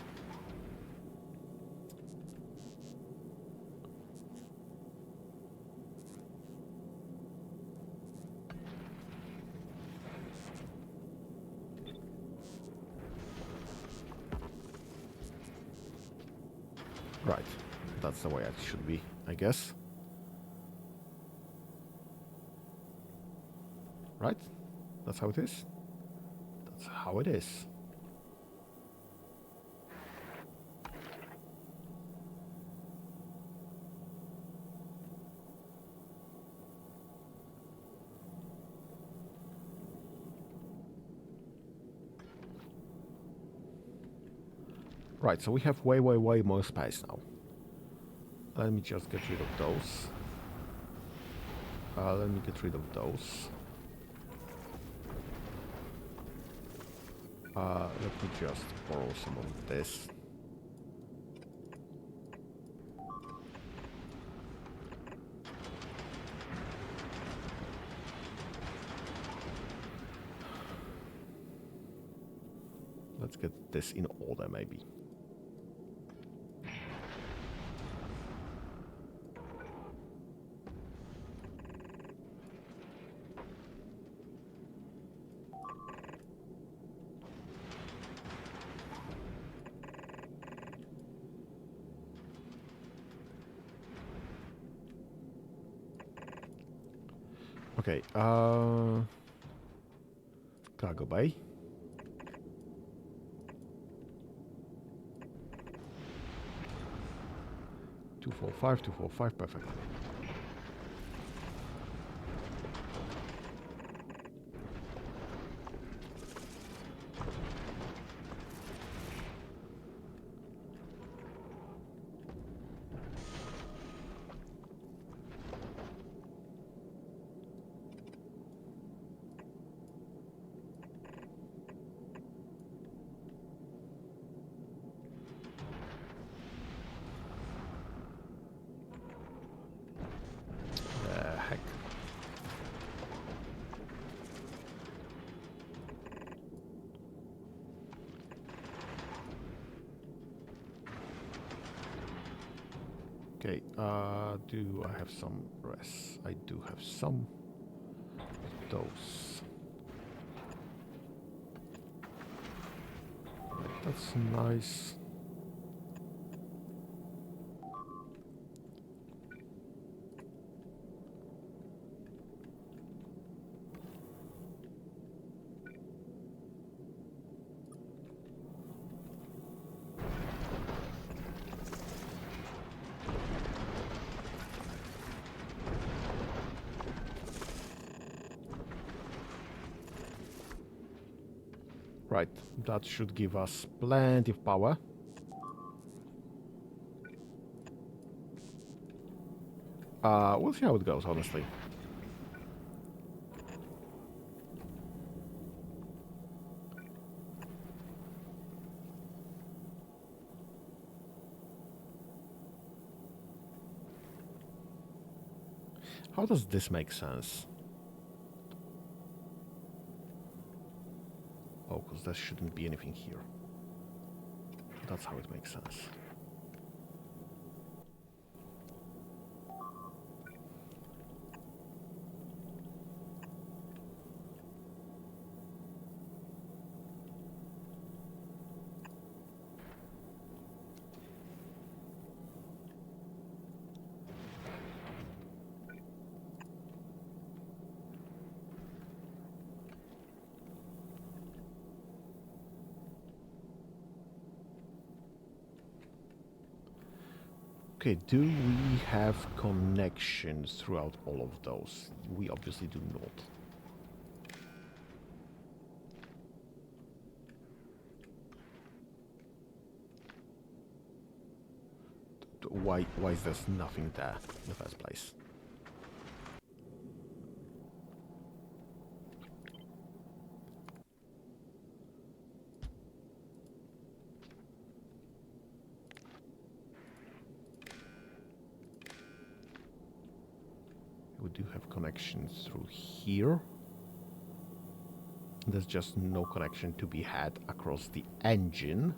Right, that's the way it should be, I guess. Right? That's how it is? That's how it is. Right, so we have way more space now. Let me just get rid of those. Let me get rid of those. Let me just borrow some of this. Let's get this in order, maybe. Okay, cargo bay. Two, 4, 5, perfect. Heck. Okay, do I have some rest? I do have some of those. Right, that's nice. Right, that should give us plenty of power. We'll see how it goes, honestly. How does this make sense? Oh, because there shouldn't be anything here. That's how it makes sense. Okay, do we have connections throughout all of those? We obviously do not. Why is there nothing there in the first place? We do have connections through here. There's just no connection to be had across the engine.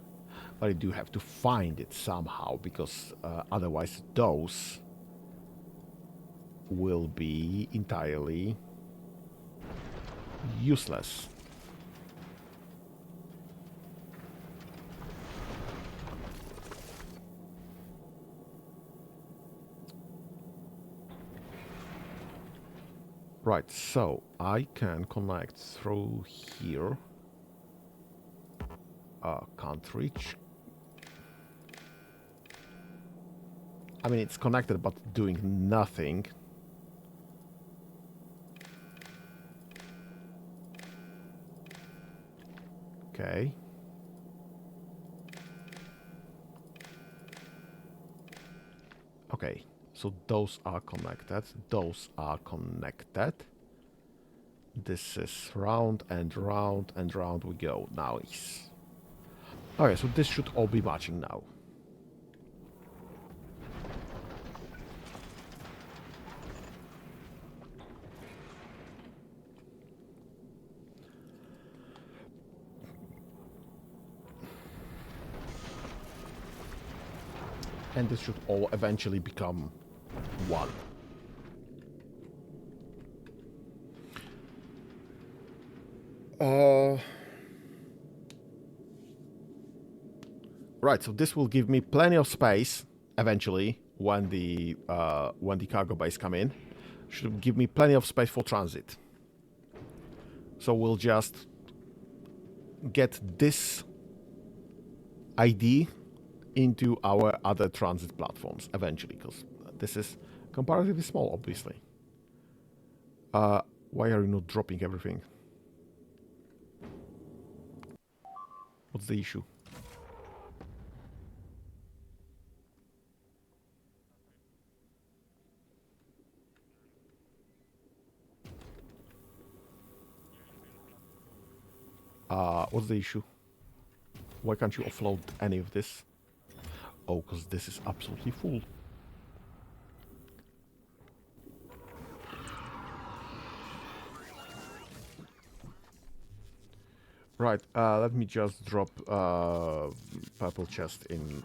But I do have to find it somehow, because otherwise those will be entirely useless. Right, so I can connect through here. Can't reach. I mean, it's connected, but doing nothing. Okay. Okay, so those are connected. Those are connected. This is round and round and round we go. Nice. Okay, so this should all be matching now. And this should all eventually become one. Right, so this will give me plenty of space eventually when the cargo bays come in. Should give me plenty of space for transit. So we'll just get this ID into our other transit platforms eventually, because this is comparatively small, obviously. Why are you not dropping everything? What's the issue? What's the issue? Why can't you offload any of this? Oh, because this is absolutely full. Right, let me just drop purple chest in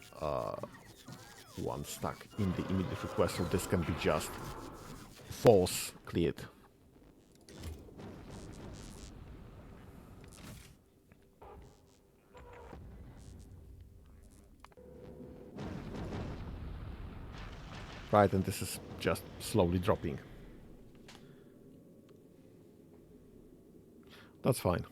one stack in the immediate request, so this can be just force cleared. Right, and this is just slowly dropping. That's fine.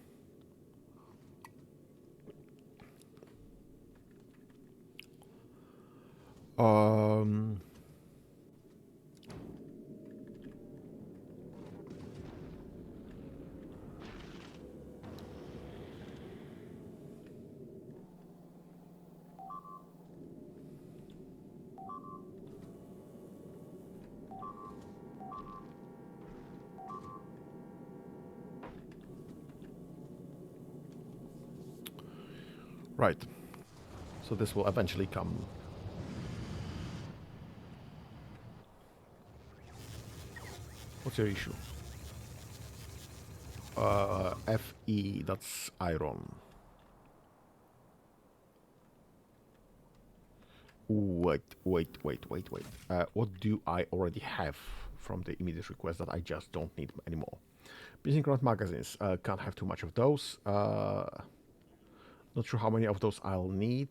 Right. So this will eventually come. What's your issue? FE, that's iron. Wait. What do I already have from the immediate request that I just don't need anymore? Building ground magazines. Can't have too much of those. Not sure how many of those I'll need.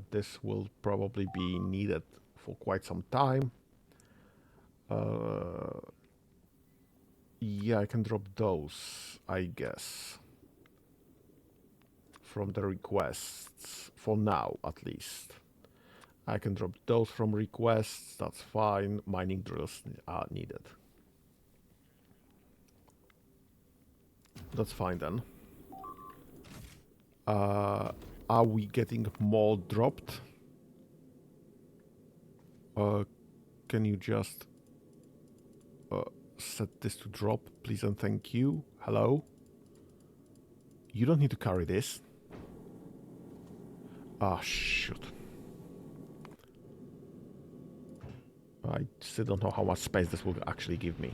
This will probably be needed for quite some time. Yeah, I can drop those, I guess. From the requests, for now at least. I can drop those from requests, that's fine. Mining drills are needed. That's fine then. Are we getting more dropped? Can you just set this to drop, please and thank you? Hello? You don't need to carry this. Ah, shoot. I still don't know how much space this will actually give me.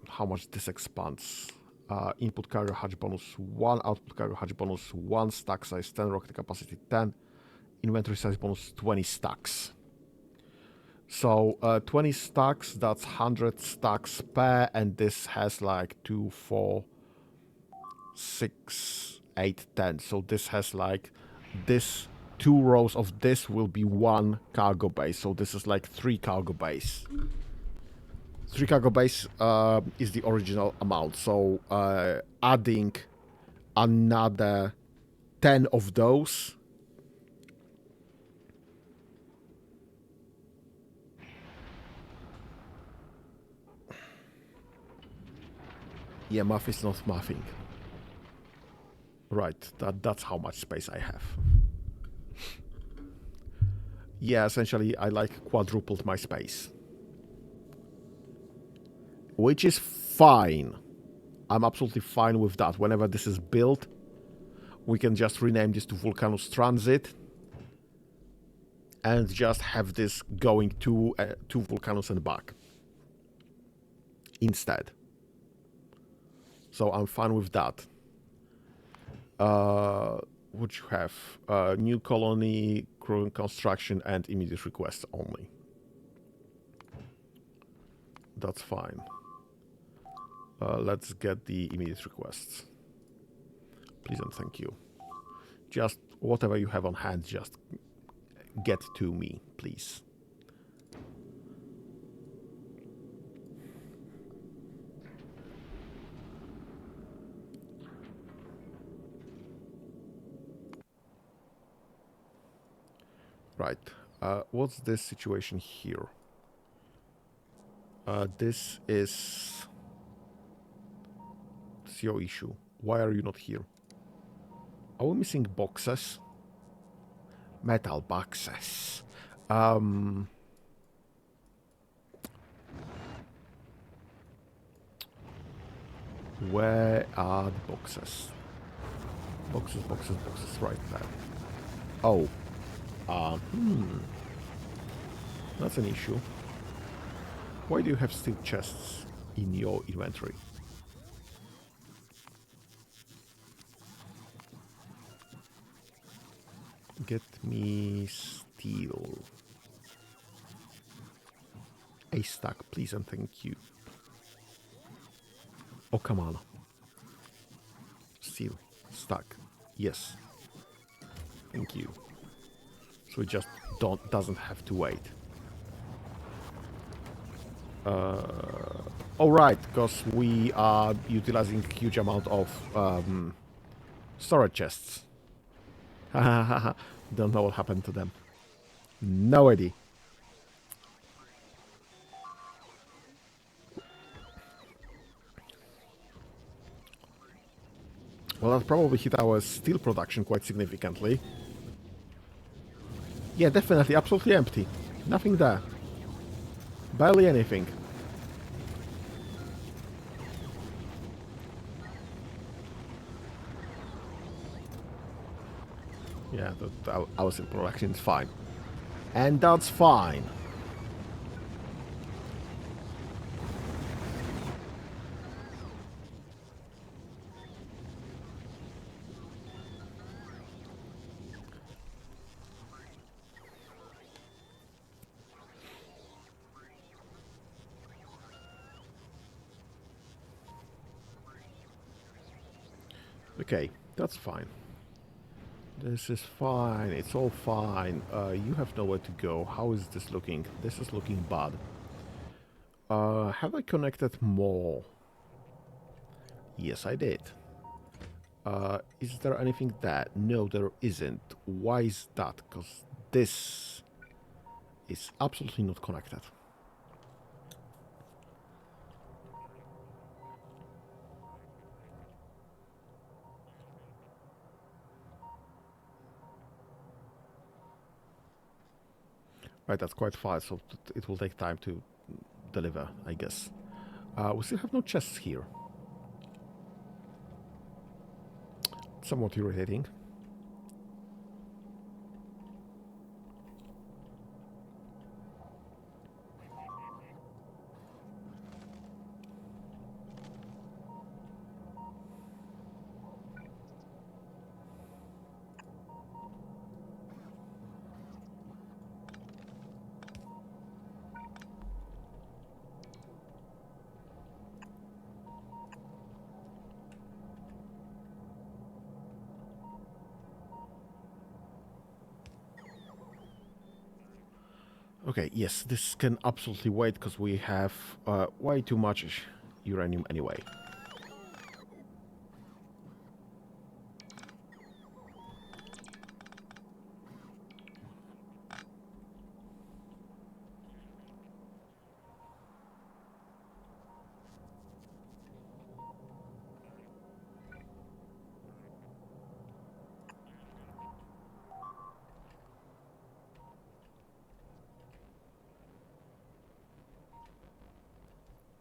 How much this expands? Input cargo hatch bonus 1, output cargo hatch bonus 1, stack size 10, rocket capacity 10, inventory size bonus 20 stacks. So 20 stacks, that's 100 stacks per, and this has like 2, 4, 6, 8, 10. So this has like this 2 rows of this will be 1 cargo base. So this is like 3 cargo base. 3 cargo base is the original amount. So adding another 10 of those. Yeah, math is not mathing. Right, that's how much space I have. Yeah, essentially I like quadrupled my space. Which is fine. I'm absolutely fine with that. Whenever this is built, we can just rename this to Vulcanus Transit and just have this going to Vulcanus and back instead. So I'm fine with that. What you have? New colony, crew construction, and immediate requests only. That's fine. Let's get the immediate requests. Please and thank you. Just whatever you have on hand, just get to me, please. Right. What's this situation here? This is your issue. Why are you not here? Are we missing boxes? Metal boxes. Where are the boxes? Boxes, right there. Oh. That's an issue. Why do you have steel chests in your inventory? Get me steel. A stack, please and thank you. Oh, come on. Steel. Stack. Yes. Thank you. So it just doesn't have to wait. Alright, because we are utilizing a huge amount of storage chests. Don't know what happened to them. No idea. Well, that probably hit our steel production quite significantly. Yeah, definitely, absolutely empty. Nothing there. Barely anything. Yeah, our steel production is fine. And that's fine. Okay, that's fine. This is fine. It's all fine. You have nowhere to go. How is this looking? This is looking bad. Have I connected more? Yes, I did. Is there anything that? No, there isn't. Why is that? Because this is absolutely not connected. Right, that's quite far, so it will take time to deliver, I guess. We still have no chests here. Somewhat irritating. Okay, yes, this can absolutely wait because we have way too much uranium anyway.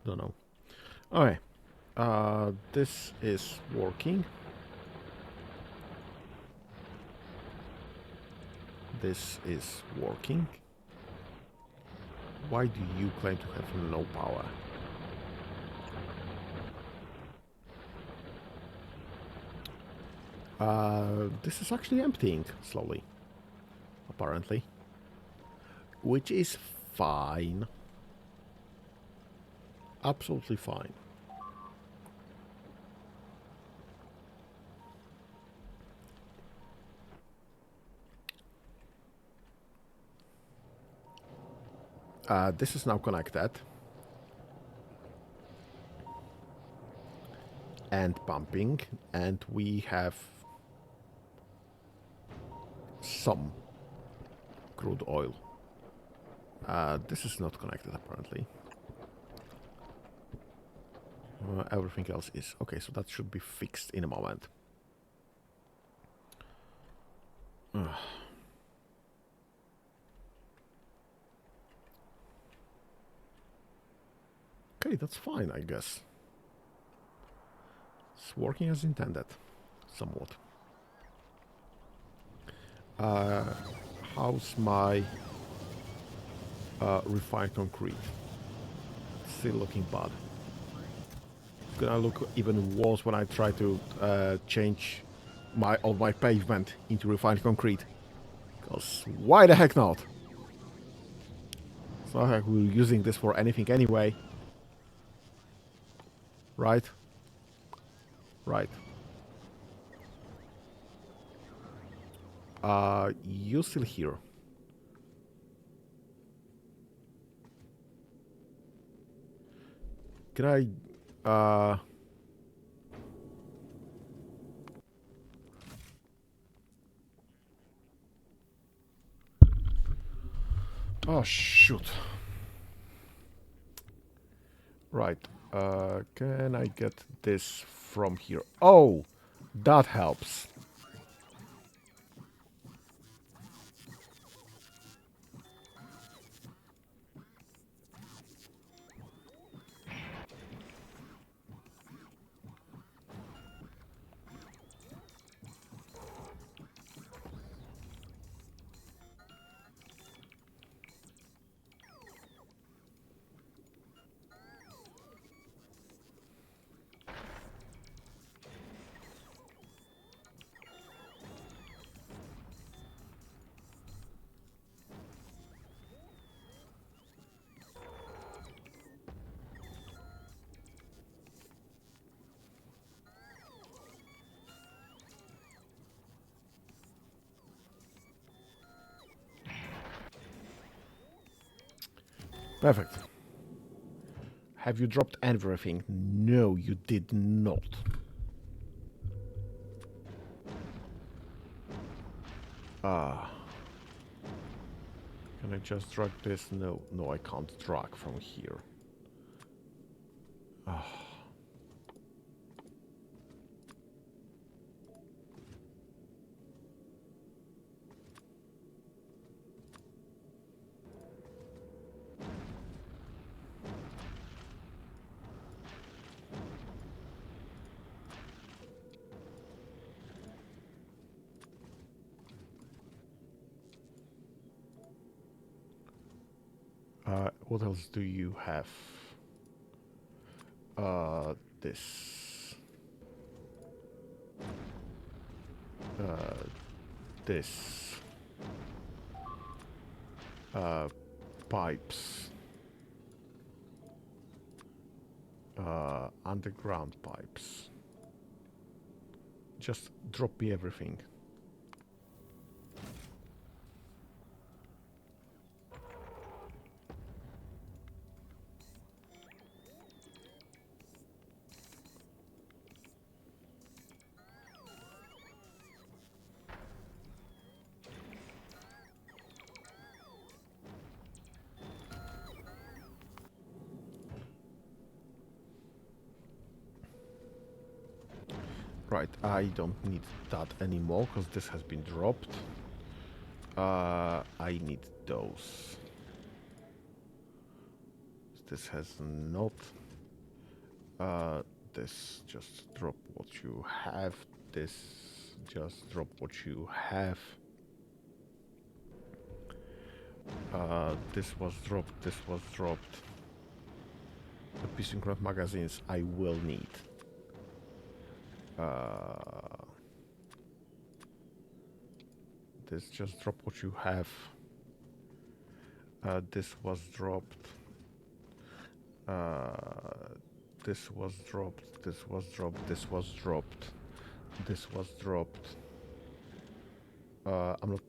Don't know. Okay, this is working. This is working. Why do you claim to have no power? This is actually emptying slowly, apparently. Which is fine. Absolutely fine. This is now connected. And pumping. And we have some crude oil. This is not connected, apparently. Everything else is. Okay, so that should be fixed in a moment. Okay, that's fine, I guess. It's working as intended, somewhat. How's my refined concrete? Still looking bad. It's gonna look even worse when I try to change all my pavement into refined concrete. Because why the heck not? It's not like we're using this for anything anyway. Right? Right. You still here? Can I... Oh, shoot. Right. Can I get this from here? Oh, that helps. Perfect. Have you dropped everything? No, you did not. Can I just drag this? No, no, I can't drag from here. What else do you have? This. This. Pipes. Underground pipes. Just drop me everything. Right, I don't need that anymore because this has been dropped. I need those. This has not. This just drop what you have. This just drop what you have. This was dropped. This was dropped. The pistol craft magazines I will need. This just drop what you have. This was dropped. This was dropped. This was dropped. This was dropped. This was dropped. I'm not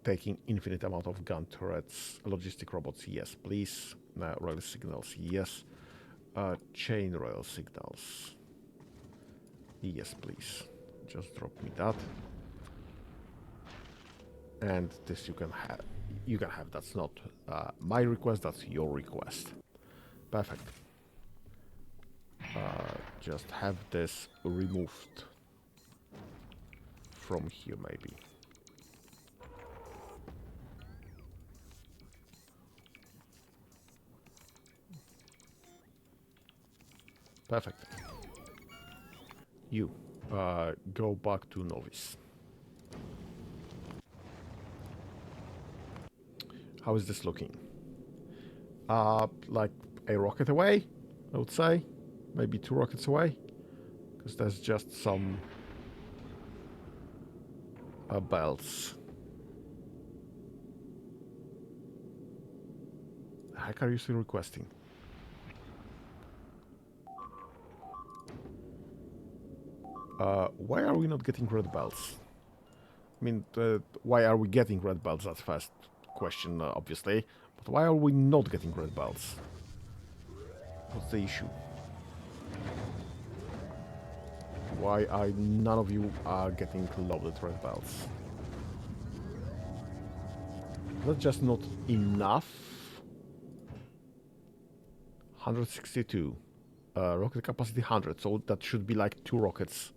taking infinite amount of gun turrets. Logistic robots, yes, please. Rail signals, yes. Chain rail signals. Yes, please. Just drop me that. And this you can have. You can have. That's not my request. That's your request. Perfect. Just have this removed from here, maybe. Perfect. You go back to Novice. How is this looking? Like a rocket away, I would say. Maybe 2 rockets away. Because there's just some belts. The heck are you still requesting? Why are we not getting red belts? I mean, why are we getting red belts? That's first question, obviously. But why are we not getting red belts? What's the issue? Why are none of you are getting loaded red belts? That's just not enough. 162. Rocket capacity 100, so that should be like 2 rockets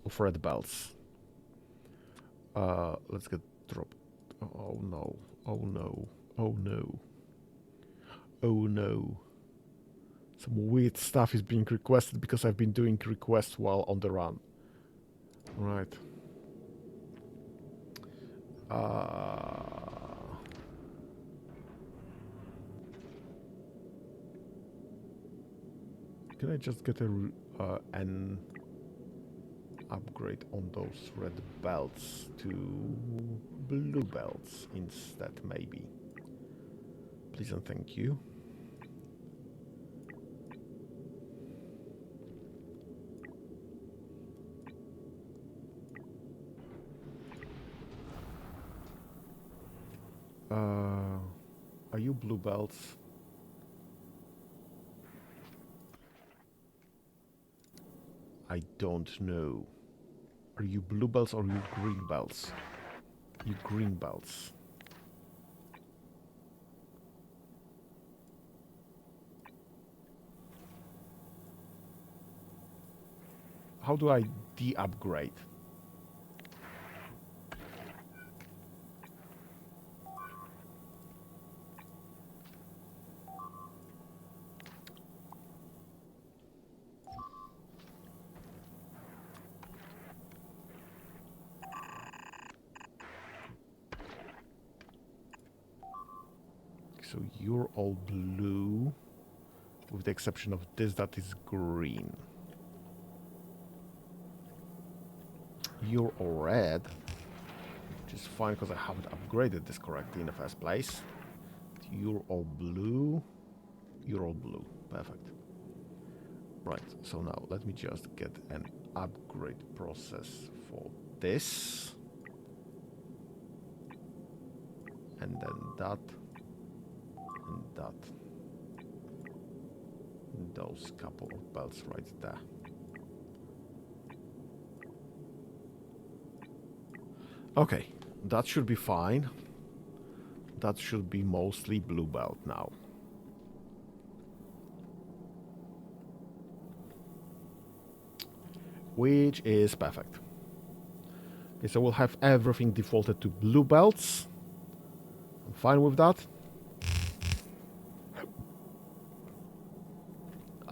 of red belts. Let's get dropped. Oh no. Oh no. Oh no. Oh no. Some weird stuff is being requested because I've been doing requests while on the run. Right. Can I just get an upgrade on those red belts to blue belts instead, maybe? Please and thank you. Are you blue belts? I don't know. Are you blue belts or you green belts? You green belts. How do I de-upgrade? So you're all blue, with the exception of this that is green. You're all red, which is fine because I haven't upgraded this correctly in the first place. You're all blue. You're all blue. Perfect. Right, so now let me just get an upgrade process for this. And then that. And that. And those couple of belts right there. Okay, that should be fine. That should be mostly blue belt now. Which is perfect. Okay, so we'll have everything defaulted to blue belts. I'm fine with that.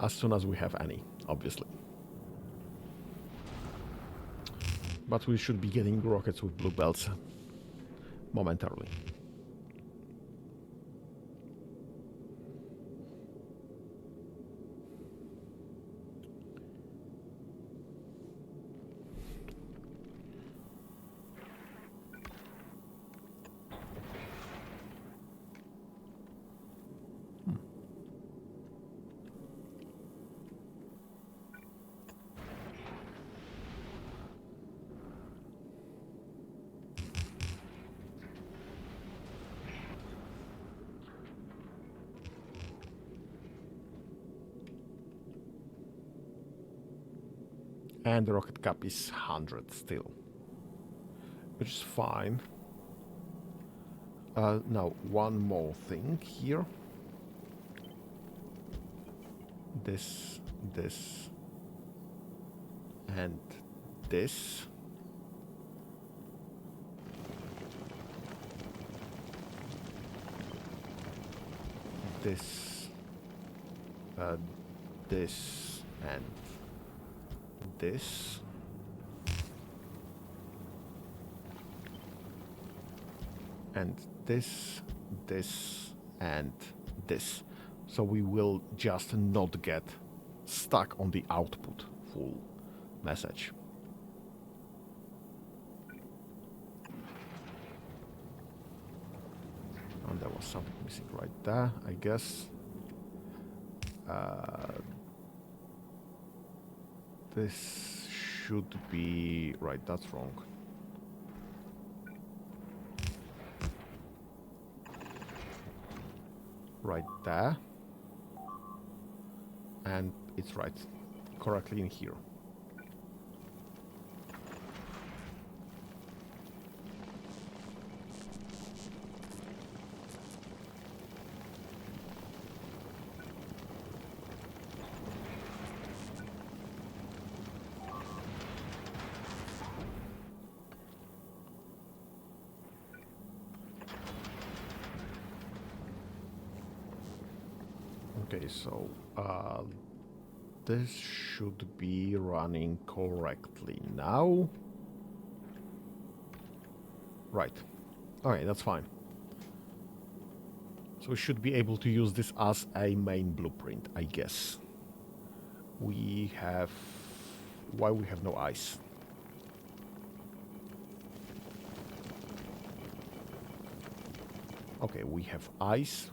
As soon as we have any, obviously. But we should be getting rockets with blue belts momentarily. And the rocket cap is 100 still, which is fine. Now, one more thing here. This, and this. This, this, and this. And this, and this. So we will just not get stuck on the output full message. And there was something missing right there, I guess. This should be... right, that's wrong. Right there. And it's right correctly in here. Okay, so this should be running correctly now. Right. Okay, that's fine. So we should be able to use this as a main blueprint, I guess. We have... why we have no ice? Okay, we have ice,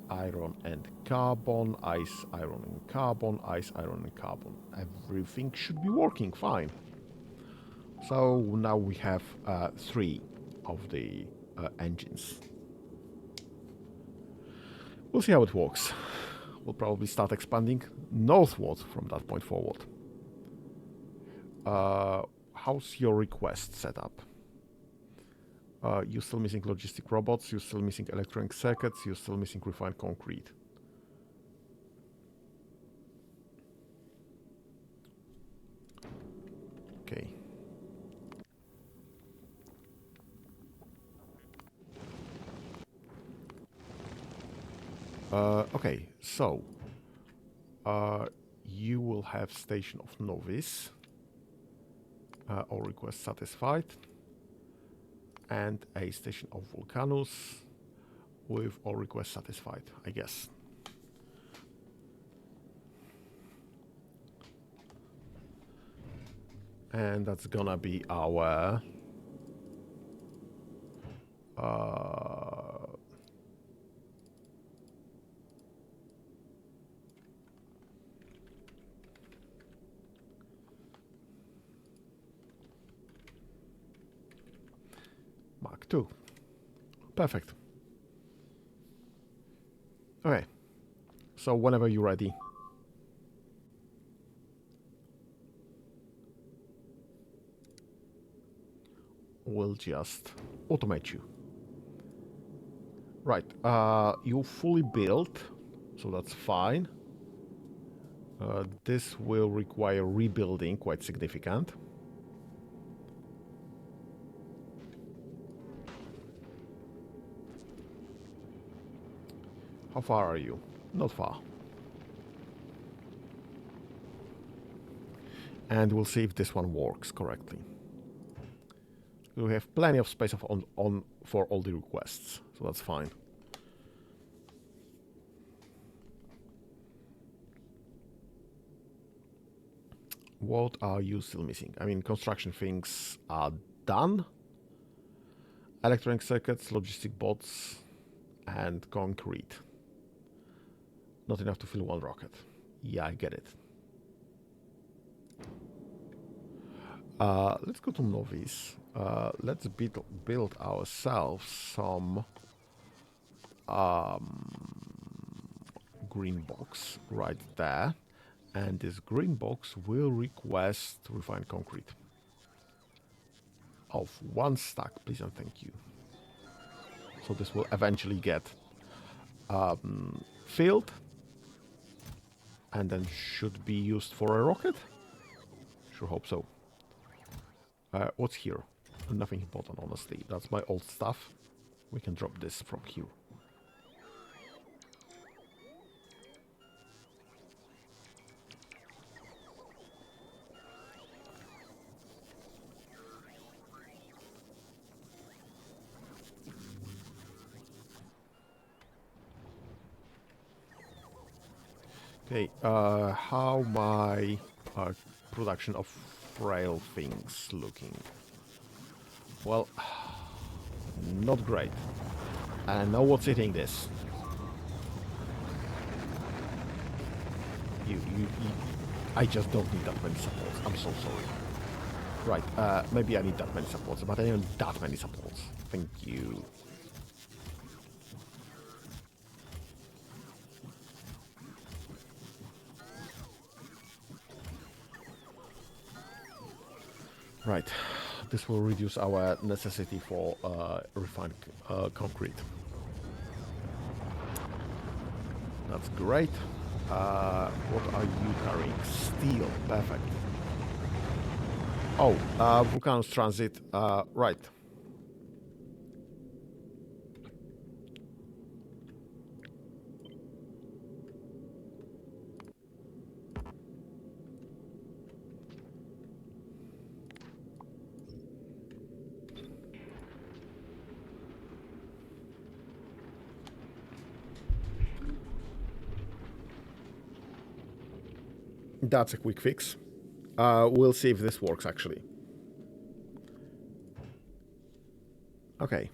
iron and carbon, ice, iron and carbon, ice, iron and carbon. Everything should be working fine. So now we have 3 of the engines. We'll see how it works. We'll probably start expanding northward from that point forward. How's your request set up? You're still missing logistic robots, you're still missing electronic circuits, you're still missing refined concrete. Okay. Okay, so you will have station of Novice, all requests satisfied, and a station of Vulcanus with all requests satisfied, I guess. And that's gonna be our Mark II. Perfect. Okay. So whenever you're ready. We'll just automate you. Right. You're fully built, so that's fine. This will require rebuilding, quite significant. How far are you? Not far. And we'll see if this one works correctly. We have plenty of space for all the requests, so that's fine. What are you still missing? I mean, construction things are done. Electronic circuits, logistic bots, and concrete. Not enough to fill one rocket. Yeah, I get it. Let's go to Novice. Let's build ourselves some green box right there. And this green box will request refined concrete of 1 stack, please and thank you. So this will eventually get filled and then should be used for a rocket. Sure hope so. What's here? Nothing important, honestly. That's my old stuff. We can drop this from here. Okay, how my production of frail things looking? Well, not great. And I know what's eating this. I just don't need that many supports. I'm so sorry. Right, maybe I need that many supports, but I don't need that many supports. Thank you. Right, this will reduce our necessity for refined concrete. That's great. What are you carrying? Steel, perfect. Oh, Vulcanus Transit, right. That's a quick fix. We'll see if this works, actually. Okay.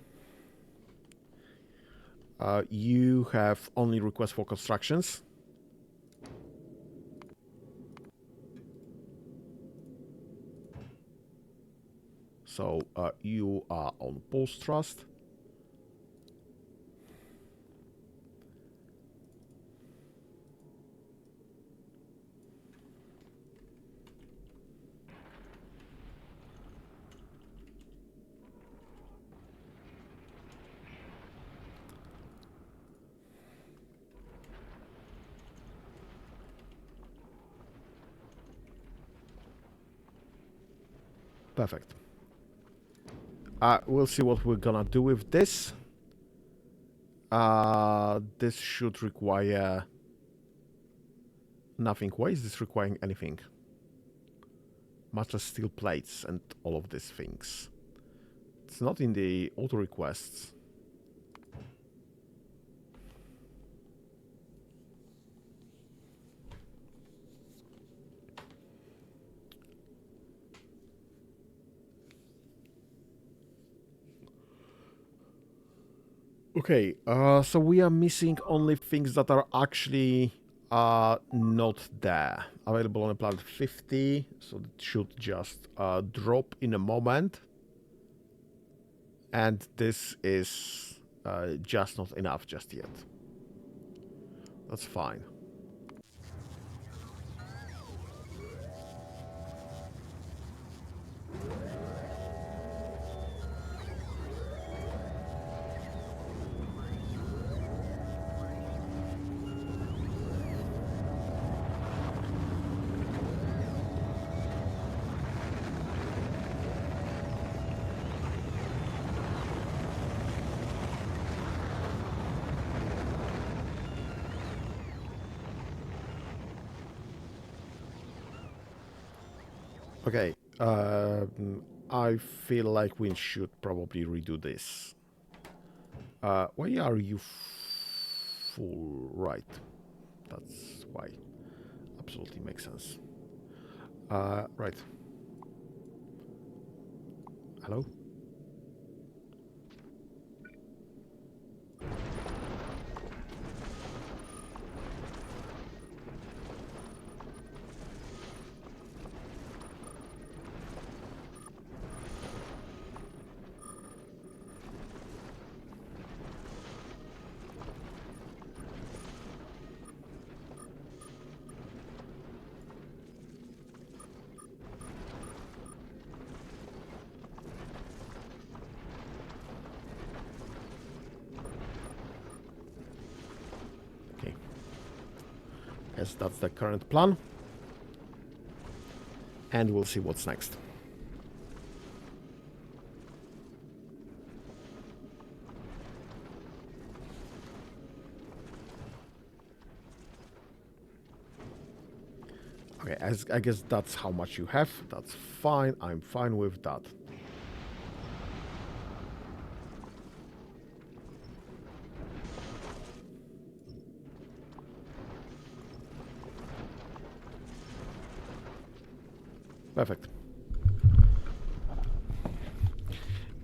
You have only requests for constructions. So you are on post trust. Perfect. We'll see what we're gonna do with this. This should require nothing. Why is this requiring anything? Much less steel plates and all of these things. It's not in the auto requests. Okay, so we are missing only things that are actually not there. Available on a planet 50, so it should just drop in a moment. And this is just not enough just yet. That's fine. Okay, I feel like we should probably redo this. Why are you full? Right, that's why. Absolutely makes sense. Right. Hello? Okay. Yes, that's the current plan. And we'll see what's next. Okay, I guess that's how much you have. That's fine. I'm fine with that. Perfect.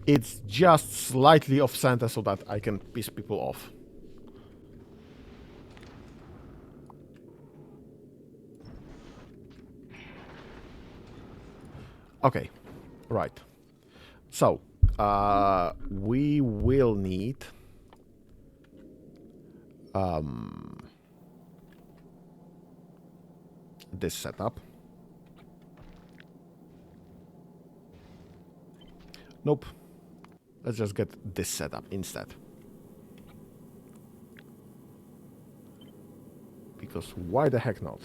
It's just slightly off center so that I can piss people off. Okay, right. So, we will need this setup. Nope. Let's just get this setup instead. Because why the heck not?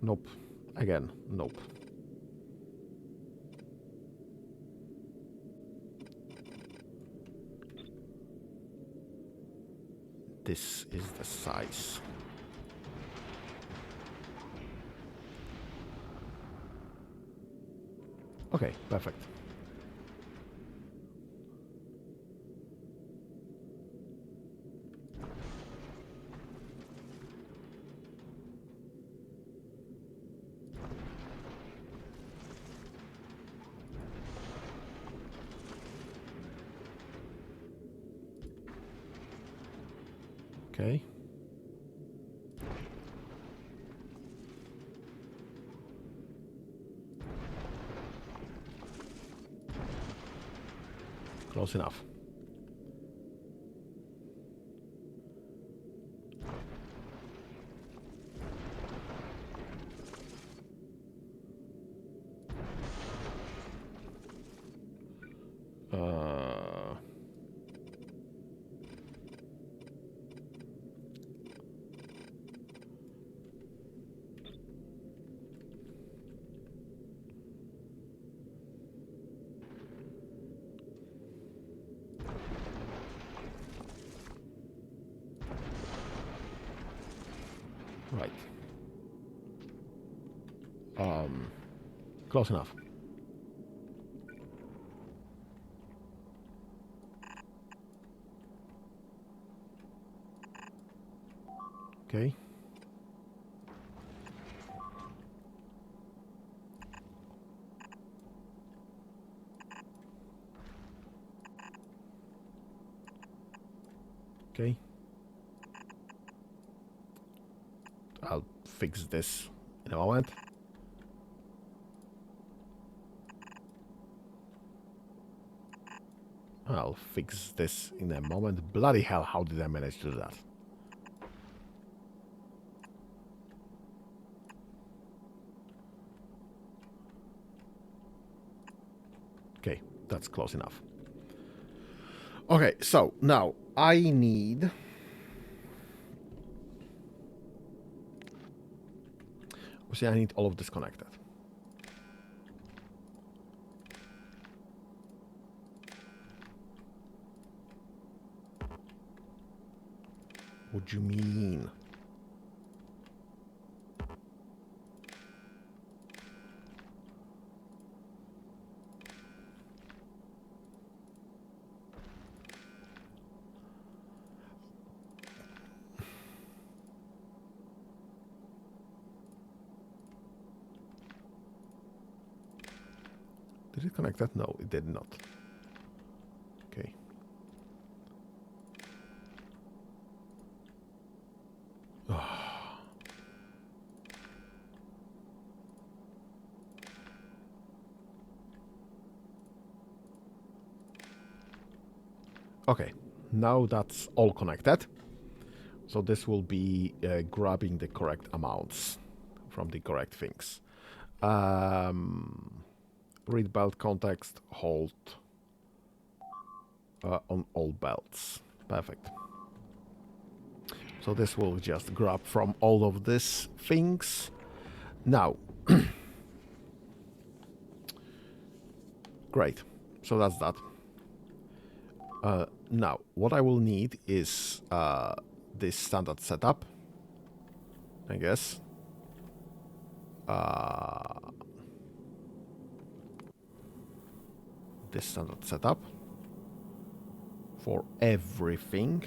Nope. Again, nope. This is the size. Okay, perfect. Okay. Close enough. Right. Close enough. Okay. Okay. I'll fix this in a moment. I'll fix this in a moment. Bloody hell, how did I manage to do that? Okay, that's close enough. Okay, so now I need... See, I need all of this connected. What do you mean? Did it connect that? No, it did not. Okay. Okay, now that's all connected. So this will be grabbing the correct amounts from the correct things. Read belt context, hold on all belts. Perfect. So this will just grab from all of these things. Now, great. So that's that. Now, what I will need is this standard setup, I guess. This standard setup for everything.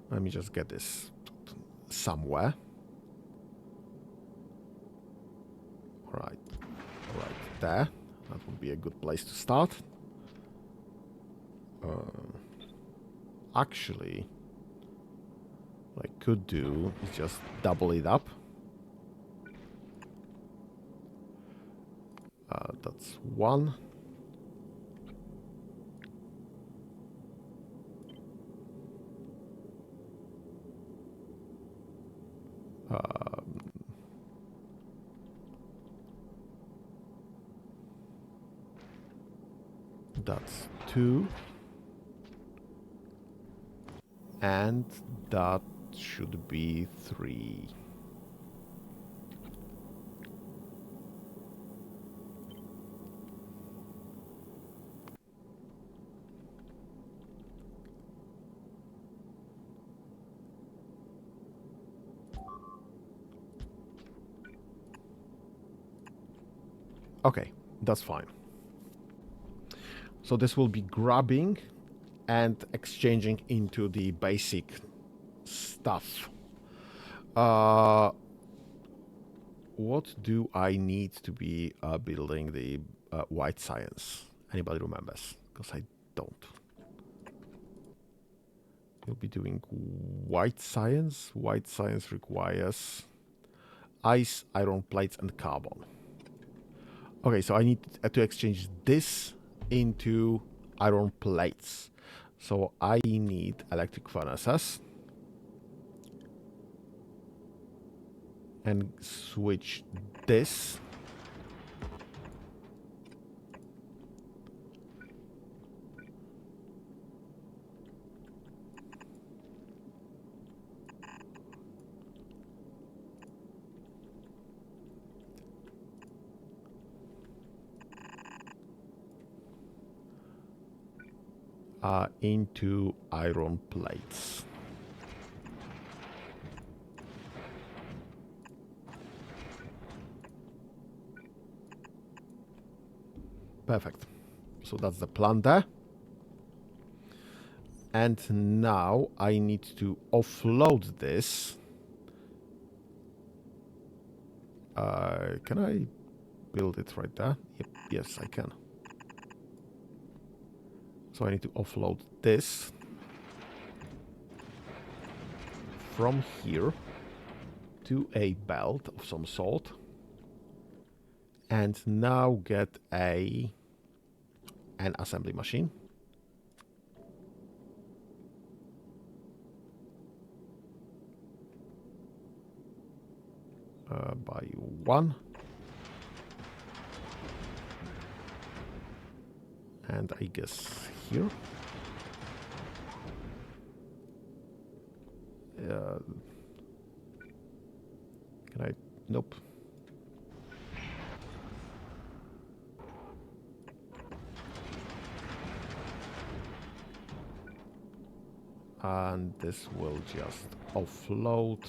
Let me just get this somewhere. Right there. That would be a good place to start. Actually, what I could do is just double it up. That's one. That's two. And that should be three. Okay, that's fine. So this will be grabbing and exchanging into the basic stuff. What do I need to be building the white science? Anybody remembers? Because I don't. We'll be doing white science. White science requires ice, iron plates, and carbon. Okay, so I need to exchange this into iron plates. So I need electric furnaces. And switch this. into iron plates. Perfect. So that's the plan there. And now I need to offload this. Can I build it right there? Yep, yes, I can. So I need to offload this from here to a belt of some sort. And now get an assembly machine. By one. And I guess here. Can I? Nope. And this will just offload.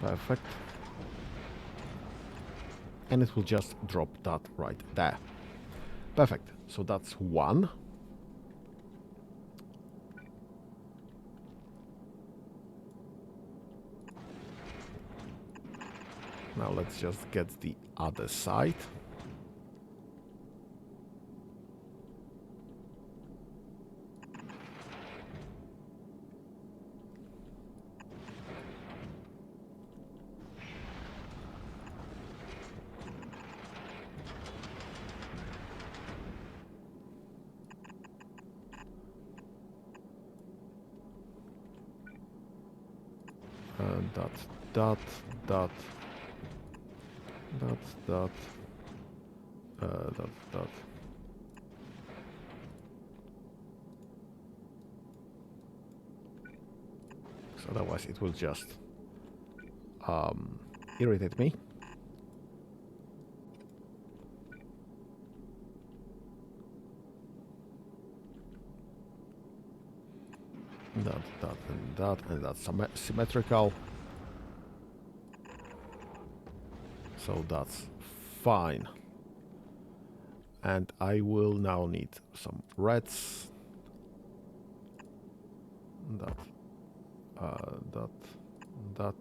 Perfect. And it will just drop that right there. Perfect. So that's one. Now let's just get the other side. That. That. That. So otherwise it will just irritate me. And that's symmetrical. So that's fine. And I will now need some reds. That, and that.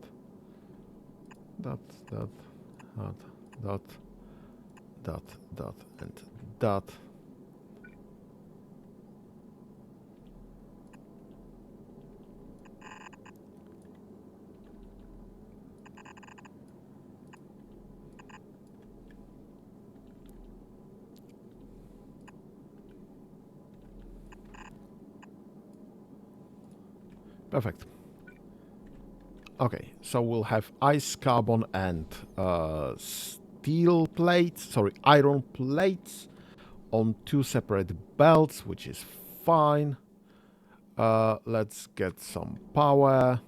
Perfect. Okay, so we'll have ice, carbon, and steel plates, sorry, iron plates on two separate belts, which is fine. Let's get some power.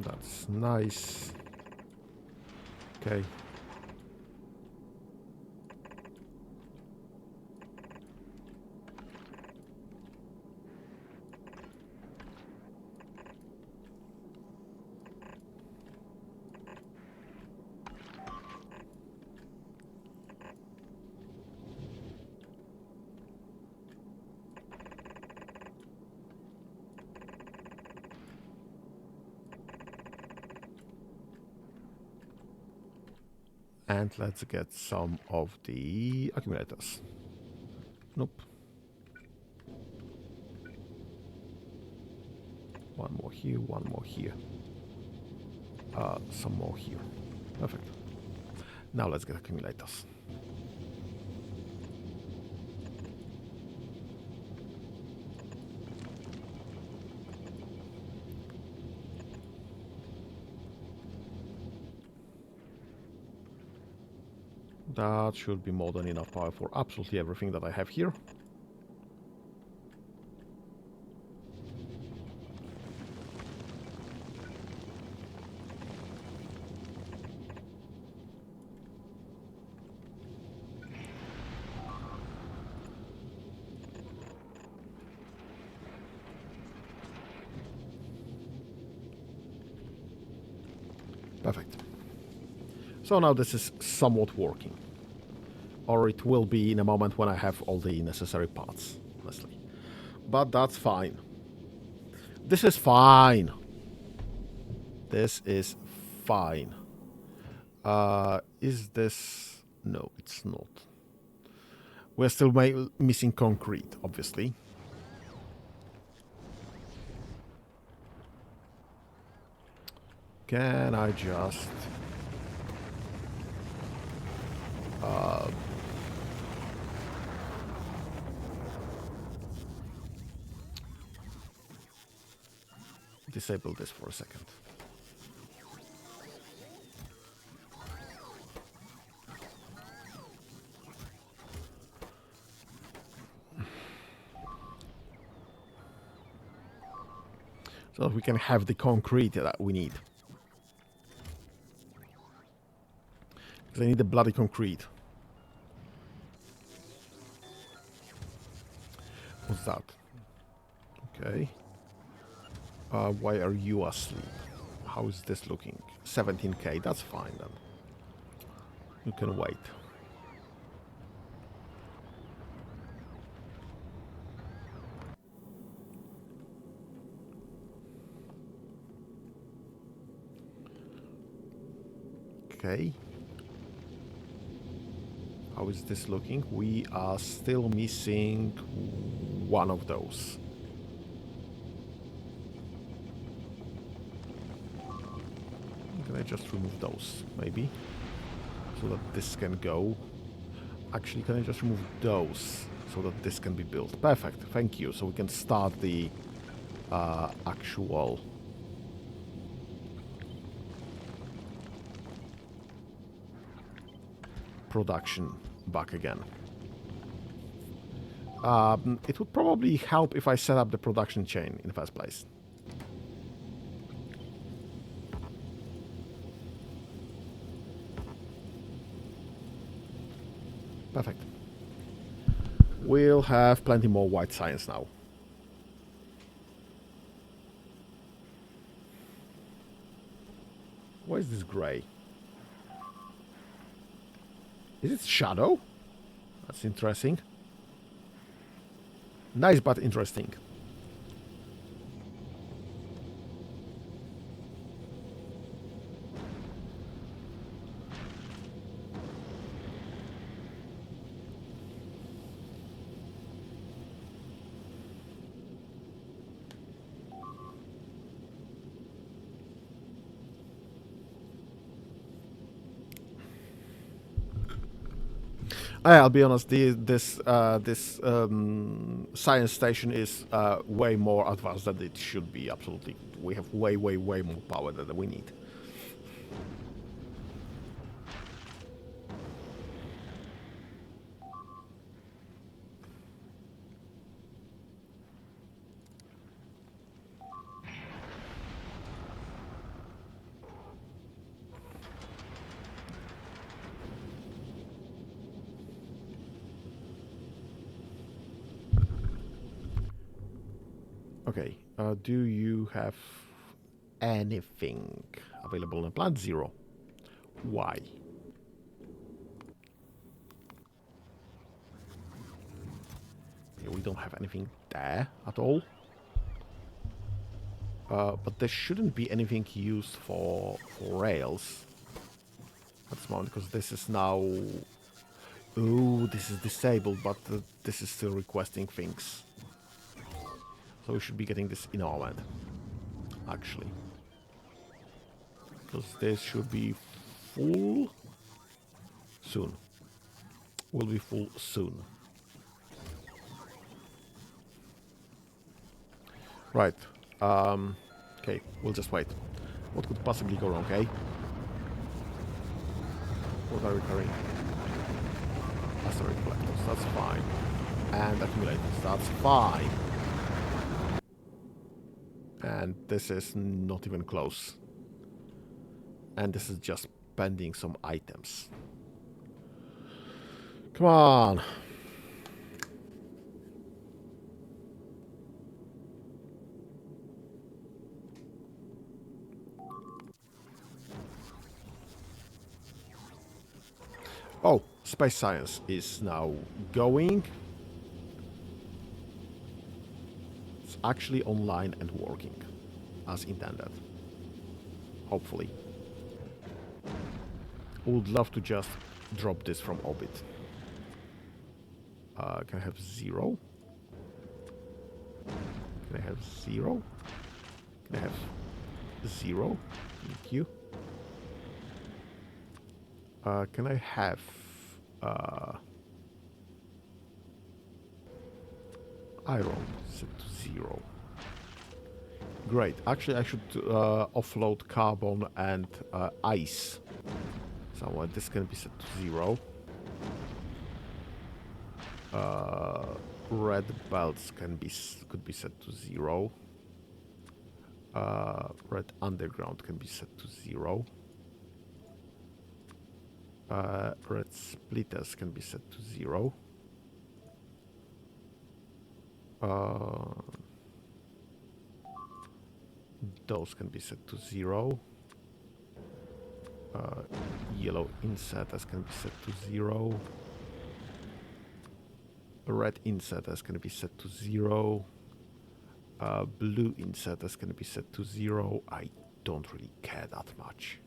That's nice. Okay. And let's get some of the accumulators. Nope. One more here, one more here. Some more here. Perfect. Now let's get accumulators. That should be more than enough power for absolutely everything that I have here. Perfect. So now this is somewhat working. Or it will be in a moment when I have all the necessary parts, honestly. But that's fine. This is fine. This is fine. Is this... No, it's not. We're still missing concrete, obviously. Can I just... disable this for a second. So that we can have the concrete that we need. Because I need the bloody concrete. What's that? Okay. Why are you asleep? How is this looking? 17k, that's fine then. You can wait. Okay. How is this looking? We are still missing one of those. Can I just remove those, maybe? So that this can go. Actually, can I just remove those so that this can be built? Perfect, thank you. So we can start the actual... production back again. It would probably help if I set up the production chain in the first place. Perfect. We'll have plenty more white science now. Why is this grey? Is it shadow? That's interesting. Nice but interesting. I'll be honest. This science station is way more advanced than it should be. Absolutely, we have way more power than we need. Okay, do you have anything available on the plant? Zero. Why? Okay, we don't have anything there at all. But there shouldn't be anything used for rails at this moment, because this is now... Ooh, this is disabled, but this is still requesting things. So we should be getting this in our moment, actually. Because this should be full soon. Will be full soon. Right. Okay, we'll just wait. What could possibly go wrong, eh? What are we carrying? asteroid collectors, that's fine. And accumulators, that's fine. And this is not even close. And this is just pending some items. Come on. Oh, space science is now going. It's actually online and working as intended. Hopefully. Would love to just drop this from orbit. Can I have 0? Can I have 0? Can I have 0? Thank you. Can I have iron set to 0? Great. Actually, I should offload carbon and ice. So this can be set to 0. Red belts could be set to 0. Red underground can be set to 0. Red splitters can be set to 0. Those can be set to 0. Yellow inserters can be set to 0. Red inserters can be set to 0. Blue inserters can be set to 0. I don't really care that much.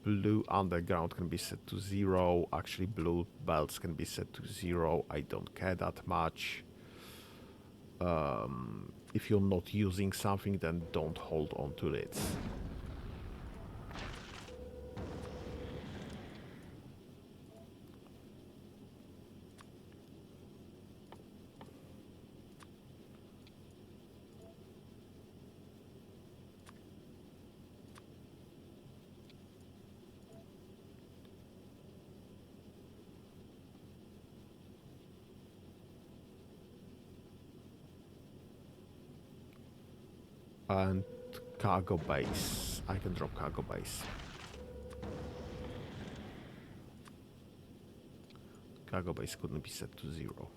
Blue underground can be set to 0. Actually, blue belts can be set to 0. I don't care that much. If you're not using something, then don't hold on to it. And cargo base. I can drop cargo base. Cargo base couldn't be set to 0.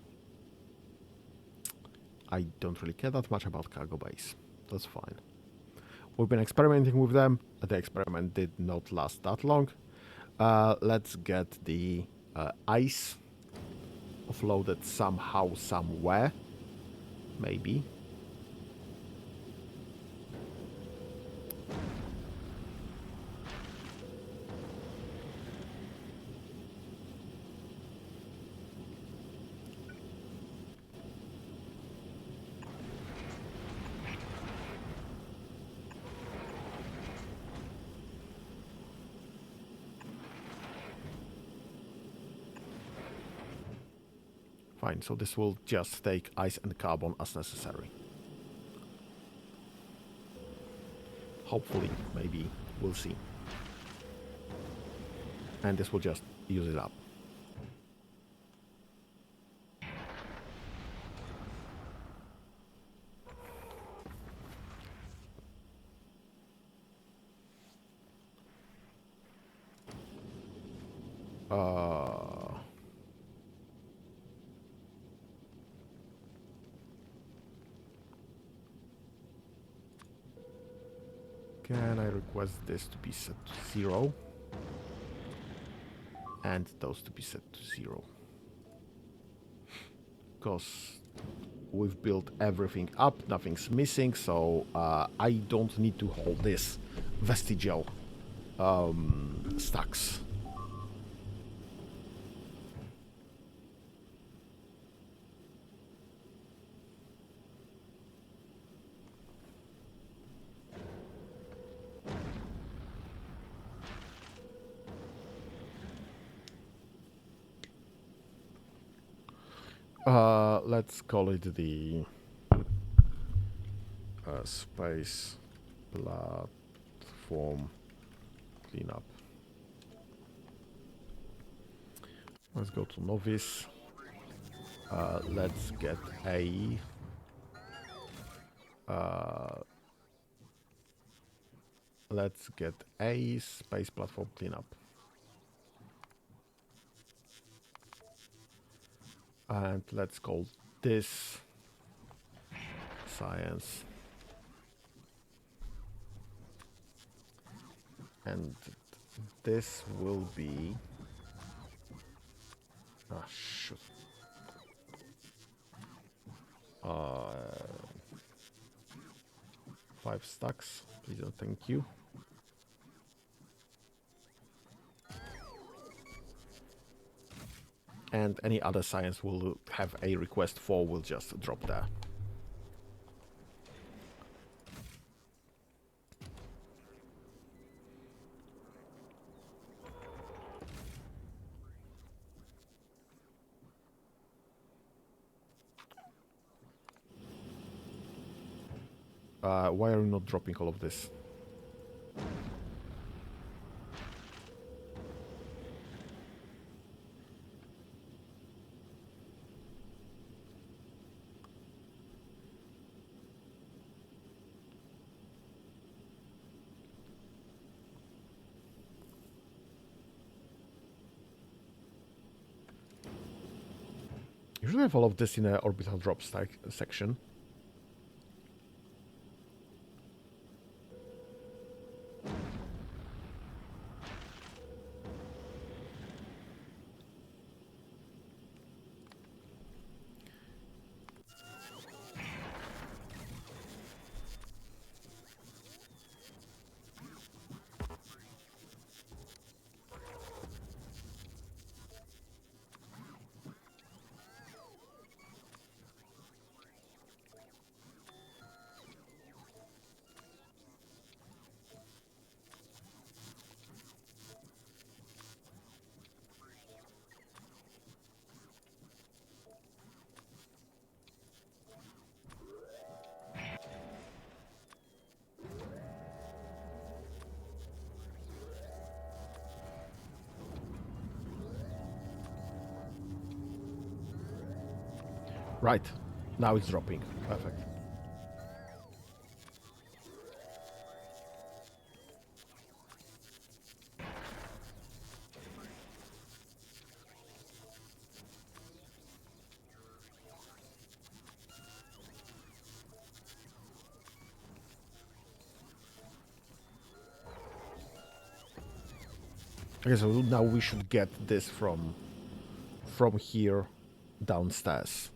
I don't really care that much about cargo base. That's fine. We've been experimenting with them. The experiment did not last that long. Let's get the ice offloaded somehow, somewhere. Maybe. Fine, so this will just take ice and carbon as necessary. Hopefully, maybe, we'll see. And this will just use it up. Can I request this to be set to 0? And those to be set to 0. Because we've built everything up, nothing's missing, so I don't need to hold this vestigial stacks. Let's call it the space platform cleanup. Let's go to novice. Let's get a space platform cleanup. And let's call this science. And this will be... Ah, shoot. 5 stacks, please and thank you. And any other science will have a request for will just drop there. Why are you not dropping all of this? You should have all of this in an orbital drop section. Right, now it's dropping. Perfect. Okay, so now we should get this from here downstairs.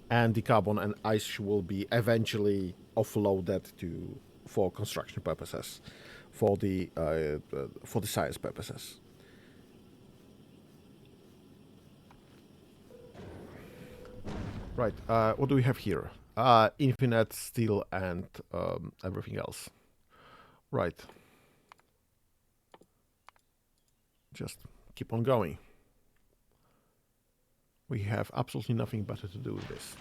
And the carbon and ice will be eventually offloaded for construction purposes, for the science purposes. Right. What do we have here? Infinite steel and everything else. Right. Just keep on going. We have absolutely nothing better to do with this.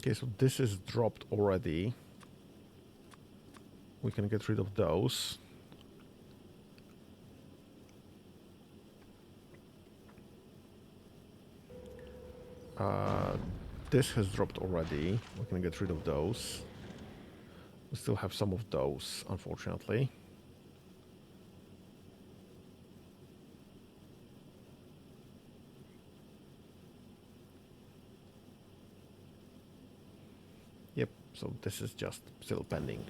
Okay, so this is dropped already. We can get rid of those. This has dropped already. We can get rid of those. We still have some of those, unfortunately. Yep, so this is just still pending.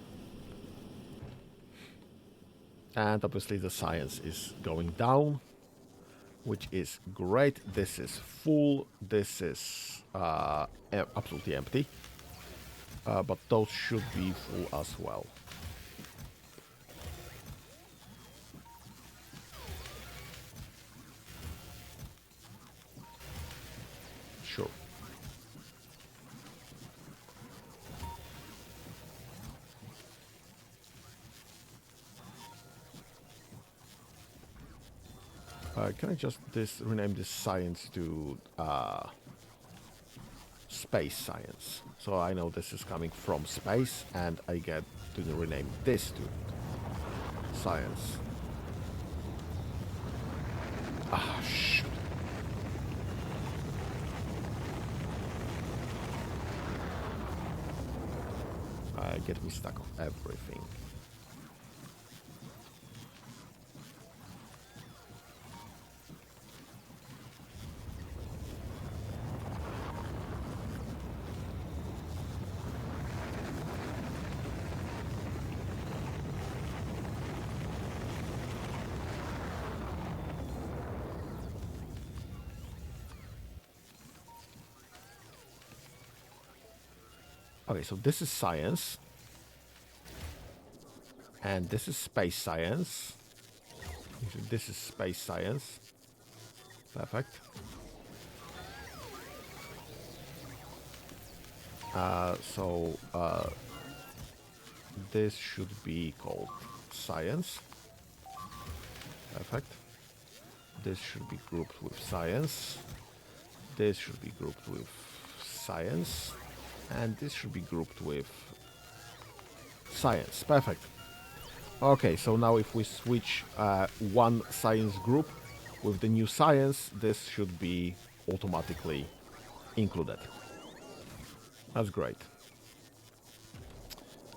And obviously the science is going down, which is great. This is full. This is absolutely empty. But those should be full as well. Sure. Can I just rename this science to space science? So I know this is coming from space, and I get to rename this to science. Ah, shoot. Get me stuck on everything. Okay, so this is science. And this is space science. This is space science. Perfect. This should be called science. Perfect. This should be grouped with science. This should be grouped with science. And this should be grouped with science. Perfect. Okay, so now if we switch one science group with the new science, this should be automatically included. That's great.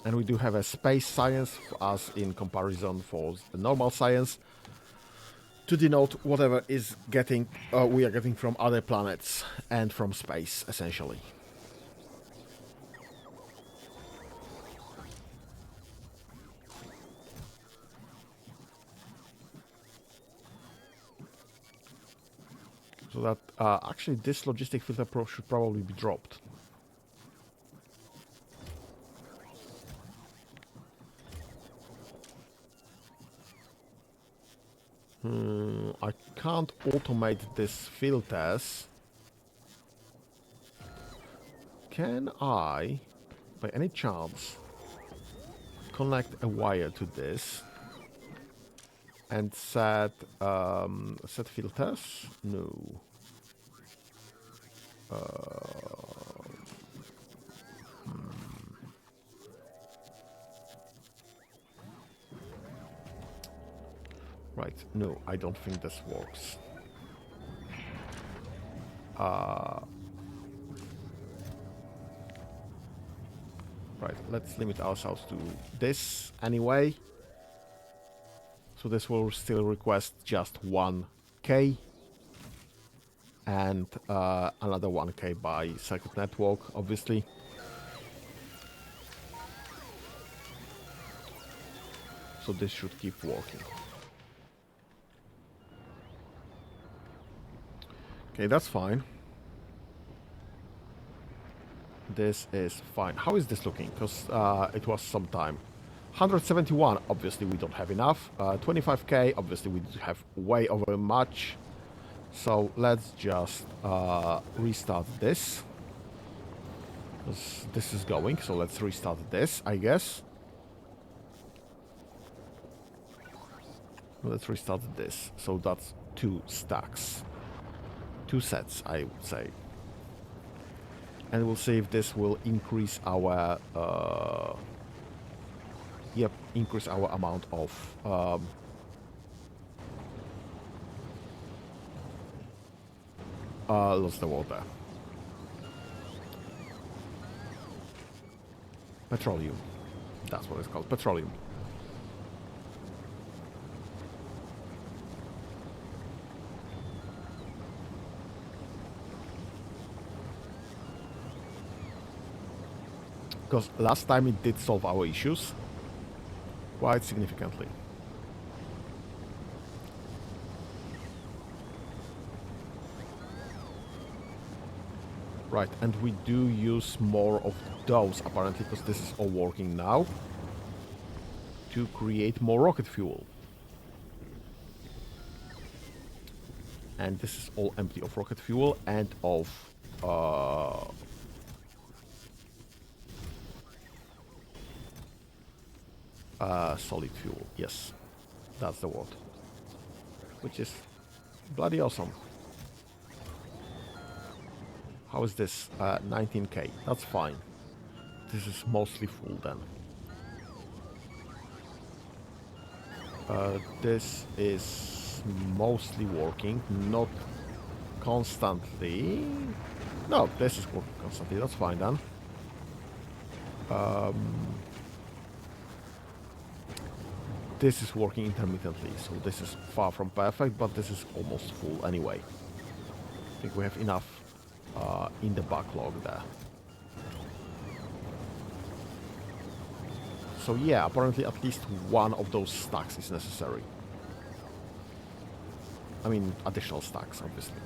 And we do have a space science as in comparison for the normal science to denote whatever is we are getting from other planets and from space, essentially. So that actually this logistic filter should probably be dropped. I can't automate these filters. Can I, by any chance, connect a wire to this and set filters? No. Right, no, I don't think this works. Right, let's limit ourselves to this anyway. So this will still request just 1K and another 1K by circuit network, obviously. So this should keep working. Okay, that's fine. This is fine. How is this looking? Because it was some time. 171, obviously we don't have enough. 25K, obviously we have way over much. So let's just restart this. Because this is going, so let's restart this, I guess. Let's restart this. So that's 2 stacks. 2 sets, I would say. And we'll see if this will increase our increase our amount of lost the water. Petroleum. That's what it's called. Petroleum. Because last time it did solve our issues quite significantly. Right, and we do use more of those apparently because this is all working now to create more rocket fuel. And this is all empty of rocket fuel and of solid fuel. Yes, that's the word. Which is Bloody awesome. How is this? 19k. That's fine. This is mostly full then. This is mostly working, not constantly. No, this is working constantly. That's fine then. This is working intermittently, so this is far from perfect, but this is almost full anyway. I think we have enough in the backlog there. So yeah, apparently at least one of those stacks is necessary. I mean, additional stacks, obviously.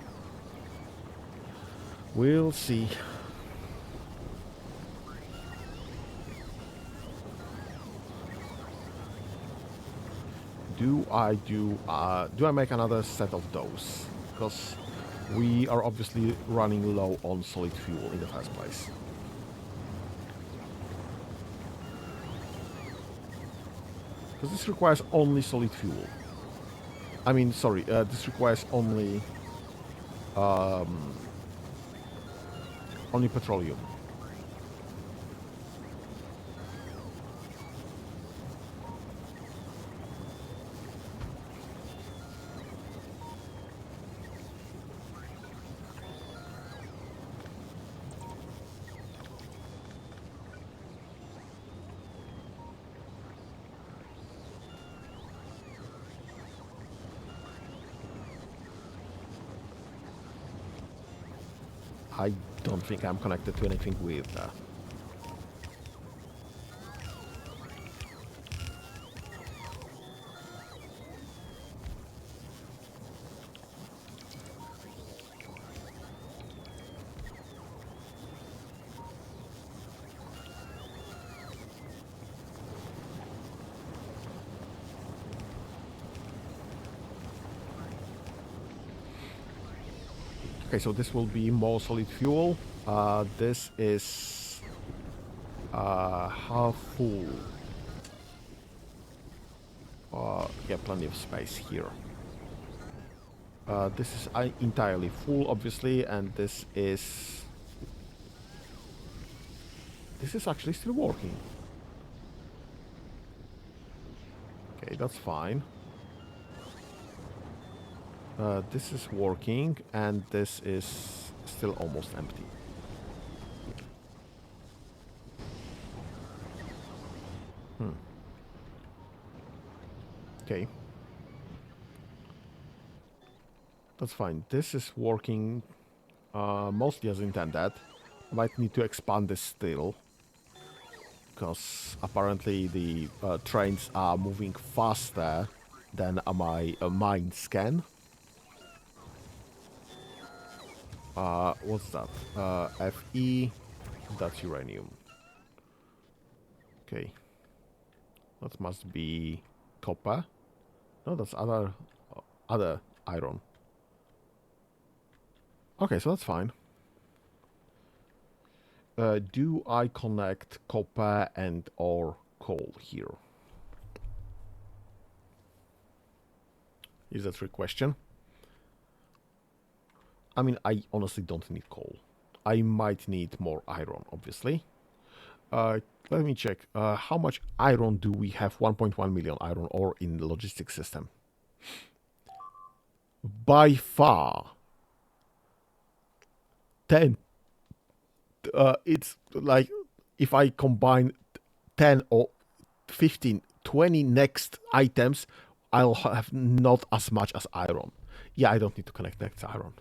We'll see. Do I make another set of those? Because we are obviously running low on solid fuel in the first place. Because this requires only solid fuel. I mean, sorry, this requires only petroleum. I don't think I'm connected to anything with Okay, so this will be more solid fuel. This is half full. Yeah, plenty of space here. This is entirely full, obviously, and this is actually still working. Okay, that's fine. This is working, and this is still almost empty. Okay. That's fine. This is working mostly as intended. Might need to expand this still, because apparently the trains are moving faster than my mines can. What's that? Fe, that's uranium. Okay. That must be copper. No, that's other iron. Okay, so that's fine. Do I connect copper and or coal here? Is that a trick question? I mean, I honestly don't need coal. I might need more iron, obviously. Let me check. How much iron do we have? 1.1 million iron ore in the logistics system. By far, 10. It's like if I combine 10 or 15, 20 next items, I'll have not as much as iron. Yeah, I don't need to connect next iron.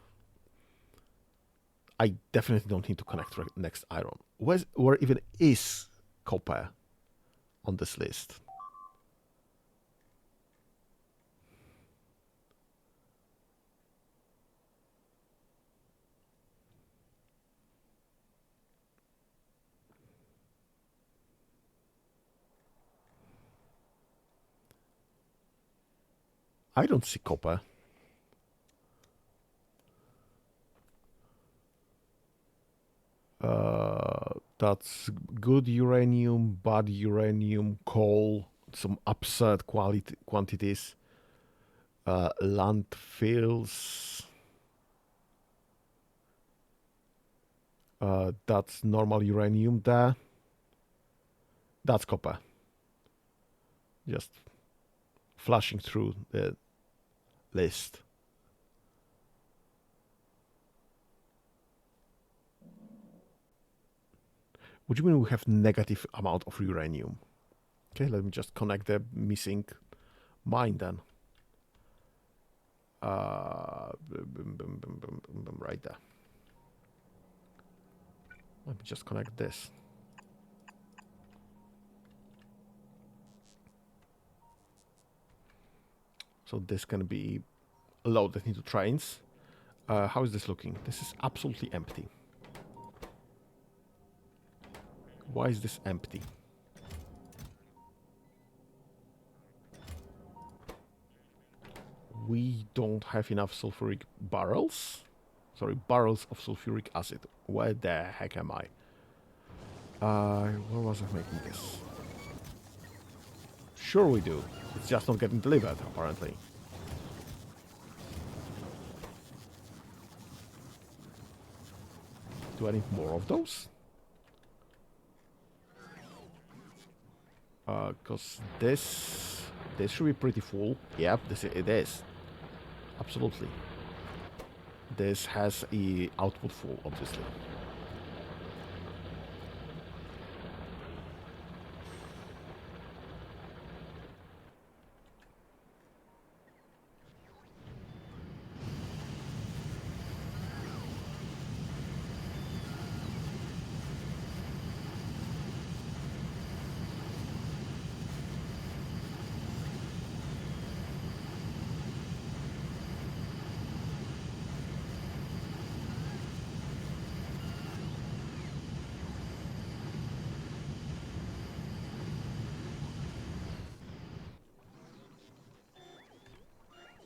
I definitely don't need to connect next iron. Where even is copper on this list? I don't see copper. That's good uranium, bad uranium, coal, some absurd quantities. Landfills. That's normal uranium there. That's copper. Just flashing through the list. What do you mean we have negative amount of uranium? Okay, let me just connect the missing mine then. Right there. Let me just connect this. So this can be loaded into trains. How is this looking? This is absolutely empty. Why is this empty? We don't have enough sulfuric barrels. Sorry, barrels of sulfuric acid. Where the heck am I? Where was I making this? Sure we do. It's just not getting delivered, apparently. Do I need more of those? Because this should be pretty full. Yep, it is. Absolutely. This has a output full, obviously.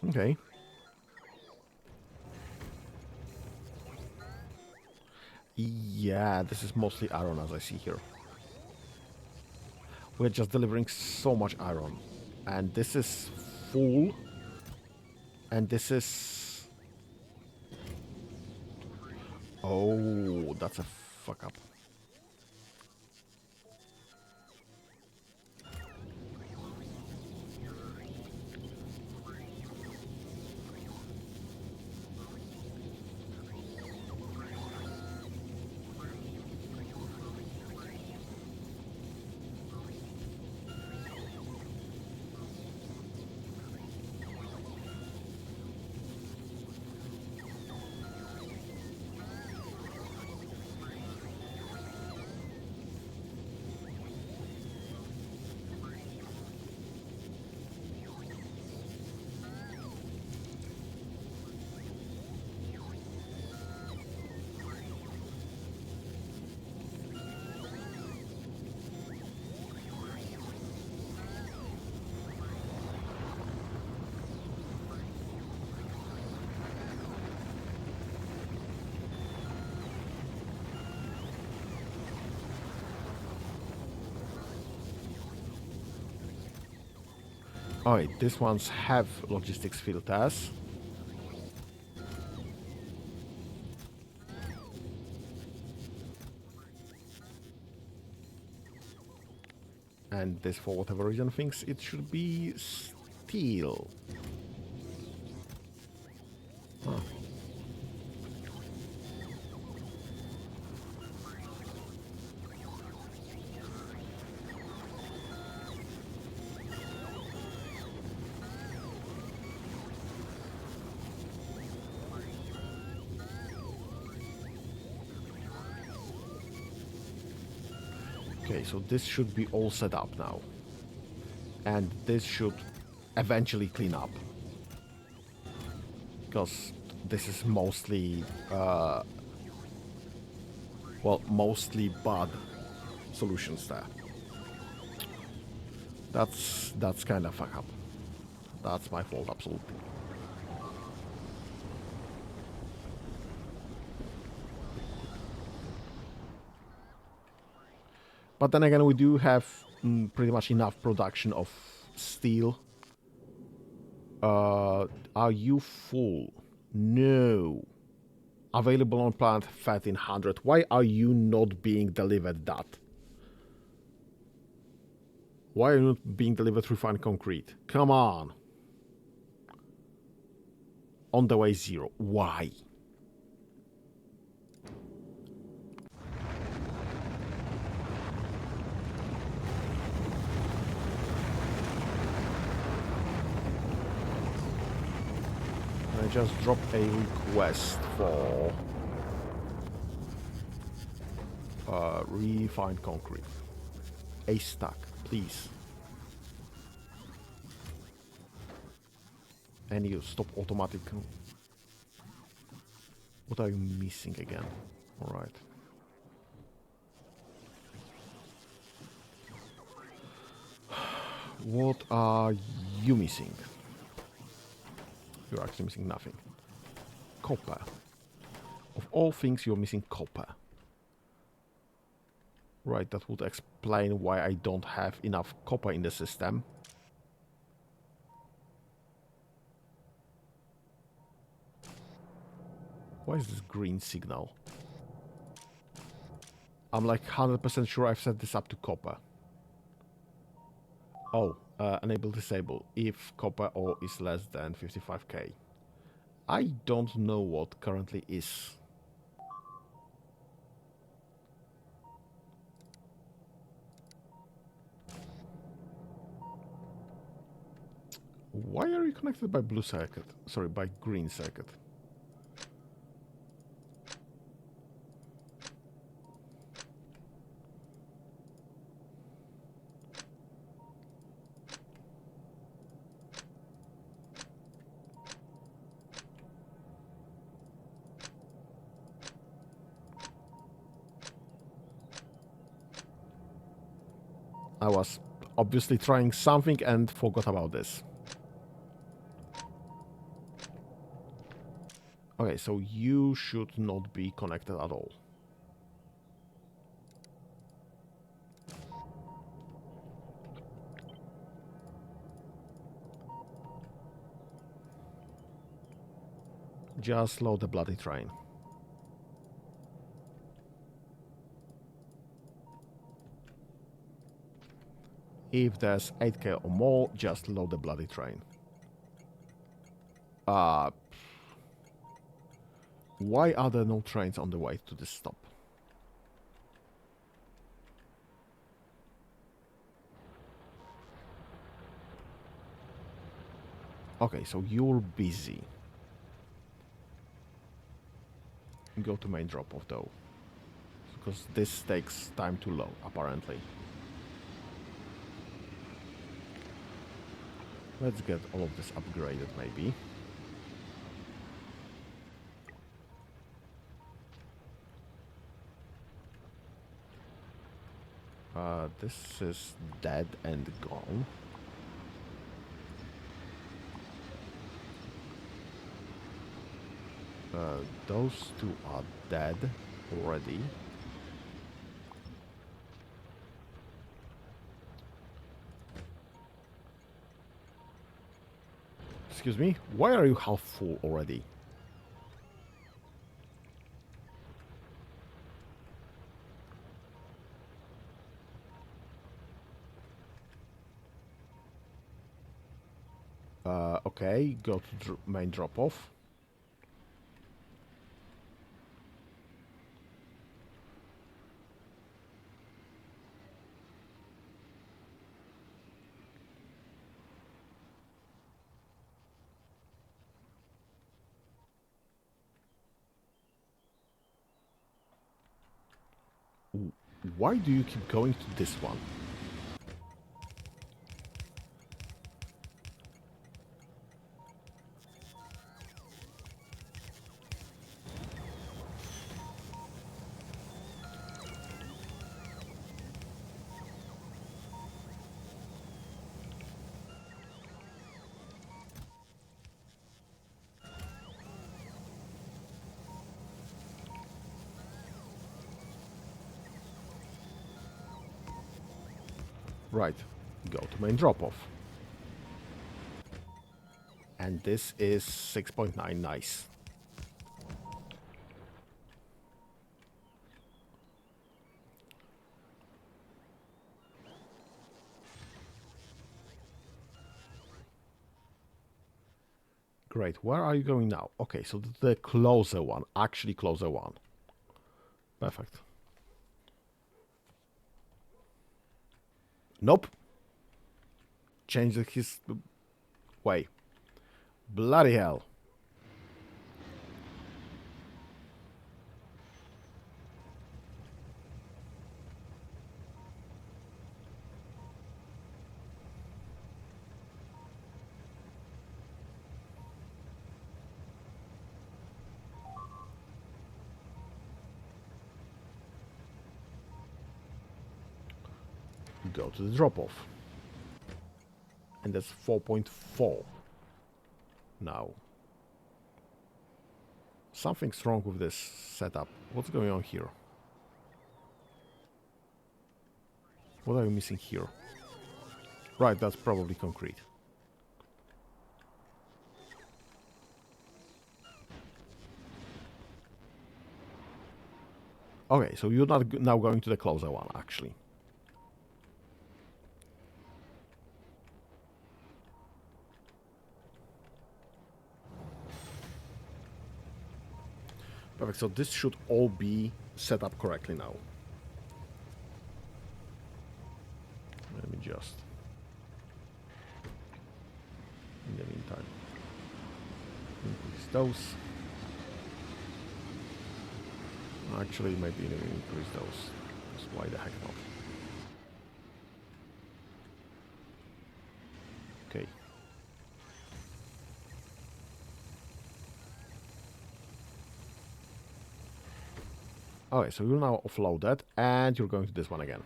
Okay. Yeah, this is mostly iron as I see here. We're just delivering so much iron. And this is full. And this is... Oh, that's a fuck up. Alright, these ones have logistics filters. And this, for whatever reason, thinks it should be steel. Huh. Okay, so this should be all set up now. And this should eventually clean up. Because this is mostly, well, mostly bad solutions there. That's kind of fuck up. That's my fault, absolutely. But then again, we do have pretty much enough production of steel Are you full? No. Available on planet 1300. Why are you not being delivered that? Why are you not being delivered refined concrete? Come on. On the way 0. Why? I just dropped a request for refined concrete. A stack, please. And you stop automatic. What are you missing again? Alright. What are you missing? You're actually missing nothing. Copper. Of all things, you're missing copper. Right, that would explain why I don't have enough copper in the system. Why is this green signal? I'm like 100% sure I've set this up to copper. Oh, enable disable if copper ore is less than 55k. I don't know what currently is. Why are you connected by blue circuit? Sorry, by green circuit. I was obviously trying something and forgot about this. Okay, so you should not be connected at all. Just load the bloody train. If there's 8k or more, just load the bloody train. Why are there no trains on the way to this stop? Okay, so you're busy. Go to main drop-off though. Because this takes time to load, apparently. Let's get all of this upgraded, maybe. This is dead and gone. Those two are dead already. Excuse me, why are you half full already? Okay, go to main drop-off. Why do you keep going to this one? Right, go to main drop-off. And this is 6.9, nice. Great, where are you going now? Okay, so the closer one, actually closer one. Perfect. Nope. Change his way. Bloody hell. Go to the drop-off. And that's 4.4 now. Something's wrong with this setup. What's going on here? What are you missing here? Right, that's probably concrete. Okay, so you're not now going to the closer one, actually. Perfect, so this should all be set up correctly now. Let me just... in the meantime, increase those. Actually, maybe even increase those. Just why the heck not? Okay. Okay, so you'll now offload that, and you're going to this one again.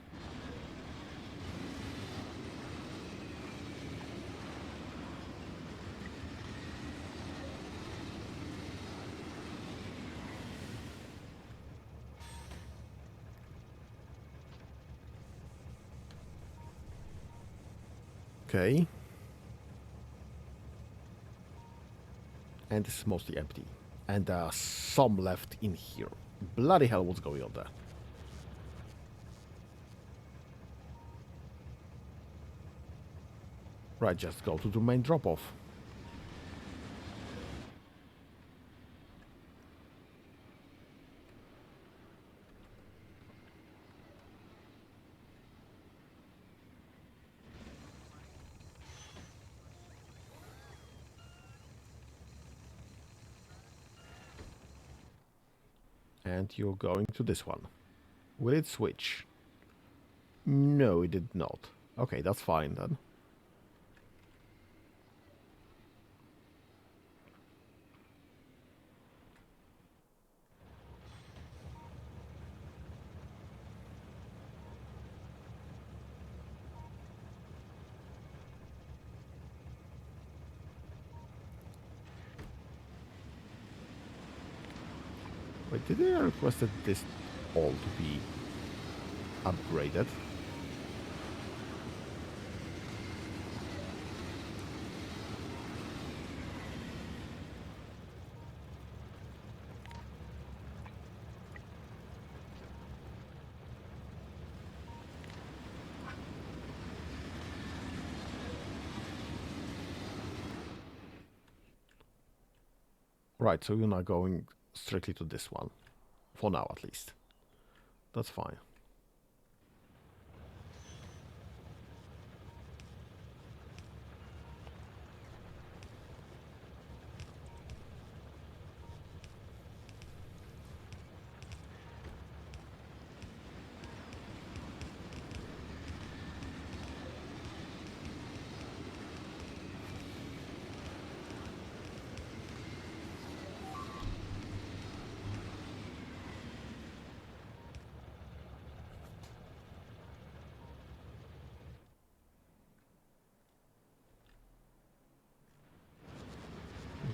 Okay. And this is mostly empty. And there are some left in here. Bloody hell, what's going on there? Right, just go to the main drop-off. And you're going to this one. Will it switch? No, it did not. Okay, that's fine then. Wait, did I request this all to be upgraded? Right, so you're not going strictly to this one. For now, at least. That's fine.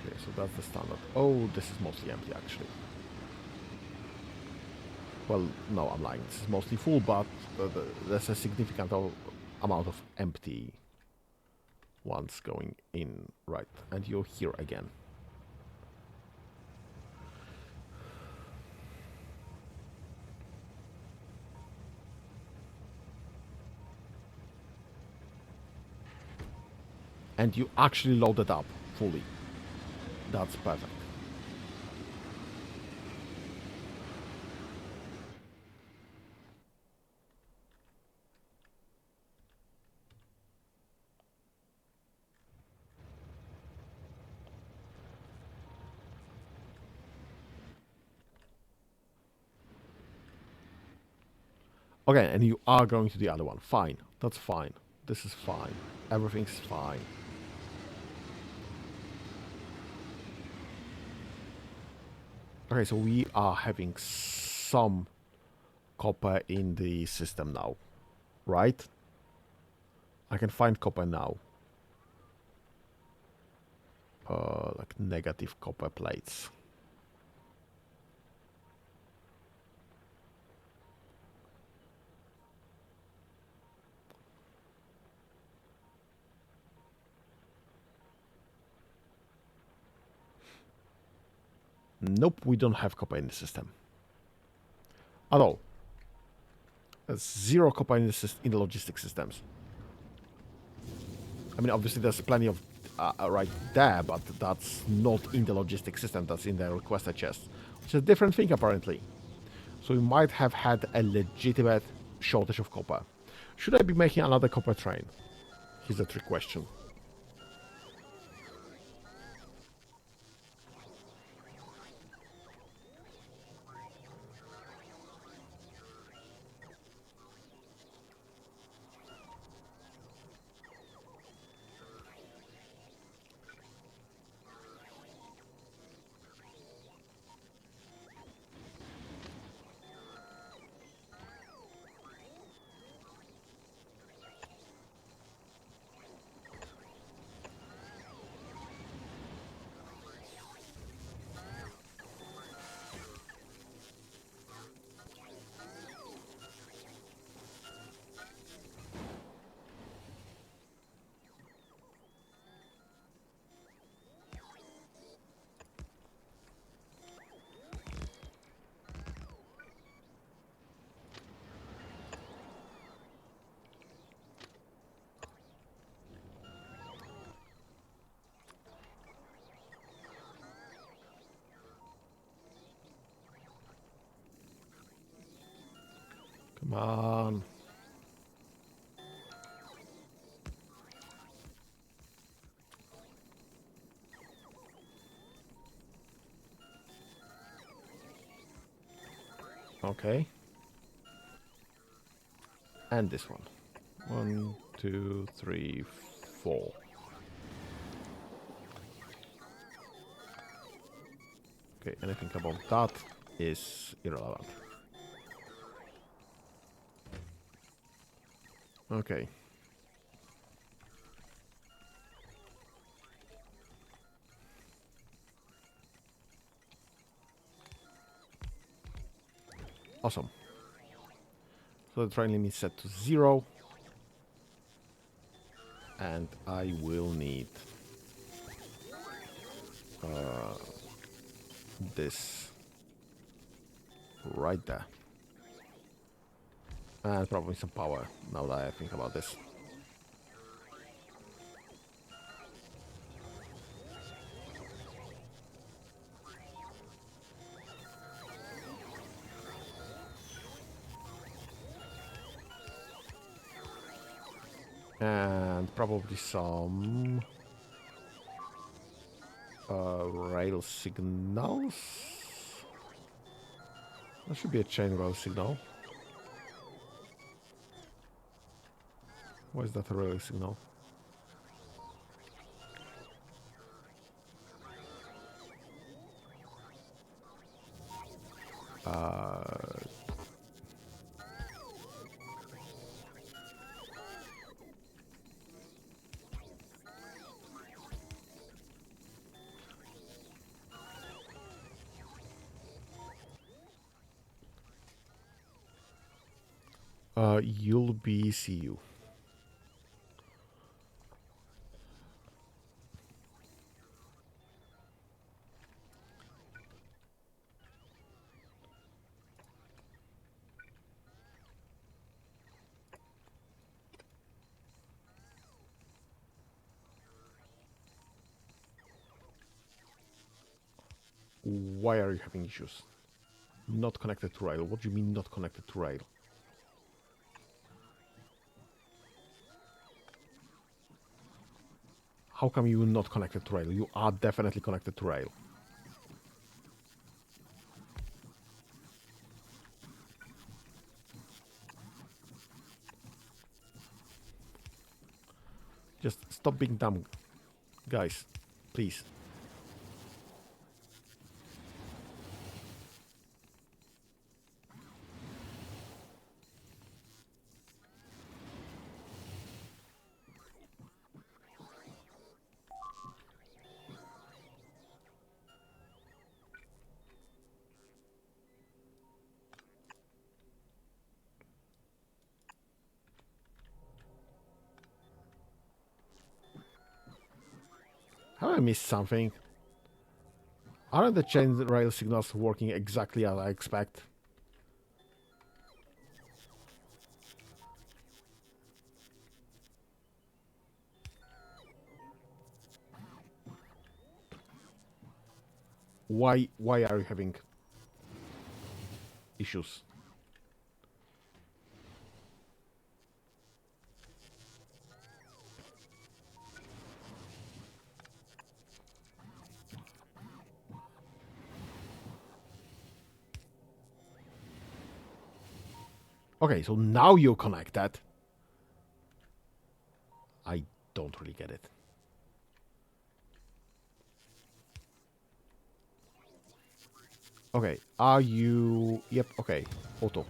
Okay, so that's the standard. Oh, this is mostly empty, actually. Well, no, I'm lying. This is mostly full, but there's a significant amount of empty ones going in, right? And you're here again. And you actually load it up fully. That's perfect. Okay, and you are going to the other one. Fine. That's fine. This is fine. Everything's fine. Okay, so we are having some copper in the system now, right? I can find copper now. Like negative copper plates. Nope, we don't have copper in the system. At all. There's zero copper in the logistics systems. I mean, obviously there's plenty of right there, but that's not in the logistics system. That's in the requester chest, which is a different thing apparently. So we might have had a legitimate shortage of copper. Should I be making another copper train? Here's a trick question. Come on. Okay. And this one. 1, 2, 3, 4. Okay, anything about that is irrelevant. Okay. Awesome. So the train limit is set to 0. And I will need this right there. And probably some power, now that I think about this. And probably some rail signals. There should be a chain rail signal. Why is that a rail signal? You'll be CU. Why are you having issues? Not connected to rail. What do you mean not connected to rail? How come you're not connected to rail? You are definitely connected to rail. Just stop being dumb, guys. Please. Have I missed something? Aren't the chain rail signals working exactly as I expect? Why are you having issues? Okay, so now you connect that. I don't really get it. Okay, are you... Yep, okay. Auto.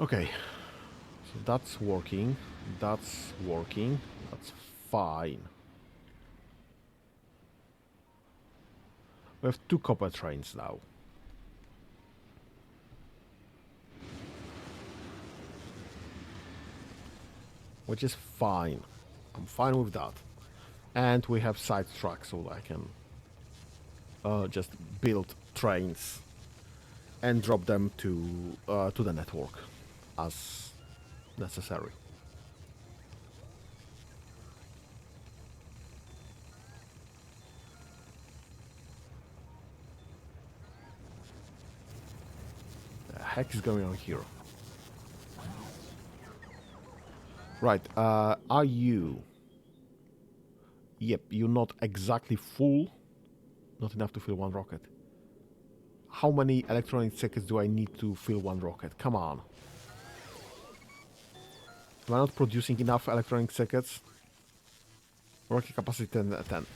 Okay, so that's working. That's working. That's fine. We have 2 copper trains now. Which is fine. I'm fine with that. And we have side tracks so I can just build trains and drop them to the network as necessary. The heck is going on here? Right, are you... Yep, you're not exactly full. Not enough to fill 1 rocket. How many electronic circuits do I need to fill 1 rocket? Come on. Am I not producing enough electronic circuits? Rocket capacity 10.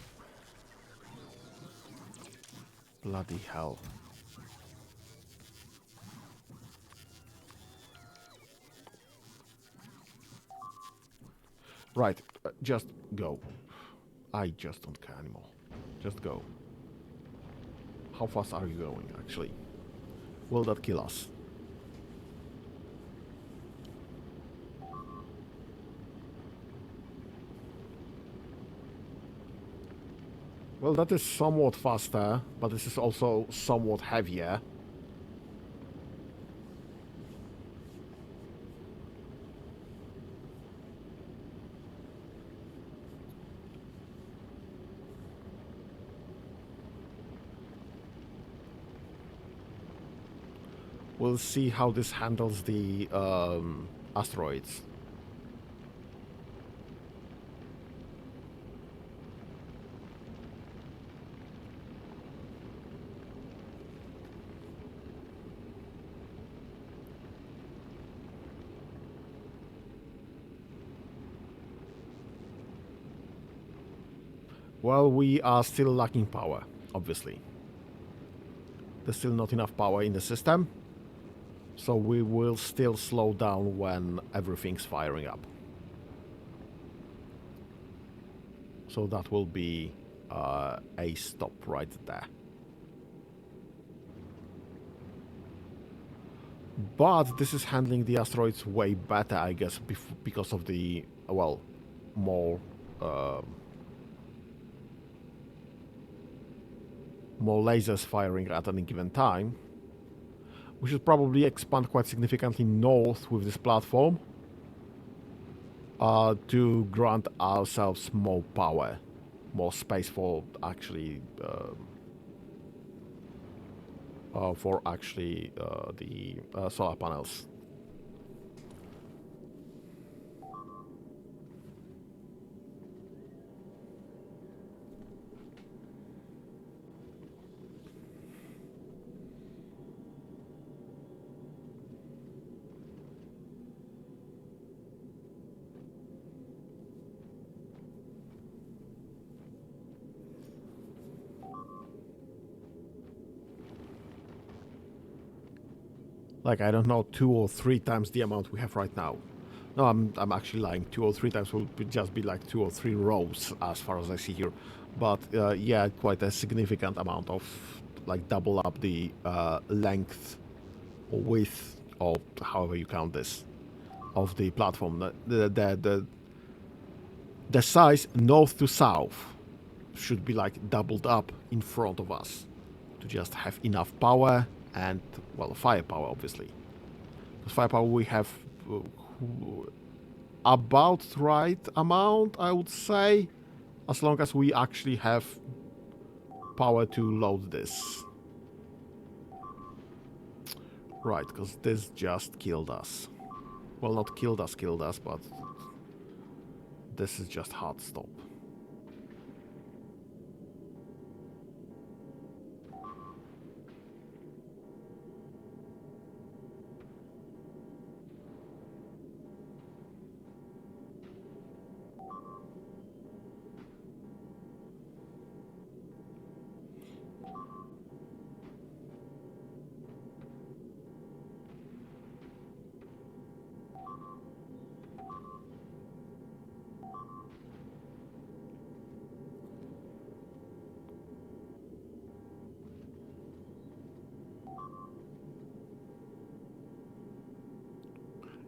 Bloody hell. Right, just go. I just don't care anymore. Just go. How fast are you going, actually? Will that kill us? Well, that is somewhat faster, but this is also somewhat heavier. We'll see how this handles the asteroids. Well, we are still lacking power, obviously. There's still not enough power in the system, so we will still slow down when everything's firing up. So that will be a stop right there. But this is handling the asteroids way better, I guess, because of the, well, more lasers firing at any given time. We should probably expand quite significantly north with this platform to grant ourselves more power, more space for actually the solar panels. Like, I don't know, 2 or 3 times the amount we have right now. No, I'm actually lying. 2 or 3 times will just be like 2 or 3 rows as far as I see here. But yeah, quite a significant amount of, like, double up the length or width, or however you count this, of the platform. The size north to south should be like doubled up in front of us to just have enough power and, well, firepower, obviously. Because firepower we have about right amount, I would say, as long as we actually have power to load this. Right, because this just killed us. Well, not killed us, but this is just hard stop.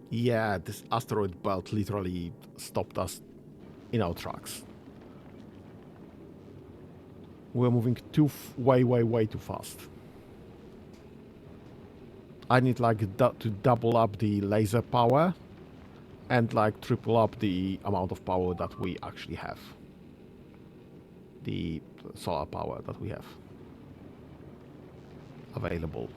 Yeah, this asteroid belt literally stopped us in our tracks. We're moving way too fast. I need like to double up the laser power and like triple up the amount of power that we actually have. The solar power that we have available.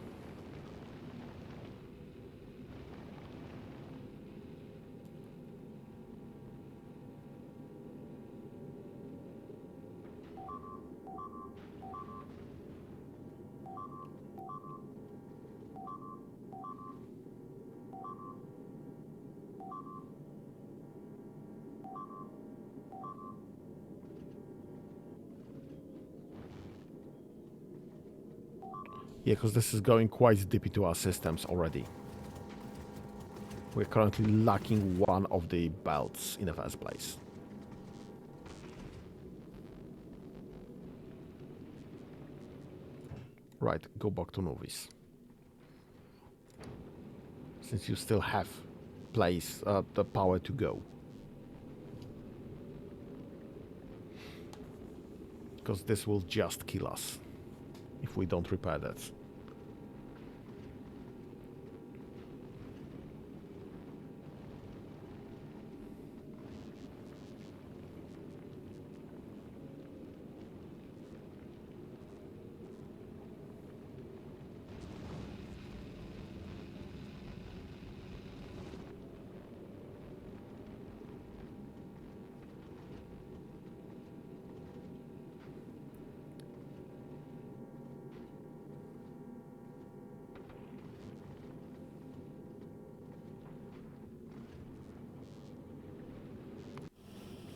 Yeah, because this is going quite deep into our systems already. We're currently lacking one of the belts in the first place. Right, go back to Novis. Since you still have the power to go. Because this will just kill us if we don't repair that.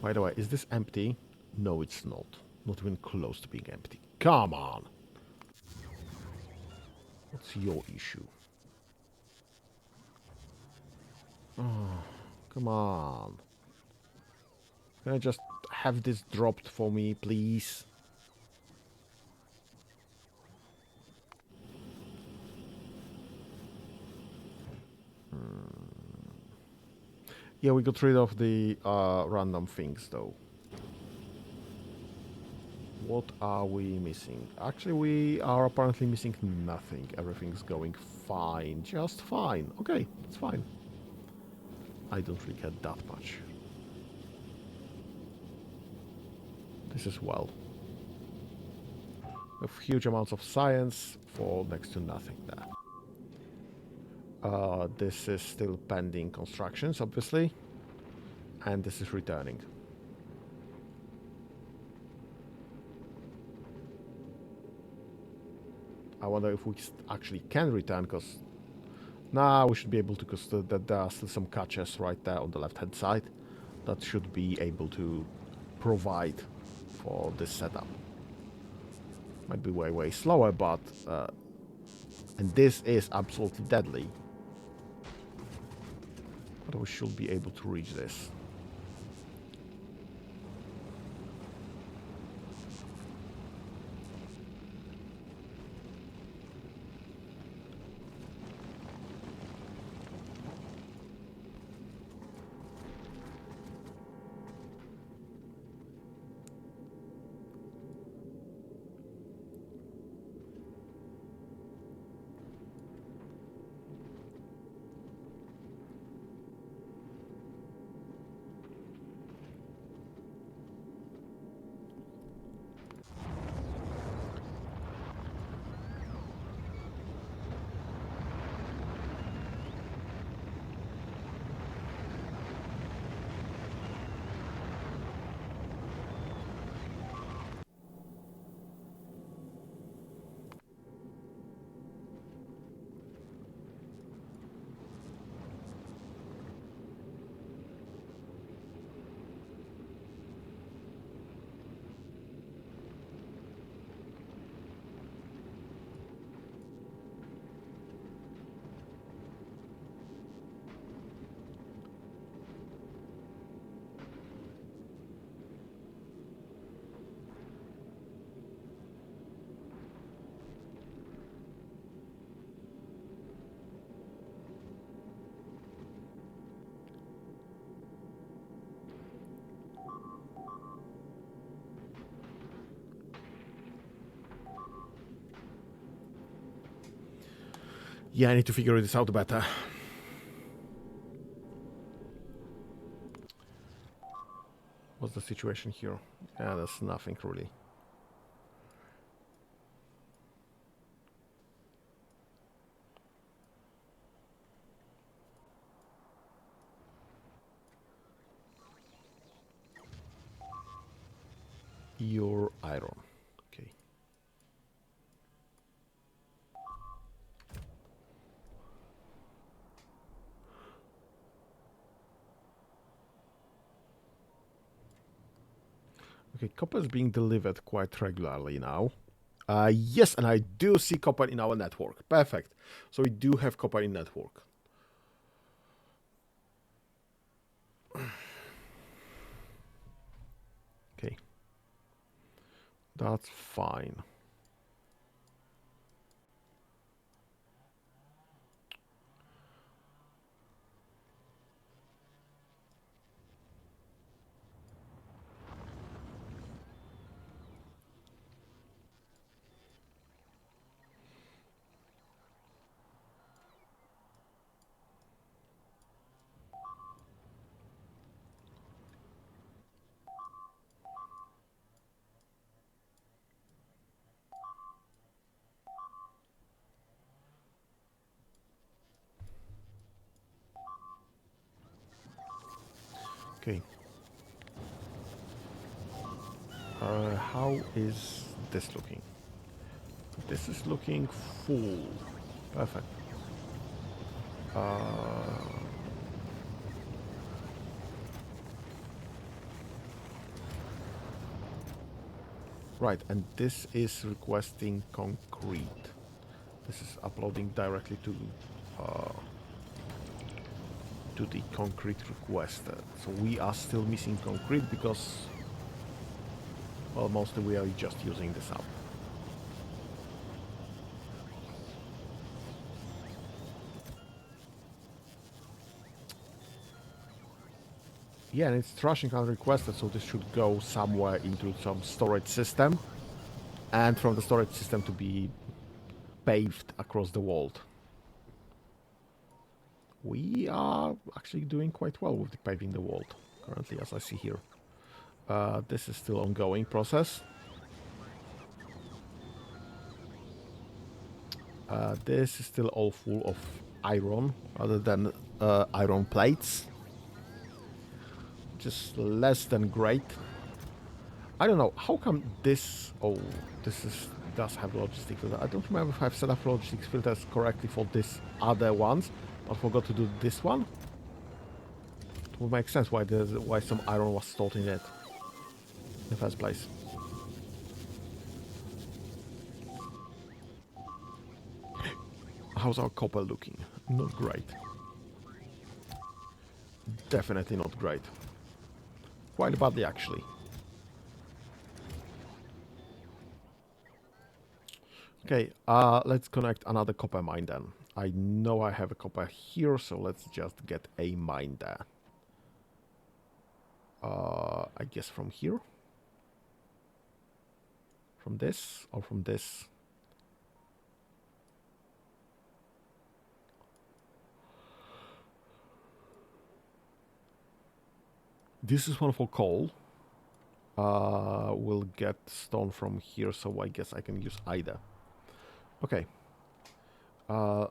By the way, is this empty? No, it's not. Not even close to being empty. Come on! What's your issue? Oh, come on. Can I just have this dropped for me, please? Yeah, we got rid of the random things, though. What are we missing? Actually, we are apparently missing nothing. Everything's going fine. Just fine. Okay, it's fine. I don't really care that much. This is well. With huge amounts of science for next to nothing there. This is still pending constructions, obviously. And this is returning. I wonder if we actually can return, because... Nah, we should be able to, because there are still some catches right there on the left-hand side that should be able to provide for this setup. Might be way, way slower, but... and this is absolutely deadly. But we should be able to reach this. Yeah, I need to figure this out better. What's the situation here? Yeah, there's nothing really. Your iron. Okay. Okay, copper is being delivered quite regularly now. Yes, and I do see copper in our network. Perfect. So we do have copper in network. Okay. That's fine. Okay. How is this looking? This is looking full. Perfect. Right, and this is requesting concrete. This is uploading directly to the concrete requester. So we are still missing concrete because, well, mostly we are just using this up. Yeah, and it's trashing unrequested, so this should go somewhere into some storage system, and from the storage system to be paved across the world. We are actually doing quite well with the paving the world currently, as I see here. This is still ongoing process. This is still all full of iron, other than iron plates. Just less than great. I don't know, how come this... Oh, does have logistic filter. I don't remember if I've set up logistic filters correctly for this other ones, but forgot to do this one. It would make sense why some iron was stored in it in the first place. How's our copper looking? Not great. Definitely not great. Quite badly, actually. Okay, let's connect another copper mine then. I know I have a copper here, so let's just get a mine there. I guess from here? From this? Or from this? This is one for coal. We'll get stone from here, so I guess I can use either. Okay.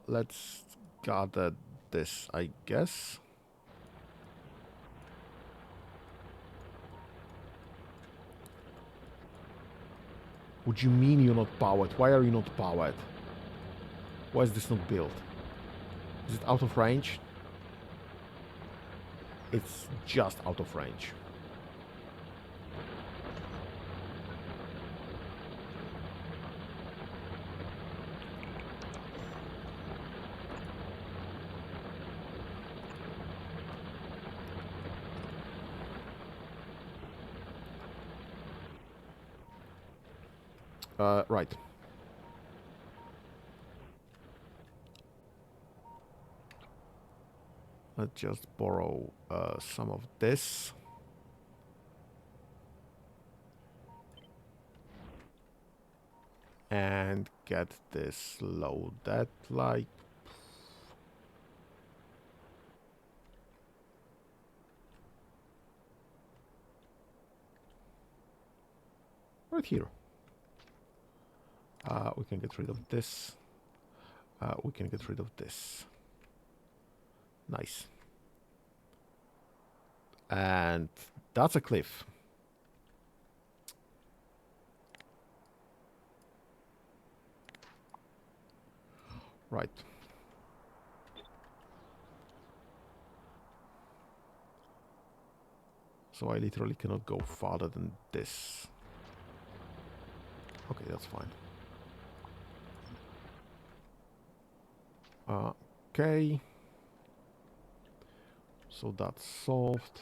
Let's gather this, I guess. What do you mean you're not powered? Why are you not powered? Why is this not built? Is it out of range? It's just out of range. Right. Let's just borrow some of this. And get this loaded like... right here. We can get rid of this. We can get rid of this. Nice. And that's a cliff. Right. So I literally cannot go farther than this. Okay, that's fine. Okay. So that's solved.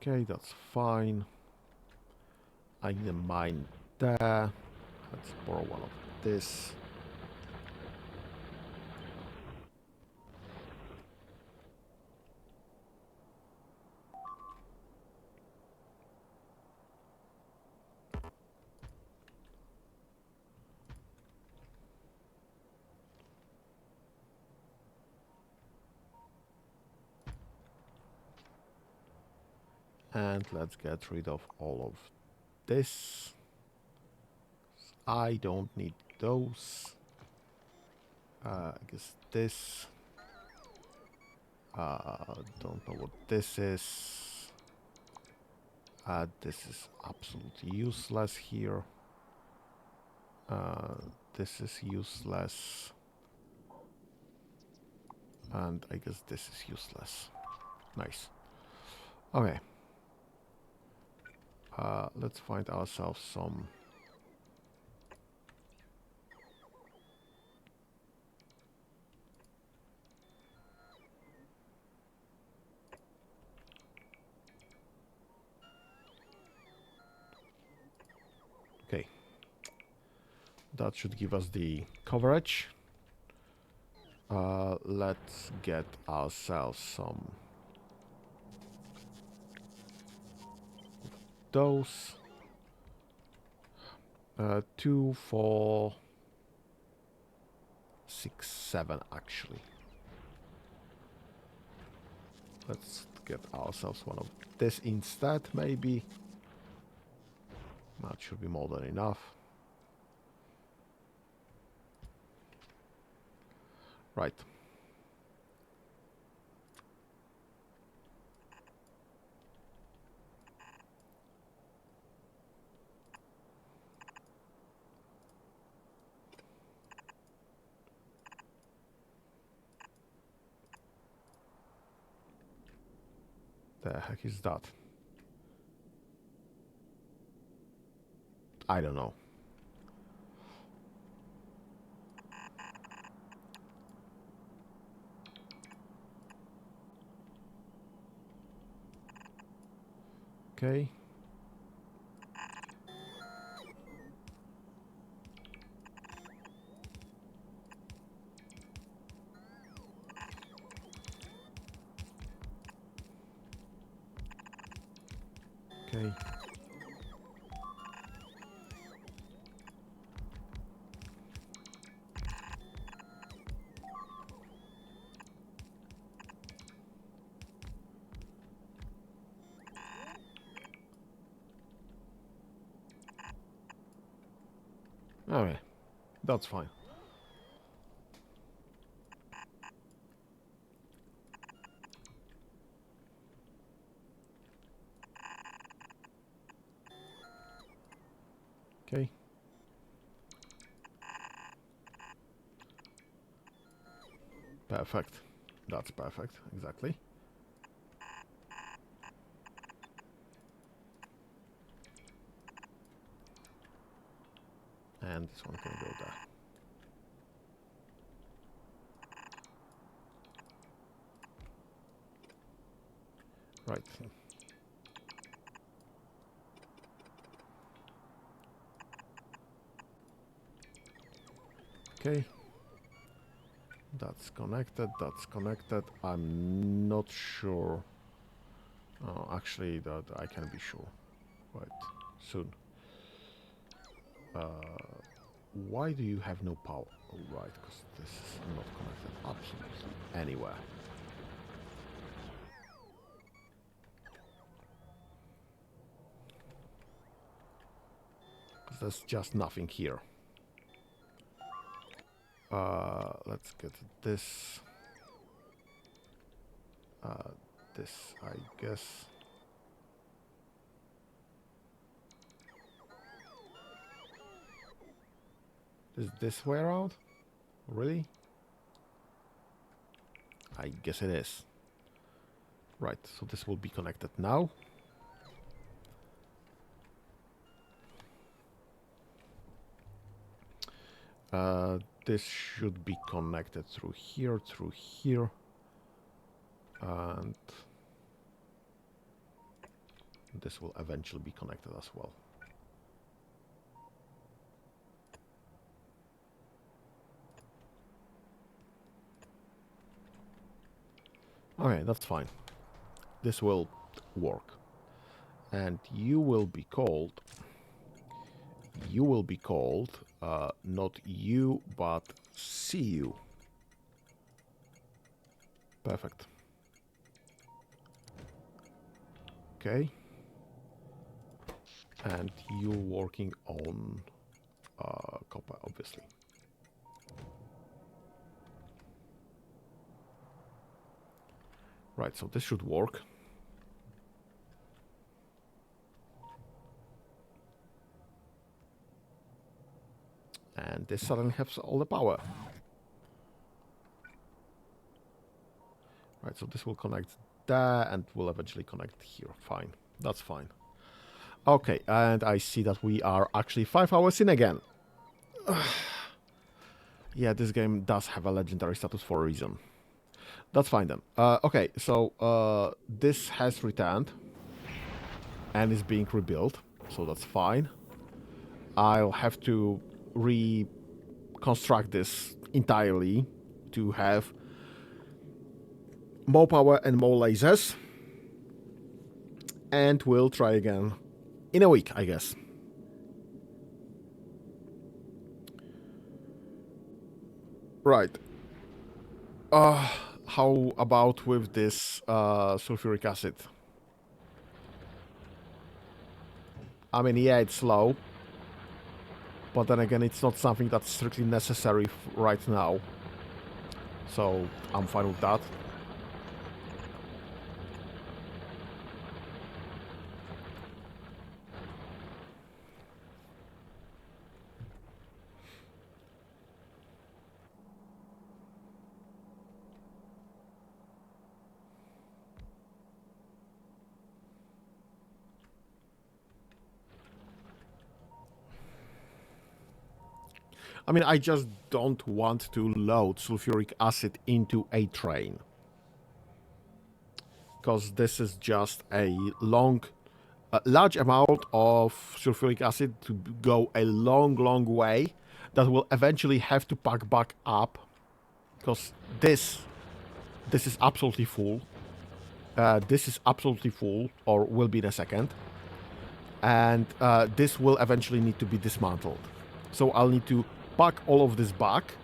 Okay, that's fine. I need a mine there. Let's borrow one of this. And let's get rid of all of this. I don't need those. I guess this. Don't know what this is. This is absolutely useless here. This is useless. And I guess this is useless. Nice. Okay. Let's find ourselves some... Okay. That should give us the coverage. Let's get ourselves some those. 2, 4, 6, 7 actually. Let's get ourselves one of this instead, maybe. That should be more than enough. Right. The heck is that? I don't know. Okay. Okay. Okay. That's fine. Okay. Perfect. That's perfect, exactly. And this one can go there. Right. Okay. That's connected, that's connected. I'm not sure. Oh, actually, that I can be sure. Right. Soon. Why do you have no power? Oh, right, because this is not connected absolutely anywhere. Because there's just nothing here. Let's get this. This, I guess. Is this way around? Really? I guess it is. Right, so this will be connected now. This should be connected through here, and this will eventually be connected as well. Okay, that's fine. This will work. And you will be called... not you, but see you. Perfect. Okay. And you're working on copper, obviously. Right, so this should work. And this suddenly has all the power. Right, so this will connect there and will eventually connect here. Fine, that's fine. Okay, and I see that we are actually 5 hours in again. Yeah, this game does have a legendary status for a reason. That's fine then. Okay, so this has returned and is being rebuilt, so that's fine. I'll have to reconstruct this entirely to have more power and more lasers. And we'll try again in a week, I guess. Right. How about with this sulfuric acid? I mean, yeah, it's slow. But then again, it's not something that's strictly necessary right now. So, I'm fine with that. I mean, I just don't want to load sulfuric acid into a train. Because this is just a large amount of sulfuric acid to go a long way that will eventually have to pack back up. Because this is absolutely full. This is absolutely full, or will be in a second. And this will eventually need to be dismantled. So I'll need to pack all of this back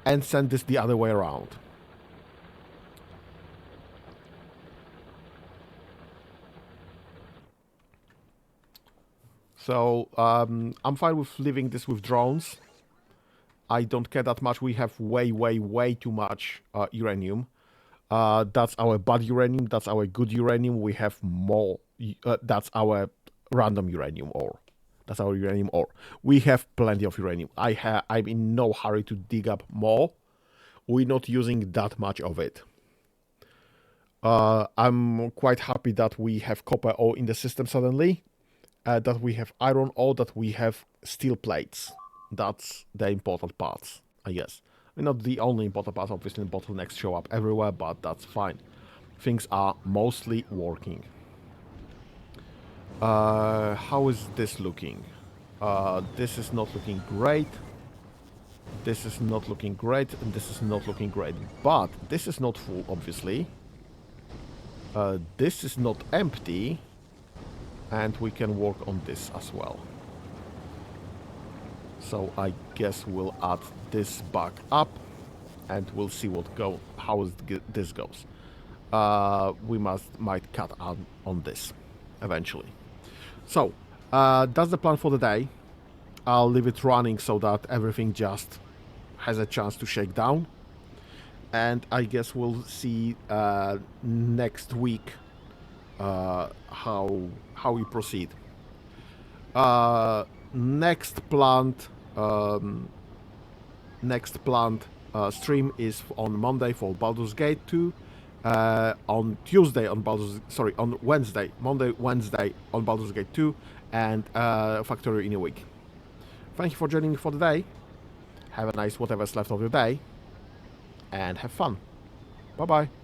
and send this the other way around. So I'm fine with leaving this with drones. I don't care that much. We have way too much uranium. That's our bad uranium. That's our good uranium. We have more. That's our random uranium ore. That's our uranium ore. We have plenty of uranium. I'm in no hurry to dig up more. We're not using that much of it. I'm quite happy that we have copper ore in the system suddenly. That we have iron ore, that we have steel plates. That's the important parts, I guess. Not the only important parts, obviously bottlenecks show up everywhere, but that's fine. Things are mostly working. How is this looking? This is not looking great. This is not looking great, and this is not looking great. But this is not full, obviously. This is not empty. And we can work on this as well. So I guess we'll add this back up, and we'll see how this goes. We might cut on this eventually. So that's the plan for the day. I'll leave it running so that everything just has a chance to shake down, and I guess we'll see next week how we proceed. Next planned stream is on Monday for Baldur's Gate 2. On Wednesday on Baldur's Gate 2, and Factorio in a week. Thank you for joining me for the day. Have a nice whatever's left of your day, and have fun. Bye bye.